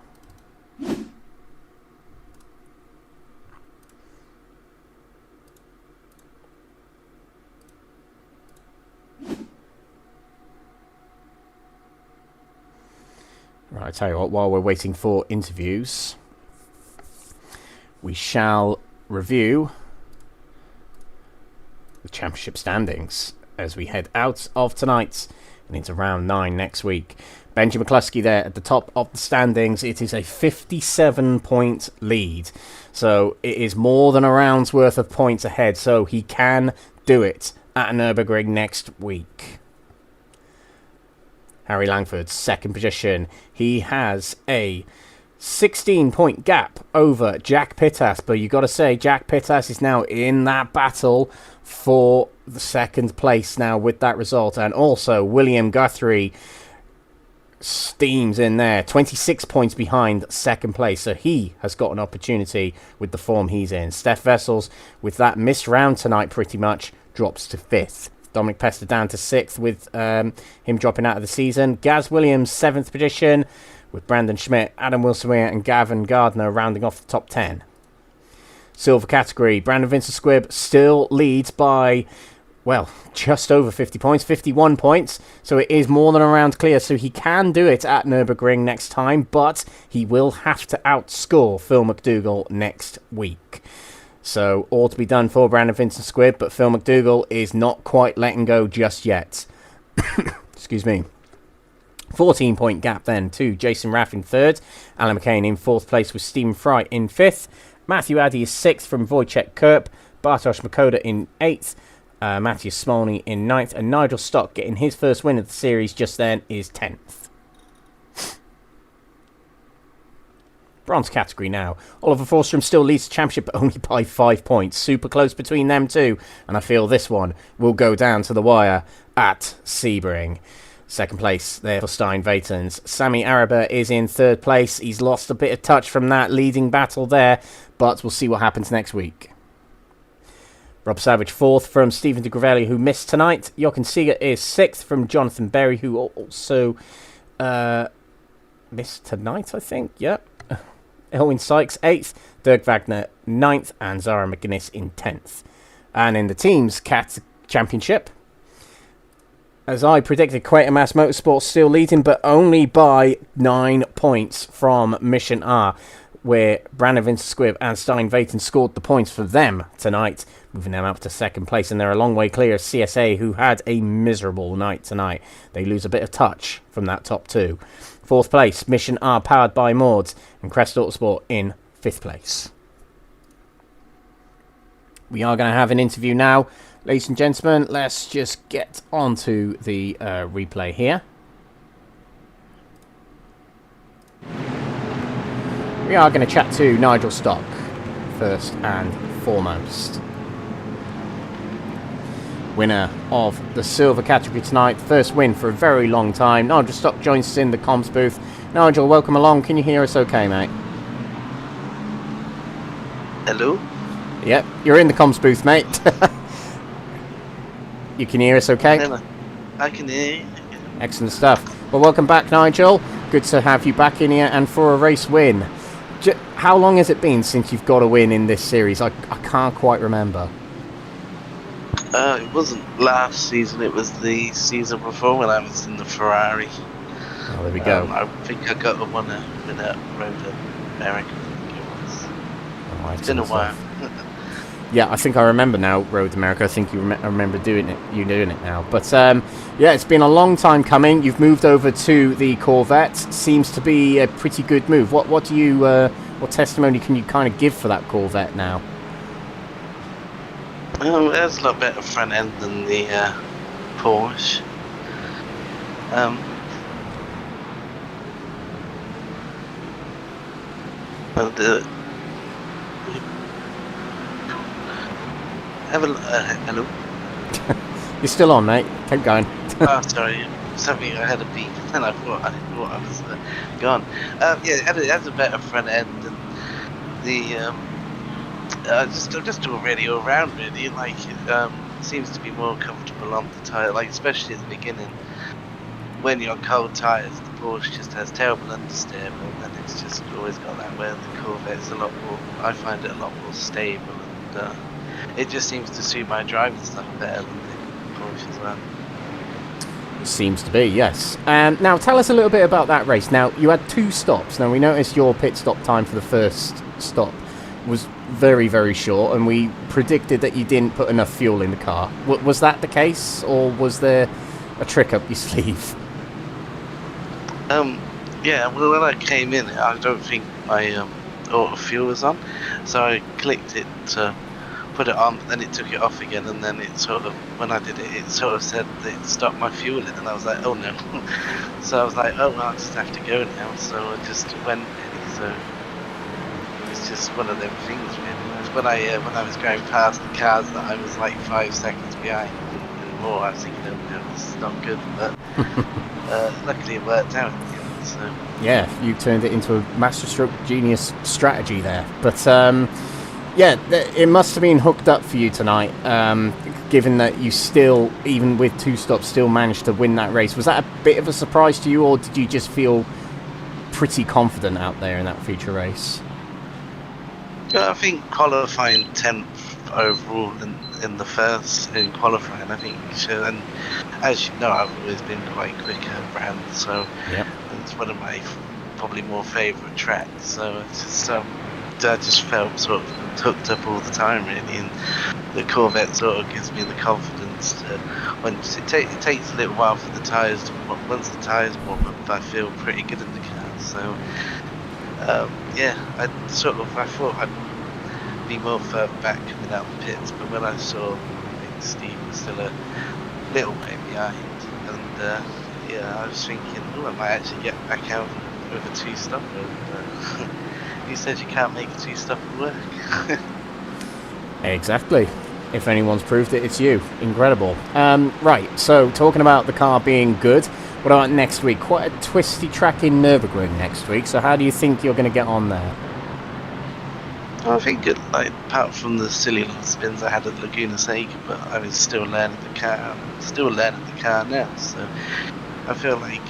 Right, I tell you what, while we're waiting for interviews, we shall review the championship standings as we head out of tonight and into round 9 next week. Benji McCluskey there at the top of the standings. It is a 57-point lead, so it is more than a round's worth of points ahead, so he can do it at Nürburgring next week. Harry Langford, second position. He has a 16-point gap over Jack Pittas, but you got to say Jack Pittas is now in that battle for the second place now with that result, and also William Guthrie steams in there, 26 points behind second place, so he has got an opportunity with the form he's in. Steph Wessels, with that missed round tonight, pretty much drops to 5th. Dominic Pester down to 6th with him dropping out of the season. Gaz Williams 7th position, with Brandon Schmidt, Adam Wilson-Weir and Gavin Gardner rounding off the top 10. Silver category, Brandon Vincent-Squibb still leads by, well, just over 50 points, 51 points. So it is more than a round clear, so he can do it at Nürburgring next time, but he will have to outscore Phil McDougall next week. So all to be done for Brandon Vincent-Squibb, but Phil McDougall is not quite letting go just yet. Excuse me. 14-point gap then to Jason Raff in third, Alan McCain in fourth place with Stephen Fry in fifth. Matthew Addy is sixth from Wojciech Kerp, Bartosz Makoda in eighth, Matthias Smolny in ninth, and Nigel Stock getting his first win of the series just then is 10th. Bronze category now. Oliver Forsström still leads the championship, but only by 5 points. Super close between them two, and I feel this one will go down to the wire at Sebring. Second place there for Stijn Weytens. Sami Araba is in third place. He's lost a bit of touch from that leading battle there, but we'll see what happens next week. Rob Savage fourth from Stephen de Gravelli, who missed tonight. Jochen Seeger is sixth from Jonathan Berry, who also missed tonight, I think. Yep. Elwyn Sykes eighth, Dirk Wagner ninth, and Zara McGuinness in 10th. And in the teams championship, as I predicted, Quatermass Motorsports still leading, but only by 9 points from Mission R, where Brandon Vincent-Squibb and Stijn Weytens scored the points for them tonight, moving them up to second place, and they're a long way clear of CSA, who had a miserable night tonight. They lose a bit of touch from that top two. Fourth place, Mission R, powered by Mords, and Crest Autosport in fifth place. We are going to have an interview now. Ladies and gentlemen, let's just get onto the replay here. We are going to chat to Nigel Stock first and foremost. Winner of the silver category tonight. First win for a very long time. Nigel Stock joins us in the comms booth. Nigel, welcome along. Can you hear us okay, mate? Hello? Yep, you're in the comms booth, mate. You can hear us okay? I can hear you. Excellent stuff. Well, welcome back, Nigel. Good to have you back in here and for a race win. How long has it been since you've got a win in this series? I can't quite remember. It wasn't last season, it was the season before when I was in the Ferrari. Oh, there we go. I think I got a win at Road America, I think it was. Oh, it's been a while. Yeah, I think I remember now, Road America. I think I remember doing it now. But yeah, it's been a long time coming. You've moved over to the Corvette. Seems to be a pretty good move. What do you what testimony can you kind of give for that Corvette now? There's a lot better front end than the Porsche. But hello? You're still on, mate. Keep going. Oh, sorry. Something I had a beep, and I thought I was gone. Yeah, it has a better front end, and the just already all around really. Like it seems to be more comfortable on the tyre. Like especially at the beginning, when you're on cold tyres, the Porsche just has terrible understeer, and it's just always got that. Where the Corvette's a lot more. I find it a lot more stable and. It just seems to suit my driving stuff better than the Porsche as well. It seems to be, yes. Now, tell us a little bit about that race. Now, you had 2 stops. Now, we noticed your pit stop time for the first stop was very, very short, and we predicted that you didn't put enough fuel in the car. Was that the case, or was there a trick up your sleeve? Yeah, well, when I came in, I don't think my auto fuel was on, so I clicked it to put it on, then it took it off again, and then it sort of, when I did it, it sort of said that it stopped my fueling, and I was like, oh no. So I was like, oh well, I just have to go now, so I just went, so it's just one of them things really. When I was going past the cars that I was like 5 seconds behind and more, I was thinking, oh no, this is not good, but luckily it worked out. So. Yeah, you turned it into a masterstroke genius strategy there, but yeah, it must have been hooked up for you tonight, given that you still, even with 2 stops, still managed to win that race. Was that a bit of a surprise to you, or did you just feel pretty confident out there in that feature race. Yeah, I think qualifying 10th overall in the first in qualifying, I think you should. And as you know, I've always been quite quick at Brand, so Yep. it's one of my probably more favourite tracks. So it's just I just felt sort of hooked up all the time really, and the Corvette sort of gives me the confidence to. Once it takes a little while for the tyres to once the tyres warm up, I feel pretty good in the car. So yeah, I thought I'd be more further back coming out the pits, but when I saw Steve was still a little way behind, and yeah, I was thinking, oh, I might actually get back out with a two-stopper. He said you can't make a two-stopper work. Exactly. If anyone's proved it, it's you. Incredible. Right, so talking about the car being good, what about next week? Quite a twisty track in Nürburgring next week, so how do you think you're going to get on there? Well, I think apart from the silly little spins I had at Laguna Seca, but I was still learning the car. I'm still learning the car now, so I feel like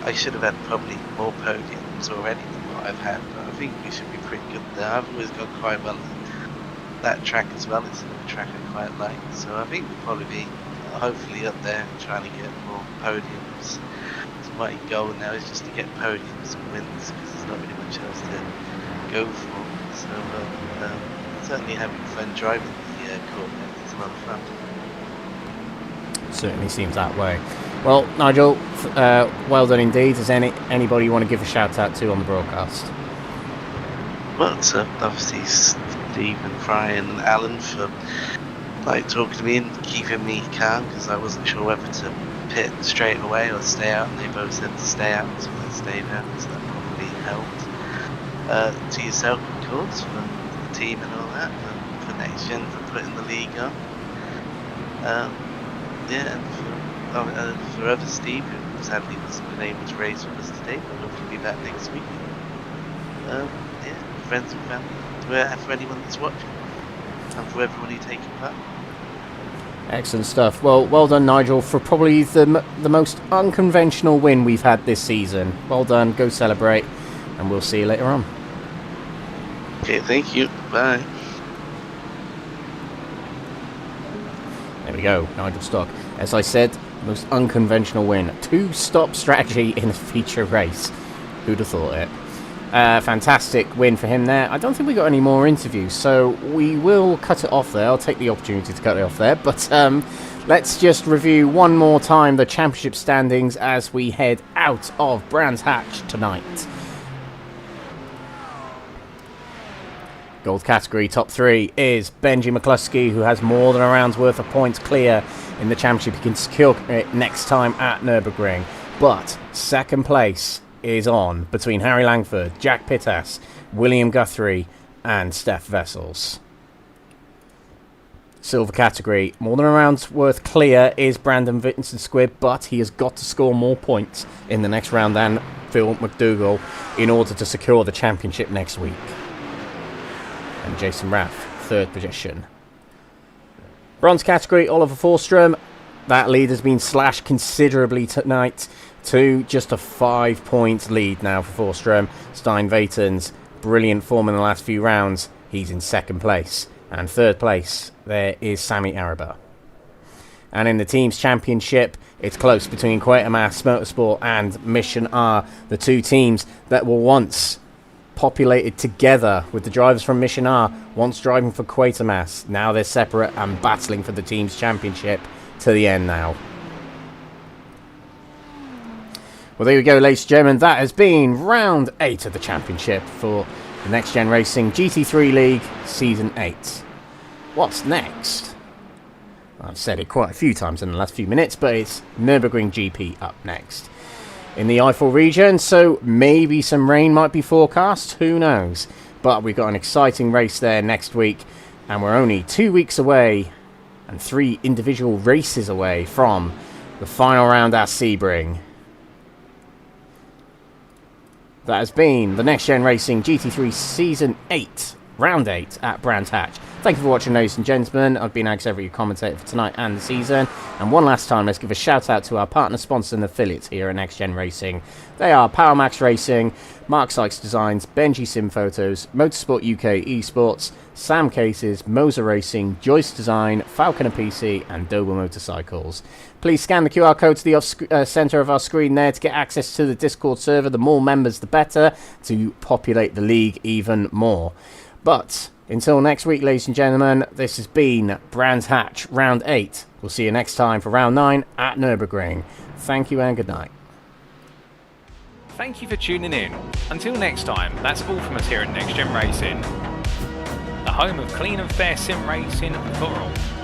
I should have had probably more podiums already than what I've had, but I think we should be pretty good there. I've always gone quite well at that track as well. It's a track I quite like, so I think we'll probably be hopefully up there trying to get more podiums. So my goal now is just to get podiums and wins, because there's not really much else to go for. So certainly having fun driving the Corvette. It's a lot of fun. Certainly seems that way. Well, Nigel, well done indeed. Is anybody you want to give a shout out to on the broadcast? Well, so obviously Steve and Brian and Alan for talking to me and keeping me calm, because I wasn't sure whether to pit straight away or stay out, and they both said to stay out, so I stayed out, so that probably helped. To yourself, of course, for the team and all that, for NXTGEN for putting the league on. Yeah, and for other Steve, who sadly wasn't able to race with us today, but hopefully be back next week. Yeah, friends and family, for anyone that's watching, and for everybody taking part. Excellent stuff. Well done, Nigel, for probably the most unconventional win we've had this season. Well done, go celebrate, and we'll see you later on. Okay, thank you. Bye. There we go, Nigel Stock. As I said, most unconventional win. 2-stop strategy in a feature race. Who'd have thought it? Fantastic win for him there. I don't think we got any more interviews, so we will cut it off there. I'll take the opportunity to cut it off there. But let's just review one more time the championship standings as we head out of Brands Hatch tonight. Gold category top 3 is Benji McCluskey, who has more than a round's worth of points clear in the championship. He can secure it next time at Nürburgring. But second place is on between Harry Langford, Jack Pittas, William Guthrie and Stephan Wessels. Silver category, more than a round's worth clear is Brandon Vincent-Squibb, but he has got to score more points in the next round than Phil McDougall in order to secure the championship next week. And Jason Raff, third position. Bronze category, Oliver Forsström. That lead has been slashed considerably tonight to just a 5-point lead now for Forsström. Stijn Weytens, brilliant form in the last few rounds. He's in second place. And third place, there is Sami Araba. And in the team's championship, it's close between Quatermass Motorsport and Mission R, the two teams that were once populated together with the drivers from Mission R, once driving for Quatermass. Now they're separate and battling for the team's championship to the end now. Well, there we go, ladies and gentlemen. That has been round 8 of the championship for the NXTGEN Racing GT3 League Season 8. What's next? I've said it quite a few times in the last few minutes, but it's Nürburgring GP up next in the Eifel region, so maybe some rain might be forecast, who knows. But we've got an exciting race there next week, and we're only 2 weeks away and 3 individual races away from the final round at Sebring. That has been the NXTGEN Racing GT3 Season 8, Round 8 at Brands Hatch. Thank you for watching, ladies and gentlemen. I've been Ag Every, your commentator for tonight and the season. And one last time, let's give a shout out to our partner, sponsor and affiliates here at NXTGEN Racing. They are PowerMax Racing, Mark Sykes Designs, Benji Sim Photos, Motorsport UK Esports, Sam Cases, Moser Racing, Joyce Design, Falconer PC and Dober Motorcycles. Please scan the QR code to the centre of our screen there to get access to the Discord server. The more members, the better, to populate the league even more. But until next week, ladies and gentlemen, this has been Brands Hatch Round 8. We'll see you next time for Round 9 at Nürburgring. Thank you and good night. Thank you for tuning in. Until next time, that's all from us here at NXTGEN Racing, the home of clean and fair sim racing for all.